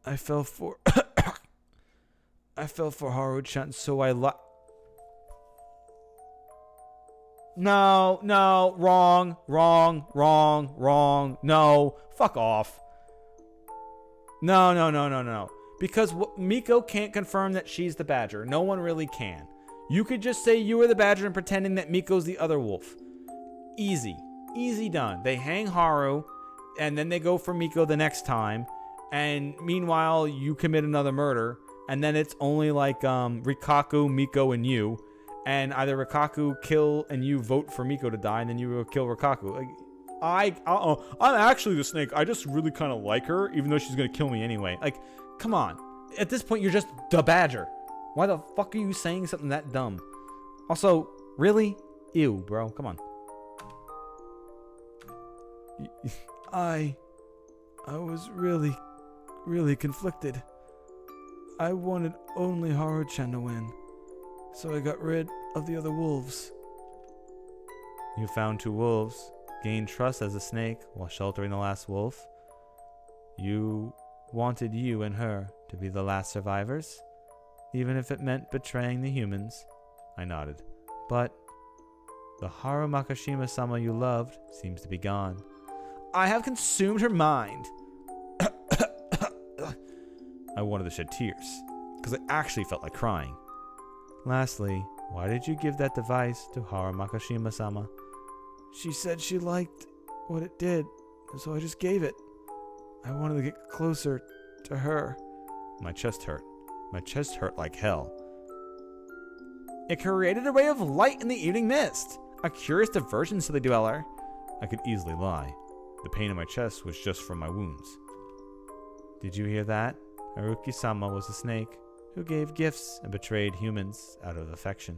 I fell for Haru-chan, so I No, wrong. No, fuck off. No. Because Miko can't confirm that she's the badger. No one really can. You could just say you were the badger and pretending that Miko's the other wolf. Easy done. They hang Haru, and then they go for Miko the next time. And meanwhile, you commit another murder, and then it's only like Rikaku, Miko, and you. And either Rikaku kill and you vote for Miko to die, and then you will kill Rikaku. Like, I'm actually the snake. I just really kind of like her, even though she's gonna kill me anyway. Like, come on. At this point, you're just the badger. Why the fuck are you saying something that dumb? Also, really? Ew, bro. Come on. I was really conflicted. I wanted only Haru-chan to win, so I got rid of the other wolves. You found 2 wolves, gained trust as a snake while sheltering the last wolf. You wanted you and her to be the last survivors, even if it meant betraying the humans. I nodded. But the Haru Makashima-sama you loved seems to be gone. I have consumed her mind. I wanted to shed tears, because I actually felt like crying. Lastly, why did you give that device to Haru Makashima-sama? She said she liked what it did, so I just gave it. I wanted to get closer to her. My chest hurt. My chest hurt like hell. It created a ray of light in the evening mist, a curious diversion to the dweller. I could easily lie. The pain in my chest was just from my wounds. Did you hear that? Haruki-sama was a snake who gave gifts and betrayed humans out of affection.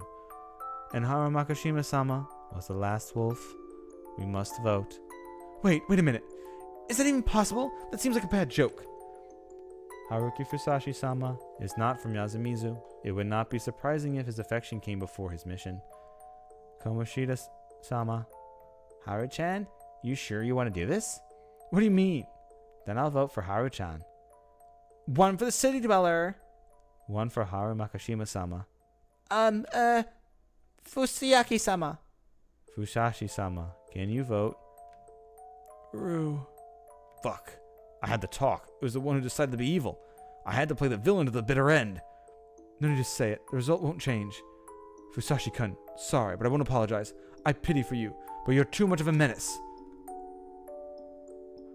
And Haru Makashima-sama was the last wolf. We must vote. Wait a minute. Is that even possible? That seems like a bad joke. Haruki Fusashi-sama is not from Yasumizu. It would not be surprising if his affection came before his mission. Komoshida-sama. Haru-chan, you sure you want to do this? What do you mean? Then I'll vote for Haru-chan. 1 for the city dweller. 1 for Haru Makashima-sama. Fusayaki-sama. Fusashi-sama, can you vote? Fuck. I had to talk. It was the one who decided to be evil. I had to play the villain to the bitter end. No need to say it. The result won't change. Fusashi-kun, sorry, but I won't apologize. I pity for you, but you're too much of a menace.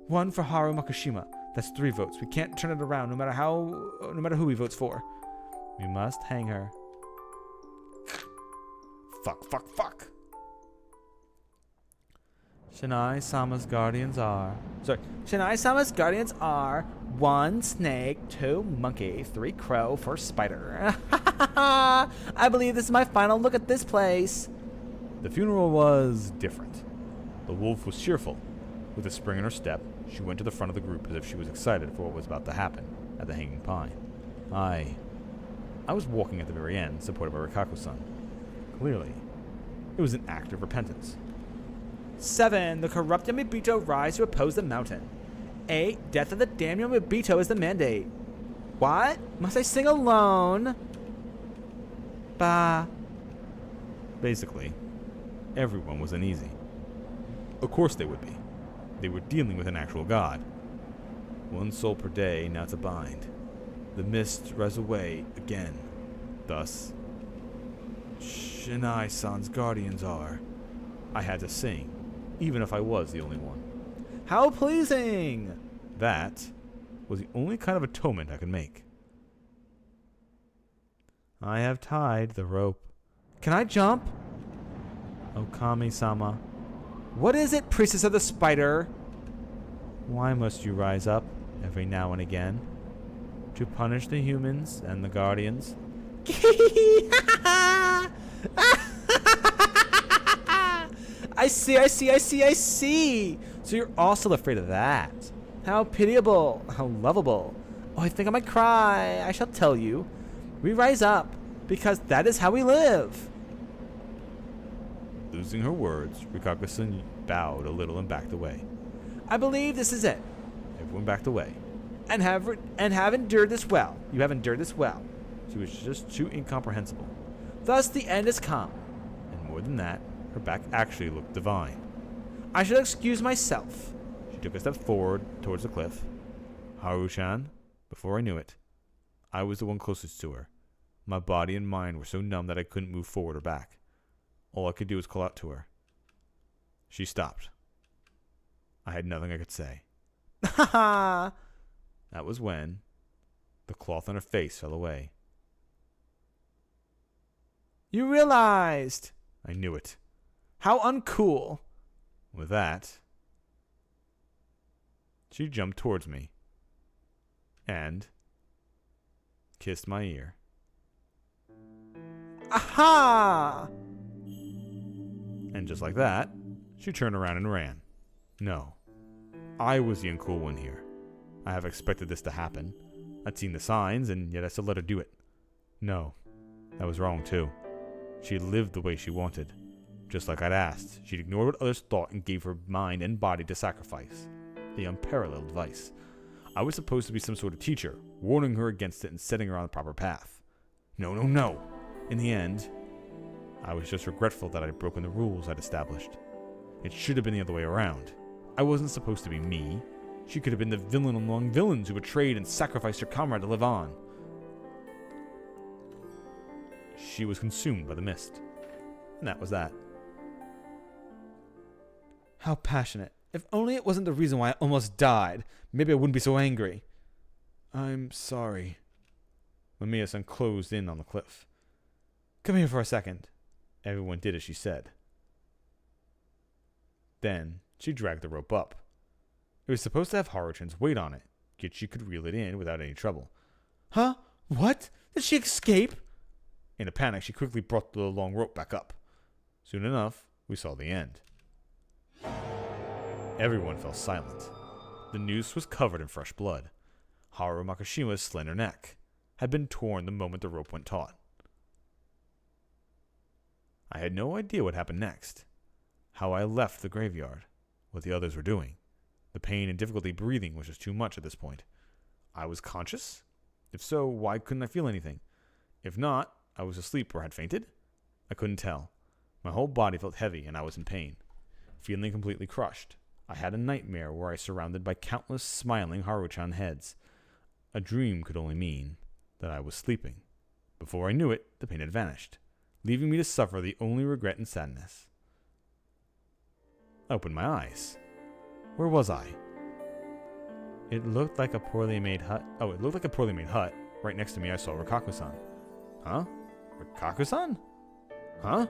1 for Haru Makashima. That's 3 votes. We can't turn it around no matter who he votes for. We must hang her. Fuck. Shinai-sama's guardians are... Shinai-sama's guardians are 1 snake, 2 monkey, 3 crow, 4 spider. I believe this is my final look at this place. The funeral was different. The wolf was cheerful. With a spring in her step, she went to the front of the group as if she was excited for what was about to happen at the Hanging Pine. I was walking at the very end, supported by Rikaku-san. Clearly, it was an act of repentance. 7. The corrupt Yamabito rise to oppose the mountain. 8. Death of the damned Yamabito is the mandate. What? Must I sing alone? Bah. Basically, everyone was uneasy. Of course they would be. They were dealing with an actual god. 1 soul per day now to bind. The mist rise away again. Thus, Shinai-san's guardians are. I had to sing, even if I was the only one. How pleasing! That was the only kind of atonement I could make. I have tied the rope. Can I jump? Okami-sama. What is it, priestess of the spider? Why must you rise up every now and again? To punish the humans and the guardians? I see. So you're also afraid of that. How pitiable. How lovable. Oh, I think I might cry. I shall tell you. We rise up because that is how we live. Losing her words, Rikaku-san bowed a little and backed away. I believe this is it. Everyone backed away. And have endured this well. You have endured this well. She was just too incomprehensible. Thus the end has come. And more than that, her back actually looked divine. I shall excuse myself. She took a step forward towards the cliff. Haru-chan, before I knew it, I was the one closest to her. My body and mind were so numb that I couldn't move forward or back. All I could do was call out to her. She stopped. I had nothing I could say. Ha ha! That was when the cloth on her face fell away. You realized! I knew it. How uncool! With that, she jumped towards me and kissed my ear. Aha! And just like that, she turned around and ran. No, I was the uncool one here. I have expected this to happen. I'd seen the signs, and yet I still let her do it. No, that was wrong too. She lived the way she wanted. Just like I'd asked, she'd ignored what others thought and gave her mind and body to sacrifice. The unparalleled vice. I was supposed to be some sort of teacher, warning her against it and setting her on the proper path. No. In the end, I was just regretful that I'd broken the rules I'd established. It should have been the other way around. I wasn't supposed to be me. She could have been the villain among villains who betrayed and sacrificed her comrade to live on. She was consumed by the mist. And that was that. How passionate. If only it wasn't the reason why I almost died. Maybe I wouldn't be so angry. I'm sorry. Mamiya-san closed in on the cliff. Come here for a second. Everyone did as she said. Then she dragged the rope up. It was supposed to have Haru-chan's weight on it, yet she could reel it in without any trouble. Huh? What? Did she escape? In a panic, she quickly brought the long rope back up. Soon enough, we saw the end. Everyone fell silent. The noose was covered in fresh blood. Haru Makishima's slender neck had been torn the moment the rope went taut. I had no idea what happened next. How I left the graveyard. What the others were doing. The pain and difficulty breathing was just too much at this point. I was conscious? If so, why couldn't I feel anything? If not, I was asleep or had fainted? I couldn't tell. My whole body felt heavy and I was in pain. Feeling completely crushed. I had a nightmare where I was surrounded by countless smiling Haru-chan heads. A dream could only mean that I was sleeping. Before I knew it, the pain had vanished, leaving me to suffer the only regret and sadness. I opened my eyes. Where was I? It looked like a poorly made hut. Oh, it looked like a poorly made hut. Right next to me, I saw Rikaku-san. Huh? Rikaku-san? Huh?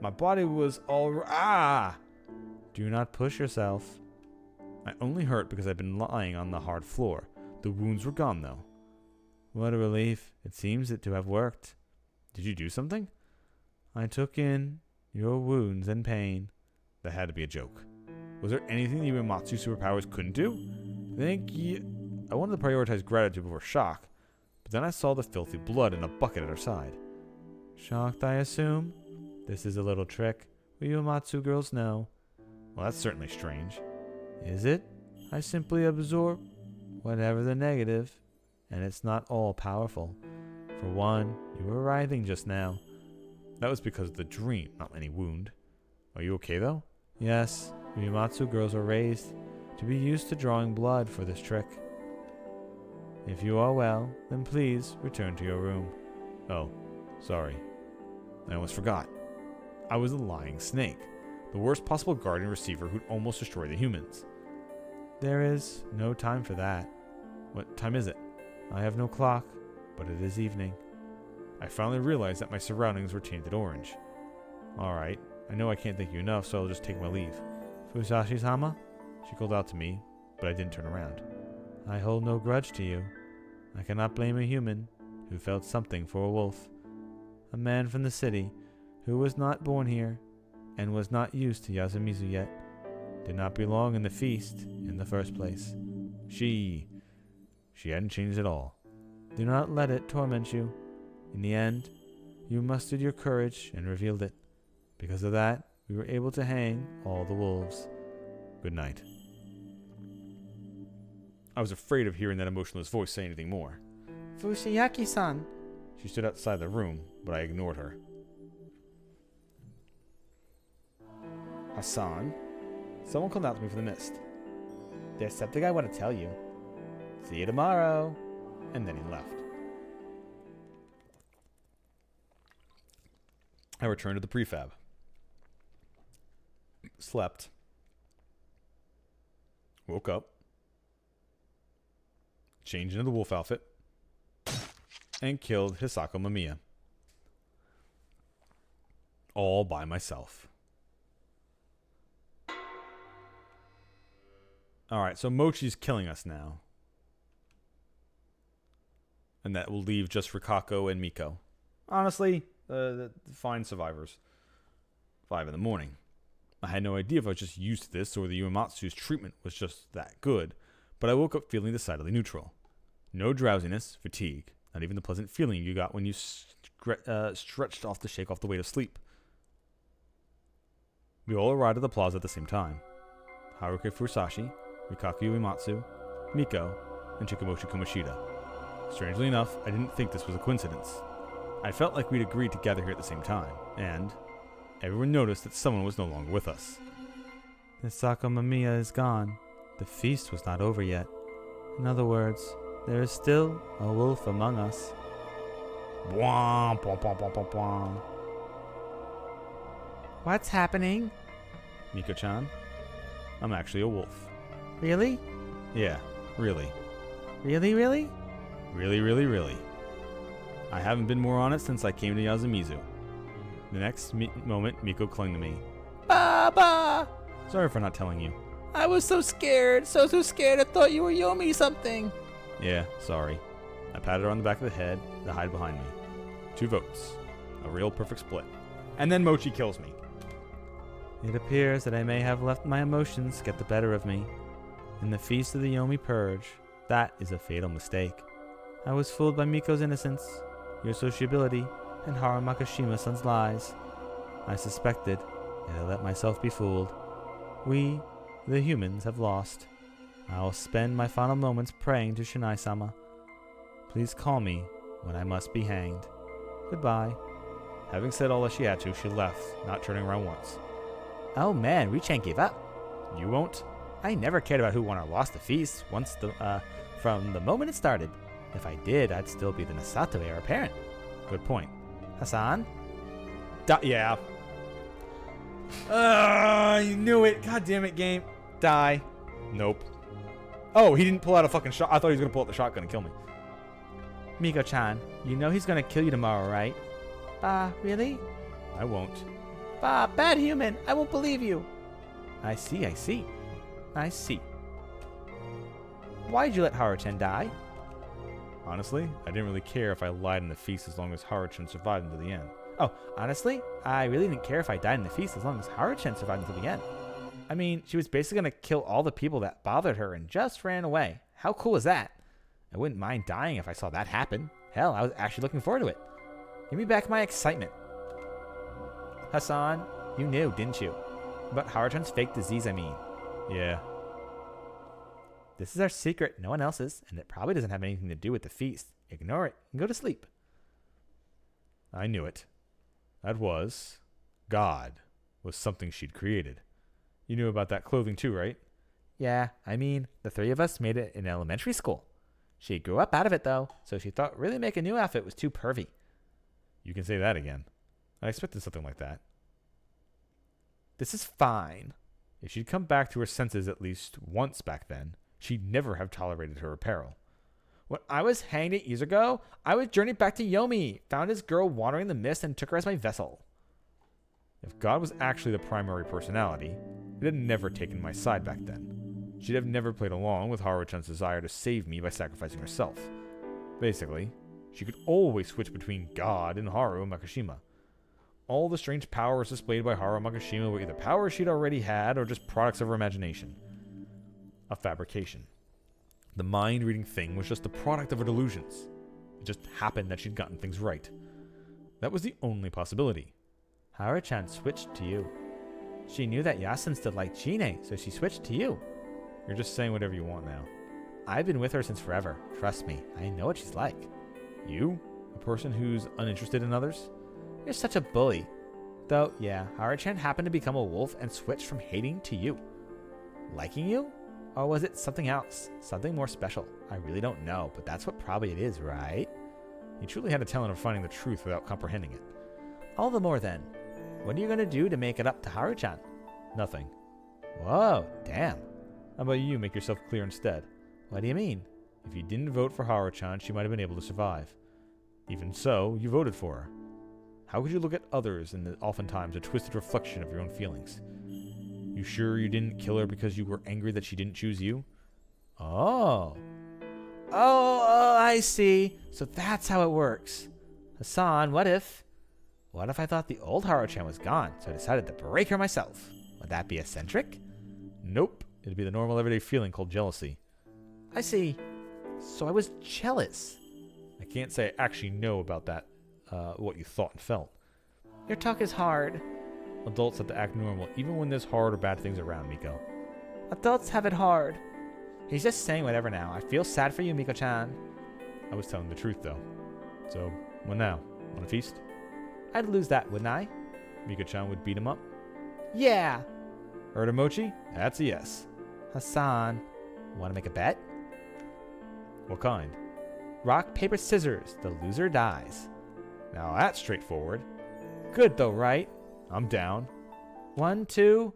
My body was all... Ah! Do not push yourself. I only hurt because I'd been lying on the hard floor. The wounds were gone, though. What a relief. It seems it to have worked. Did you do something? I took in your wounds and pain. That had to be a joke. Was there anything the Uematsu superpowers couldn't do? I wanted to prioritize gratitude before shock, but then I saw the filthy blood in a bucket at her side. Shocked, I assume? This is a little trick. We Uematsu girls know. Well, that's certainly strange. Is it? I simply absorb whatever the negative, and it's not all powerful. For one, you were writhing just now. That was because of the dream, not any wound. Are you okay, though? Yes, Uematsu girls are raised to be used to drawing blood for this trick. If you are well, then please return to your room. Oh, sorry. I almost forgot. I was a lying snake, the worst possible guardian receiver who'd almost destroy the humans. There is no time for that. What time is it? I have no clock, but it is evening. I finally realized that my surroundings were tainted orange. Alright, I know I can't thank you enough, so I'll just take my leave. Fusashi-sama? She called out to me, but I didn't turn around. I hold no grudge to you. I cannot blame a human who felt something for a wolf. A man from the city who was not born here and was not used to Yasumizu yet did not belong in the feast in the first place. She hadn't changed at all. Do not let it torment you. In the end, you mustered your courage and revealed it. Because of that, we were able to hang all the wolves. Good night. I was afraid of hearing that emotionless voice say anything more. Fushiyaki-san. She stood outside the room, but I ignored her. Hassan? Someone called out to me from the mist. There's something I want to tell you. See you tomorrow. And then he left. I returned to the prefab. Slept. Woke up. Changed into the wolf outfit. And killed Hisako Mamiya. All by myself. Alright, so Mochi's killing us now. And that will leave just Rikako and Miko. Honestly, fine survivors. 5 in the morning. I had no idea if I was just used to this or the Uematsu's treatment was just that good, but I woke up feeling decidedly neutral. No drowsiness, fatigue, not even the pleasant feeling you got when you stretched off to shake off the weight of sleep. We all arrived at the plaza at the same time. Haruka Fusashi, Rikaku Uematsu, Miko, and Chikamoshi Kamoshida. Strangely enough, I didn't think this was a coincidence. I felt like we'd agreed to gather here at the same time, and everyone noticed that someone was no longer with us. Hisako Mamiya is gone. The feast was not over yet. In other words, there is still a wolf among us. Bwah, bwah, bwah, bwah, bwah, bwah. What's happening? Miko-chan, I'm actually a wolf. Really? Yeah, really. Really, really? Really, really, really. I haven't been more honest since I came to Yasumizu. The next moment, Miko clung to me. Baba! Sorry for not telling you. I was so scared, so scared I thought you were Yomi something. Yeah, sorry. I patted her on the back of the head to hide behind me. 2 votes. A real perfect split. And then Mochi kills me. It appears that I may have let my emotions get the better of me. In the Feast of the Yomi Purge, that is a fatal mistake. I was fooled by Miko's innocence, your sociability, and Haru Makishima-san's lies. I suspected, and I let myself be fooled. We, the humans, have lost. I will spend my final moments praying to Shinai-sama. Please call me when I must be hanged. Goodbye. Having said all that she had to, she left, not turning around once. Oh man, Richan gave up. You won't? I never cared about who won or lost the feast from the moment it started. If I did, I'd still be the Nasato heir apparent. Good point. Hassan? Yeah. You knew it. God damn it, game. Die. Nope. Oh, he didn't pull out a fucking shot. I thought he was going to pull out the shotgun and kill me. Miko-chan, you know he's gonna kill you tomorrow, right? Really? I won't. Bad human. I won't believe you. I see. Why'd you let Haru-chan die? Honestly, I didn't really care if I lied in the feast as long as Haru-chan survived until the end. Oh, honestly, I really didn't care if I died in the feast as long as Haru-chan survived until the end. I mean, she was basically gonna kill all the people that bothered her and just ran away. How cool is that? I wouldn't mind dying if I saw that happen. Hell, I was actually looking forward to it. Give me back my excitement. Hassan, you knew, didn't you? About Haru-chan's fake disease, I mean. Yeah. This is our secret, no one else's, and it probably doesn't have anything to do with the feast. Ignore it and go to sleep. I knew it. That was... God was something she'd created. You knew about that clothing too, right? Yeah, I mean, the 3 of us made it in elementary school. She grew up out of it, though, so she thought really making a new outfit was too pervy. You can say that again. I expected something like that. This is fine. If she'd come back to her senses at least once back then, she'd never have tolerated her apparel. When I was hanged 8 years ago, I was journeyed back to Yomi, found his girl wandering the mist, and took her as my vessel. If God was actually the primary personality, it had never taken my side back then. She'd have never played along with Haru-chan's desire to save me by sacrificing herself. Basically, she could always switch between God and Haru Makishima. All the strange powers displayed by Haru Makishima were either powers she'd already had or just products of her imagination. A fabrication. The mind-reading thing was just the product of her delusions. It just happened that she'd gotten things right. That was the only possibility. Haru-chan switched to you. She knew that Yasen still liked Chine, so she switched to you. You're just saying whatever you want now. I've been with her since forever. Trust me, I know what she's like. You? A person who's uninterested in others? You're such a bully. Though, yeah, Haru-chan happened to become a wolf and switched from hating to you. Liking you? Or was it something else? Something more special? I really don't know, but that's what probably it is, right? You truly had a talent of finding the truth without comprehending it. All the more then. What are you going to do to make it up to Haru-chan? Nothing. Whoa, damn. How about you make yourself clear instead? What do you mean? If you didn't vote for Haru-chan, she might have been able to survive. Even so, you voted for her. How could you look at others in the oftentimes a twisted reflection of your own feelings? You sure you didn't kill her because you were angry that she didn't choose you? Oh, I see. So that's how it works. Hassan, what if I thought the old Haru-chan was gone, so I decided to break her myself? Would that be eccentric? Nope. It'd be the normal everyday feeling called jealousy. I see. So I was jealous. I can't say I actually know about that, what you thought and felt. Your talk is hard. Adults have to act normal even when there's hard or bad things around, Miko. Adults have it hard. He's just saying whatever now. I feel sad for you, Miko-chan. I was telling the truth, though. So, what now? Want a feast? I'd lose that, wouldn't I? Miko-chan would beat him up? Yeah. Heard of mochi? That's a yes. Hassan, want to make a bet? What kind? Rock, paper, scissors. The loser dies. Now that's straightforward. Good though, right? I'm down. 1, 2.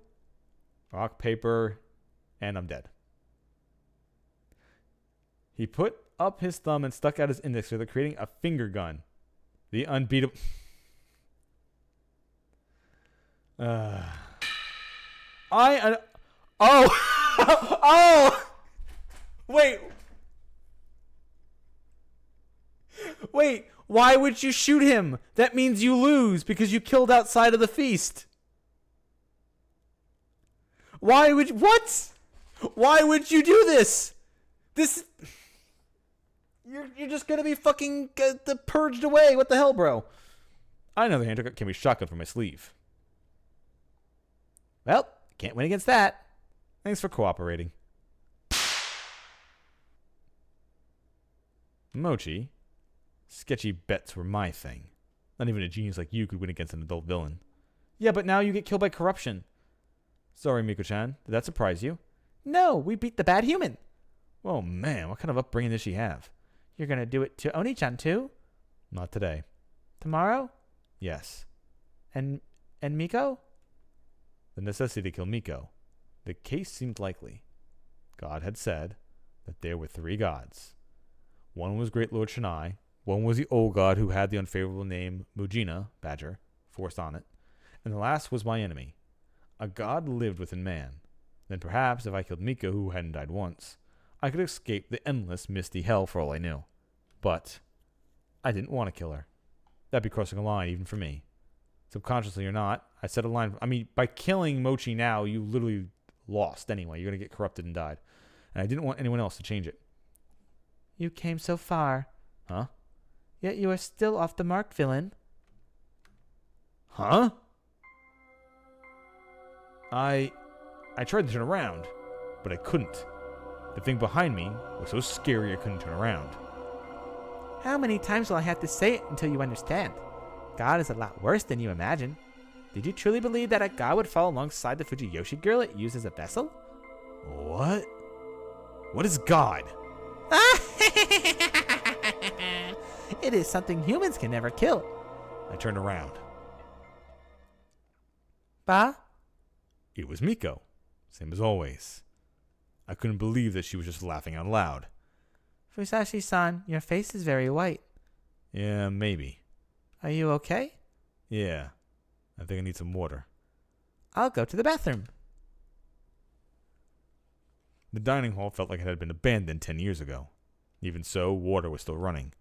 Rock, paper, and I'm dead. He put up his thumb and stuck out his index finger, creating a finger gun. The unbeatable... Oh! Wait, why would you shoot him? That means you lose because you killed outside of the feast. What? Why would you do this? You're just gonna be fucking purged away. What the hell, bro? I, on the other hand, took a Kimmy's shotgun from my sleeve. Well, can't win against that. Thanks for cooperating. Mochi, sketchy bets were my thing. Not even a genius like you could win against an adult villain. Yeah, but now you get killed by corruption. Sorry, Miko-chan. Did that surprise you? No, we beat the bad human. Oh, man, what kind of upbringing does she have? You're gonna do it to Oni-chan too? Not today. Tomorrow? Yes. And Miko? The necessity to kill Miko. The case seemed likely. God had said that there were 3 gods. One was Great Lord Shinai. One was the old god who had the unfavorable name Mujina, Badger, forced on it. And the last was my enemy. A god lived within man. Then perhaps if I killed Miko, who hadn't died once, I could escape the endless misty hell for all I knew. But I didn't want to kill her. That'd be crossing a line even for me. Subconsciously or not, I set a line. I mean, by killing Mochi now, you literally lost anyway. You're going to get corrupted and died. And I didn't want anyone else to change it. You came so far. Huh? Yet you are still off the mark, villain. Huh? I tried to turn around, but I couldn't. The thing behind me was so scary I couldn't turn around. How many times will I have to say it until you understand? God is a lot worse than you imagine. Did you truly believe that a god would fall alongside the Fujiyoshi girl it used as a vessel? What? What is God? It is something humans can never kill. I turned around. Ba? It was Miko. Same as always. I couldn't believe that she was just laughing out loud. Fusashi-san, your face is very white. Yeah, maybe. Are you okay? Yeah. I think I need some water. I'll go to the bathroom. The dining hall felt like it had been abandoned 10 years ago. Even so, water was still running.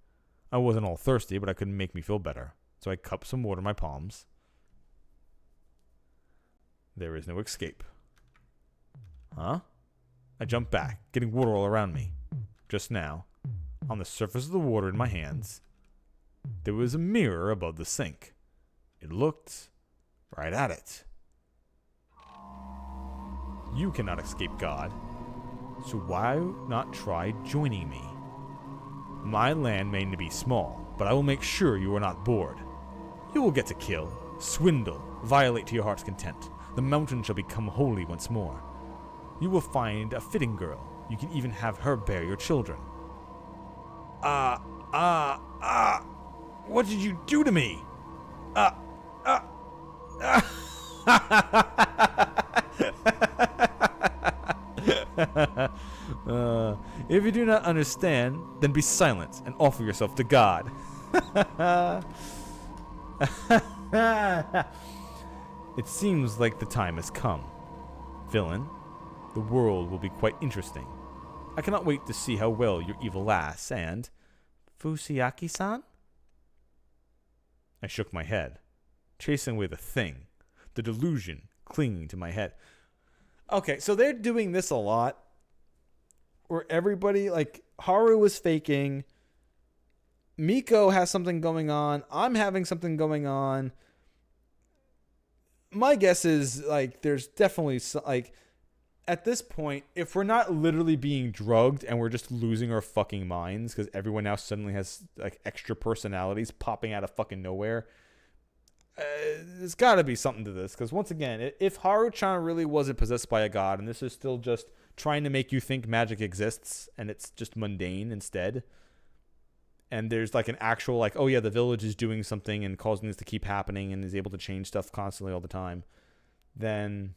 I wasn't all thirsty, but I couldn't make me feel better, so I cupped some water in my palms. There is no escape. Huh? I jumped back, getting water all around me. Just now, on the surface of the water in my hands, there was a mirror above the sink. It looked right at it. You cannot escape God, so why not try joining me? My land may be small, but I will make sure you are not bored. You will get to kill, swindle, violate to your heart's content. The mountain shall become holy once more. You will find a fitting girl. You can even have her bear your children. What did you do to me? If you do not understand, then be silent and offer yourself to God. It seems like the time has come. Villain, the world will be quite interesting. I cannot wait to see how well your evil lasts and... Fusayaki-san? I shook my head, chasing away the thing, the delusion clinging to my head. Okay, so they're doing this a lot. Where everybody, like, Haru is faking. Miko has something going on. I'm having something going on. My guess is, like, there's definitely, like, at this point, if we're not literally being drugged and we're just losing our fucking minds because everyone now suddenly has, like, extra personalities popping out of fucking nowhere, there's got to be something to this. Because, once again, if Haru-chan really wasn't possessed by a god and this is still just trying to make you think magic exists and it's just mundane instead, and there's like an actual like, oh yeah, the village is doing something and causing this to keep happening and is able to change stuff constantly all the time, then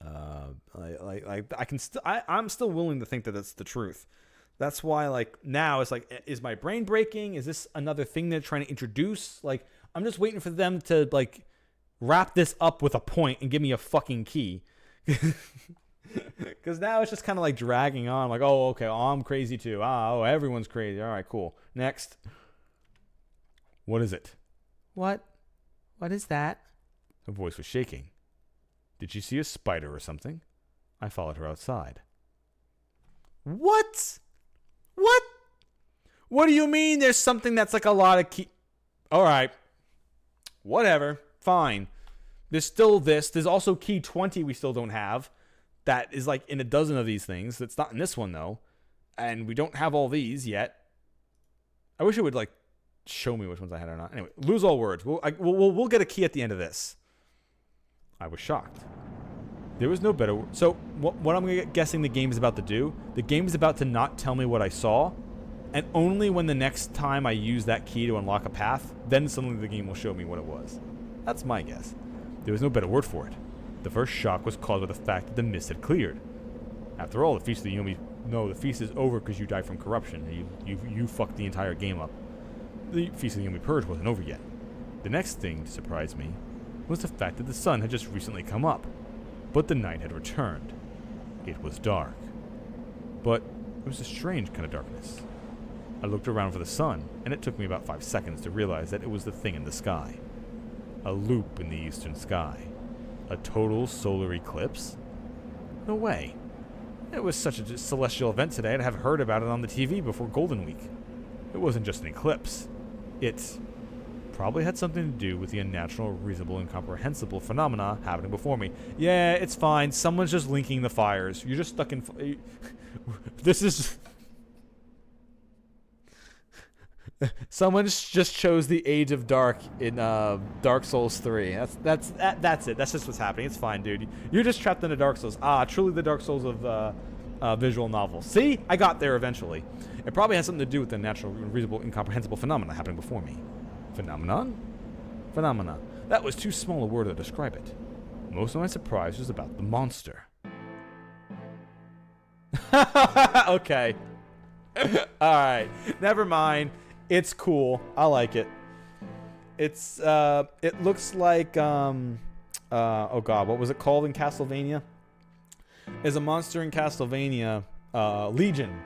I'm still willing to think that that's the truth. That's why, like, now it's like, is my brain breaking? Is this another thing they're trying to introduce? Like, I'm just waiting for them to like wrap this up with a point and give me a fucking key. Because now it's just kind of like dragging on. I'm like, oh, okay, oh, I'm crazy too. Oh, everyone's crazy. All right, cool. Next. What is it? What? What is that? Her voice was shaking. Did she see a spider or something? I followed her outside. What? What? What do you mean there's something that's like a lot of key? All right. Whatever. Fine. There's still this. There's also key 20 we still don't have. That is like in a dozen of these things. That's not in this one, though. And we don't have all these yet. I wish it would, like, show me which ones I had or not. Anyway, lose all words. We'll get a key at the end of this. I was shocked. There was no better... So, what I'm guessing the game is about to do, the game is about to not tell me what I saw, and only when the next time I use that key to unlock a path, then suddenly the game will show me what it was. That's my guess. There was no better word for it. The first shock was caused by the fact that the mist had cleared. After all, the Feast of the Yomi... No, the feast is over because you died from corruption. You fucked the entire game up. The Feast of the Yomi Purge wasn't over yet. The next thing to surprise me was the fact that the sun had just recently come up. But the night had returned. It was dark. But it was a strange kind of darkness. I looked around for the sun, and it took me about 5 seconds to realize that it was the thing in the sky. A loop in the eastern sky. A total solar eclipse? No way. It was such a celestial event today, I'd have heard about it on the TV before Golden Week. It wasn't just an eclipse. It probably had something to do with the unnatural, reasonable, incomprehensible phenomena happening before me. Yeah, it's fine. Someone's just linking the fires. You're just stuck in... This is... Someone just chose the Age of Dark in Dark Souls 3. That's it. That's just what's happening. It's fine, dude. You're just trapped in a Dark Souls. Truly the Dark Souls of visual novels. See? I got there eventually. It probably has something to do with the natural, reasonable, incomprehensible phenomena happening before me. Phenomenon? Phenomena. That was too small a word to describe it. Most of my surprise was about the monster. Okay. All right, never mind. It's cool. I like it. It's it looks like oh god, what was it called in Castlevania? Is a monster in Castlevania, Legion.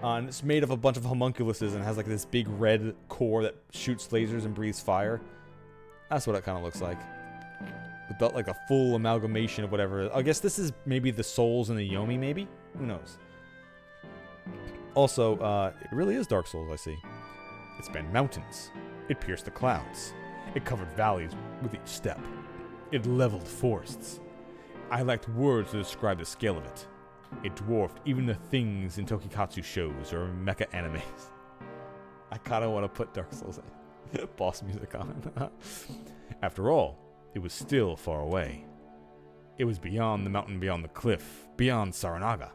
And it's made of a bunch of homunculuses and has like this big red core that shoots lasers and breathes fire. That's what it kind of looks like. Without like a full amalgamation of whatever. I guess this is maybe the souls and the Yomi, maybe? Who knows? Also, it really is Dark Souls, I see. It spanned mountains. It pierced the clouds. It covered valleys with each step. It leveled forests. I lacked words to describe the scale of it. It dwarfed even the things in Tokikatsu shows or mecha animes. I kind of want to put Dark Souls boss music on. After all, it was still far away. It was beyond the mountain, beyond the cliff, beyond Saranaga.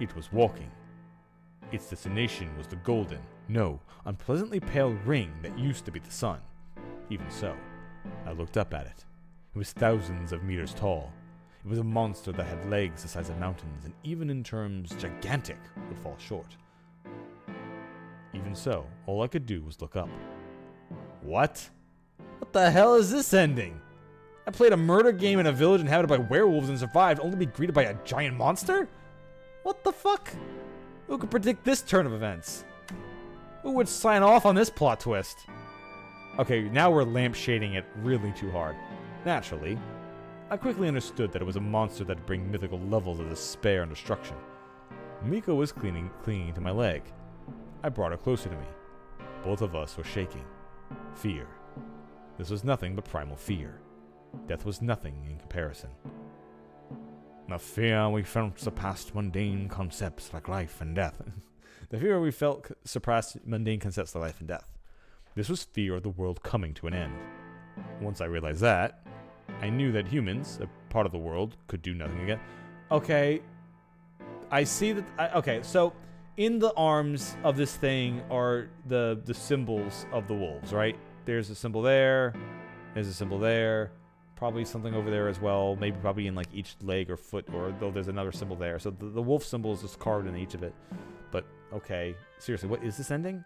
It was walking. Its destination was the golden, no, unpleasantly pale ring that used to be the sun. Even so, I looked up at it. It was thousands of meters tall. It was a monster that had legs the size of mountains, and even in terms gigantic, would fall short. Even so, all I could do was look up. What? What the hell is this ending? I played a murder game in a village inhabited by werewolves and survived, only to be greeted by a giant monster? What the fuck? Who could predict this turn of events? Who would sign off on this plot twist? Okay, now we're lampshading it really too hard. Naturally, I quickly understood that it was a monster that would bring mythical levels of despair and destruction. Miko was clinging to my leg. I brought her closer to me. Both of us were shaking. Fear. This was nothing but primal fear. Death was nothing in comparison. The fear we felt surpassed mundane concepts like life and death. The fear we felt surpassed mundane concepts like life and death. This was fear of the world coming to an end. Once I realized that, I knew that humans, a part of the world, could do nothing again. Okay, I see that. Okay, so in the arms of this thing are the symbols of the wolves, right? There's a symbol there. There's a symbol there. Probably something over there as well. Maybe probably in like each leg or foot, or though there's another symbol there. So the wolf symbol is just carved in each of it. But okay, seriously, what is this ending?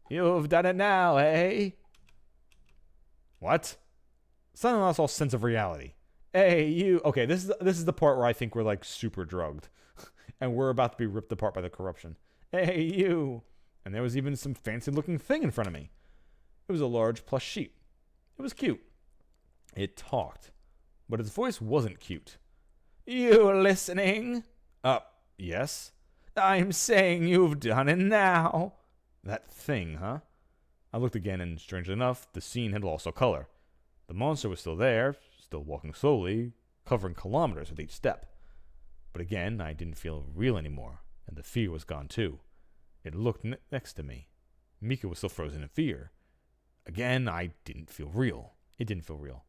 You've done it now, eh? What? Suddenly lost all sense of reality. Hey, you. Okay, this is the part where I think we're like super drugged, and we're about to be ripped apart by the corruption. Hey, you. And there was even some fancy-looking thing in front of me. It was a large plush sheep. It was cute. It talked, but its voice wasn't cute. You listening? Yes. I'm saying you've done it now. That thing, huh? I looked again, and strangely enough, the scene had lost all color. The monster was still there, still walking slowly, covering kilometers with each step. But again, I didn't feel real anymore, and the fear was gone too. It looked next to me. Mika was still frozen in fear. Again, I didn't feel real. It didn't feel real.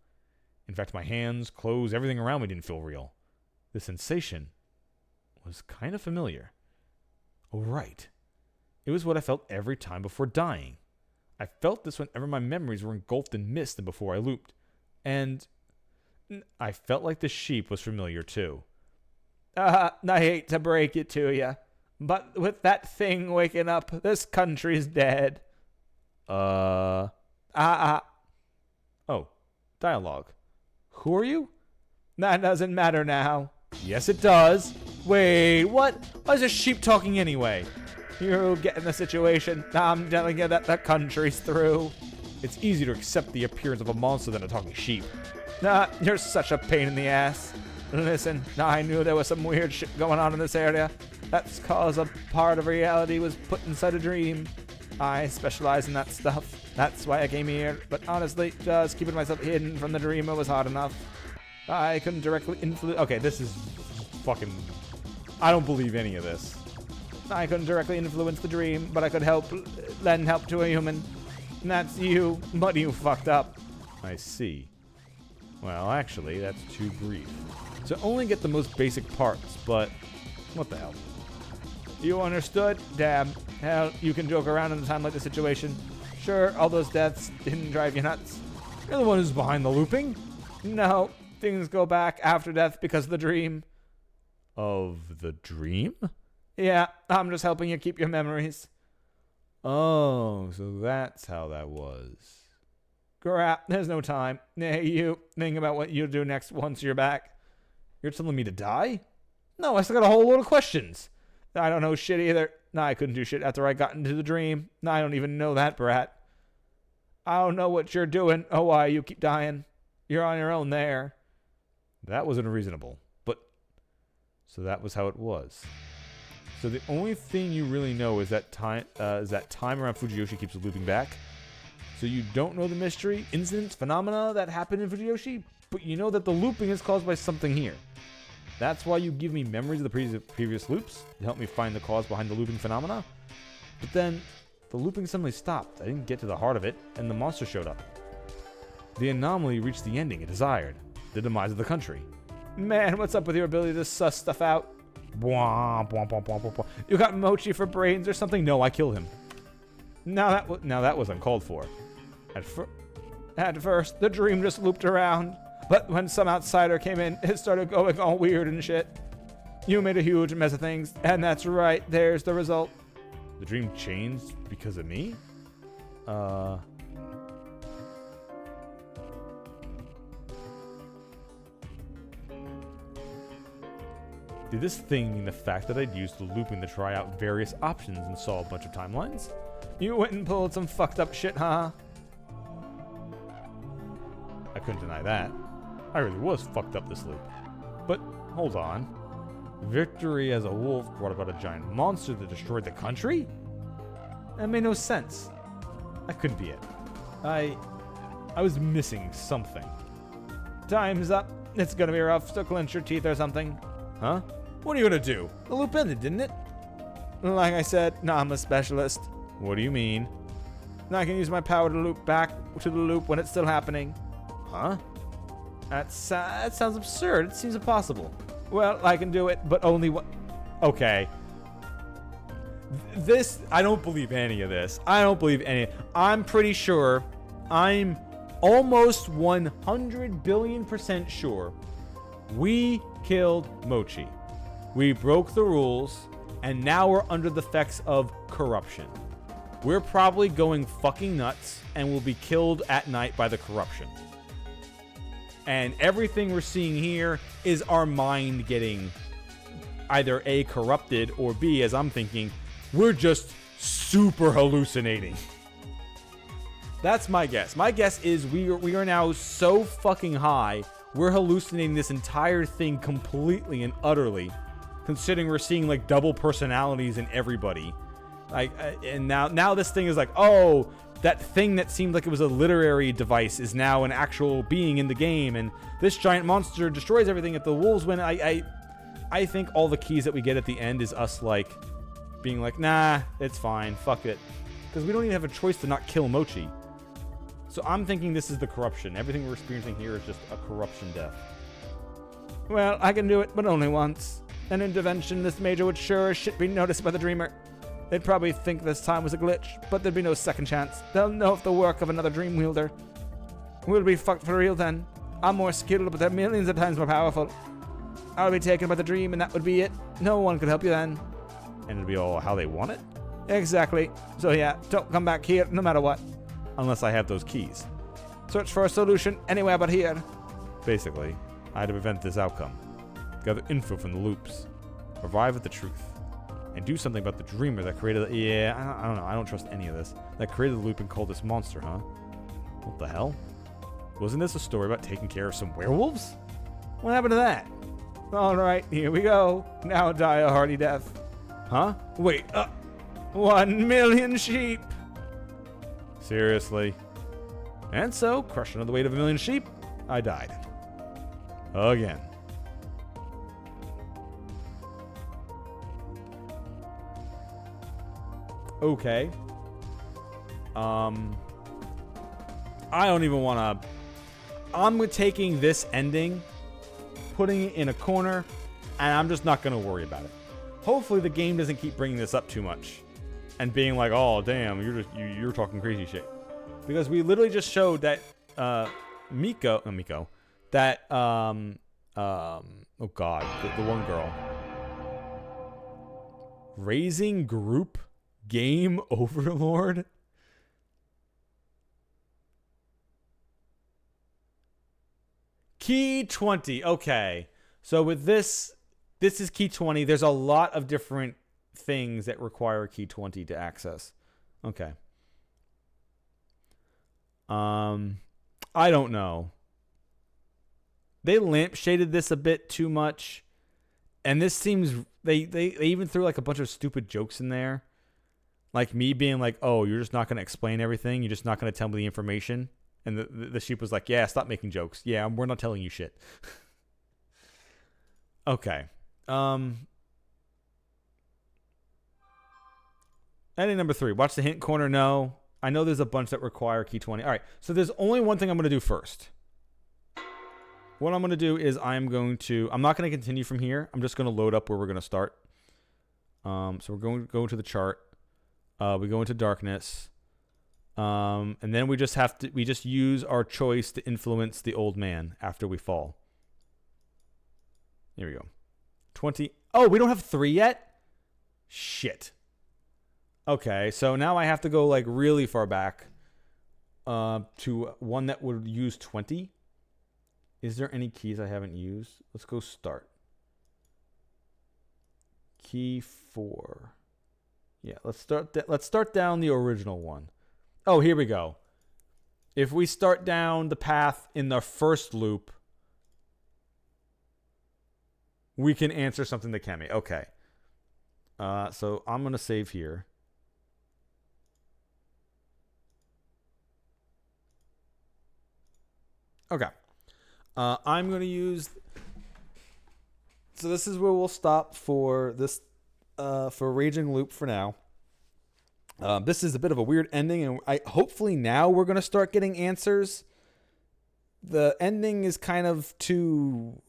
In fact, my hands, clothes, everything around me didn't feel real. The sensation was kind of familiar. Oh, right. It was what I felt every time before dying. I felt this whenever my memories were engulfed in mist and before I looped. And I felt like the sheep was familiar too. I hate to break it to you, but with that thing waking up, this country's dead. Oh, dialogue. Who are you? That doesn't matter now. Yes, it does. Wait, what? Why is a sheep talking anyway? You get in the situation. I'm telling you that the country's through. It's easier to accept the appearance of a monster than a talking sheep. You're such a pain in the ass. Listen, I knew there was some weird shit going on in this area. That's cause a part of reality was put inside a dream. I specialize in that stuff. That's why I came here. But honestly, just keeping myself hidden from the dreamer was hard enough. I couldn't directly influence... Okay, this is fucking... I don't believe any of this. I couldn't directly influence the dream, but I could lend help to a human. And that's you, but you fucked up. I see. Well, actually, that's too brief. So only get the most basic parts, but what the hell? You understood? Damn. Hell, you can joke around in a time like this situation. Sure, all those deaths didn't drive you nuts. You're the one who's behind the looping. No, things go back after death because of the dream. Of the dream? Yeah, I'm just helping you keep your memories. Oh, so that's how that was. Crap, there's no time. Hey, you, think about what you'll do next once you're back. You're telling me to die? No, I still got a whole load of questions. I don't know shit either. No, I couldn't do shit after I got into the dream. No, I don't even know that, brat. I don't know what you're doing. Oh, why you keep dying. You're on your own there. That was unreasonable. But, so that was how it was. So the only thing you really know is that time around Fujiyoshi keeps looping back. So you don't know the mystery, incidents, phenomena that happened in Fujiyoshi, but you know that the looping is caused by something here. That's why you give me memories of the previous loops to help me find the cause behind the looping phenomena. But then, the looping suddenly stopped. I didn't get to the heart of it, and the monster showed up. The anomaly reached the ending it desired, the demise of the country. Man, what's up with your ability to suss stuff out? Bwah, bwah, bwah, bwah, bwah, bwah. You got Mochi for brains or something? No, I killed him. Now that was uncalled for. At first, the dream just looped around. But when some outsider came in, it started going all weird and shit. You made a huge mess of things, and that's right, there's the result. The dream changed because of me? Did this thing mean the fact that I'd used the looping to try out various options and saw a bunch of timelines? You went and pulled some fucked up shit, huh? I couldn't deny that. I really was fucked up this loop. But, hold on. Victory as a wolf brought about a giant monster that destroyed the country? That made no sense. That couldn't be it. I was missing something. Time's up. It's gonna be rough, so clench your teeth or something. Huh? What are you gonna do? The loop ended, didn't it? Like I said, I'm a specialist. What do you mean? I can use my power to loop back to the loop when it's still happening. Huh? That sounds absurd. It seems impossible. Well, I can do it, but only what... Okay. This, I don't believe any of this. I don't believe any. I'm pretty sure, I'm almost 100 billion% sure we killed Mochi. We broke the rules, and now we're under the effects of corruption. We're probably going fucking nuts, and will be killed at night by the corruption. And everything we're seeing here is our mind getting either A, corrupted, or B, as I'm thinking, we're just super hallucinating. That's my guess. My guess is we are now so fucking high, we're hallucinating this entire thing completely and utterly, considering we're seeing like double personalities in everybody. Like, and now this thing is like, oh, that thing that seemed like it was a literary device is now an actual being in the game, and this giant monster destroys everything if the wolves win. I think all the keys that we get at the end is us like being like, nah, it's fine, fuck it, because we don't even have a choice to not kill Mochi. So I'm thinking this is the corruption. Everything we're experiencing here is just a corruption death. Well, I can do it, but only once. An intervention this major would sure as shit be noticed by the dreamer. They'd probably think this time was a glitch, but there'd be no second chance. They'll know if the work of another dream wielder. We'll be fucked for real then. I'm more skilled, but they're millions of times more powerful. I'll be taken by the dream, and that would be it. No one could help you then. And it'll be all how they want it? Exactly. So yeah, don't come back here no matter what. Unless I have those keys. Search for a solution anywhere but here. Basically, I had to prevent this outcome. Gather info from the loops. Arrive at the truth. And do something about the dreamer that created... Yeah, I don't know. I don't trust any of this. That created the loop and called this monster, huh? What the hell? Wasn't this a story about taking care of some werewolves? What happened to that? Alright, here we go. Now die a hearty death. Huh? Wait, 1 million sheep! Seriously? And so, crushed under the weight of 1 million sheep, I died. Again. Okay. I don't even want to... I'm taking this ending, putting it in a corner, and I'm just not going to worry about it. Hopefully the game doesn't keep bringing this up too much and being like, oh, damn, you're talking crazy shit. Because we literally just showed that oh God, the one girl. Raising group game overlord. Key 20. Okay. So with this is key 20. There's a lot of different things that require key 20 to access. Okay. I don't know. They lampshaded this a bit too much. And this seems they even threw like a bunch of stupid jokes in there. Like me being like, "Oh, you're just not going to explain everything. You're just not going to tell me the information." And the sheep was like, "Yeah, stop making jokes. Yeah, we're not telling you shit." Okay. Ending number 3. Watch the hint corner. No. I know there's a bunch that require key 20. All right. So there's only one thing I'm going to do first. What I'm going to do is I'm not going to continue from here. I'm just going to load up where we're going to start. So we're going to go to the chart. We go into darkness. And then we just use our choice to influence the old man after we fall. Here we go. 20. Oh, we don't have 3 yet? Shit. Okay, so now I have to go like really far back to one that would use 20. Is there any keys I haven't used? Let's go start. Key 4. Yeah, let's start down the original one. Oh, here we go. If we start down the path in the first loop, we can answer something to Kemi. Okay. So I'm going to save here. Okay. I'm going to use... So this is where we'll stop for this, for Raging Loop for now. This is a bit of a weird ending, and hopefully now we're going to start getting answers. The ending is kind of too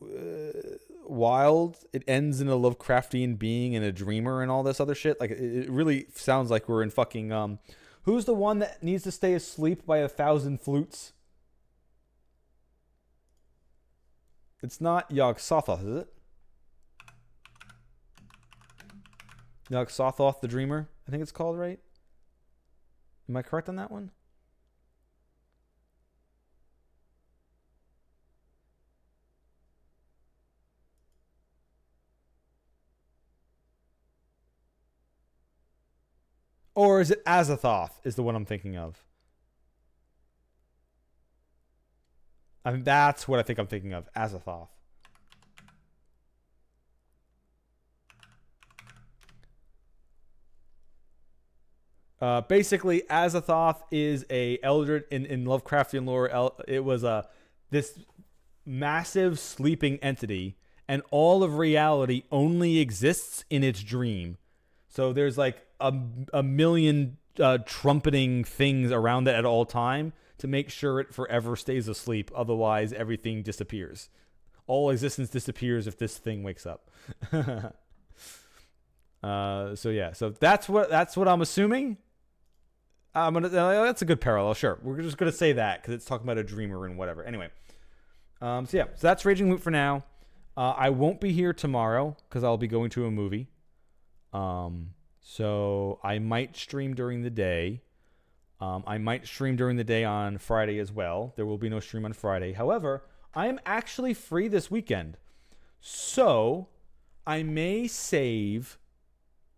wild. It ends in a Lovecraftian being and a dreamer and all this other shit. Like, it really sounds like we're in fucking... who's the one that needs to stay asleep by 1,000 flutes? It's not Yog-Sothoth, is it? Yog-Sothoth the Dreamer, I think it's called, right? Am I correct on that one? Or is it Azathoth is the one I'm thinking of? I mean, that's what I think I'm thinking of. Azathoth. Basically, Azathoth is a eldritch in Lovecraftian lore. It was this massive sleeping entity, and all of reality only exists in its dream. So there's like a million trumpeting things around it at all time to make sure it forever stays asleep. Otherwise, everything disappears. All existence disappears if this thing wakes up. So yeah, so that's what I'm assuming. That's a good parallel. Sure, we're just gonna say that because it's talking about a dreamer and whatever. Anyway, so yeah, so that's Raging Loop for now. I won't be here tomorrow because I'll be going to a movie. So I might stream during the day. I might stream during the day on Friday as well. There will be no stream on Friday. However, I am actually free this weekend. So I may save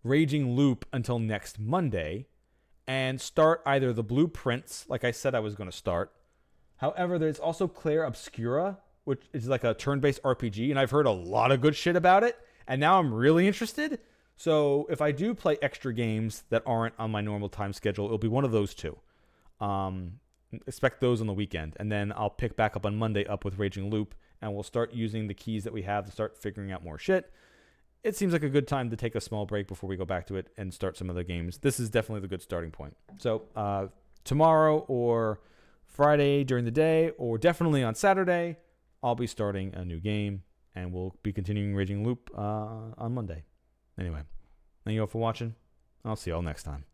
Raging Loop until next Monday and start either the Blueprints, like I said I was going to start. However, there's also Claire Obscura, which is like a turn-based RPG, and I've heard a lot of good shit about it, and now I'm really interested. So if I do play extra games that aren't on my normal time schedule, it'll be one of those two. Expect those on the weekend. And then I'll pick back up on Monday up with Raging Loop, and we'll start using the keys that we have to start figuring out more shit. It seems like a good time to take a small break before we go back to it and start some other games. This is definitely the good starting point. So tomorrow or Friday during the day, or definitely on Saturday, I'll be starting a new game, and we'll be continuing Raging Loop on Monday. Anyway, thank you all for watching. I'll see you all next time.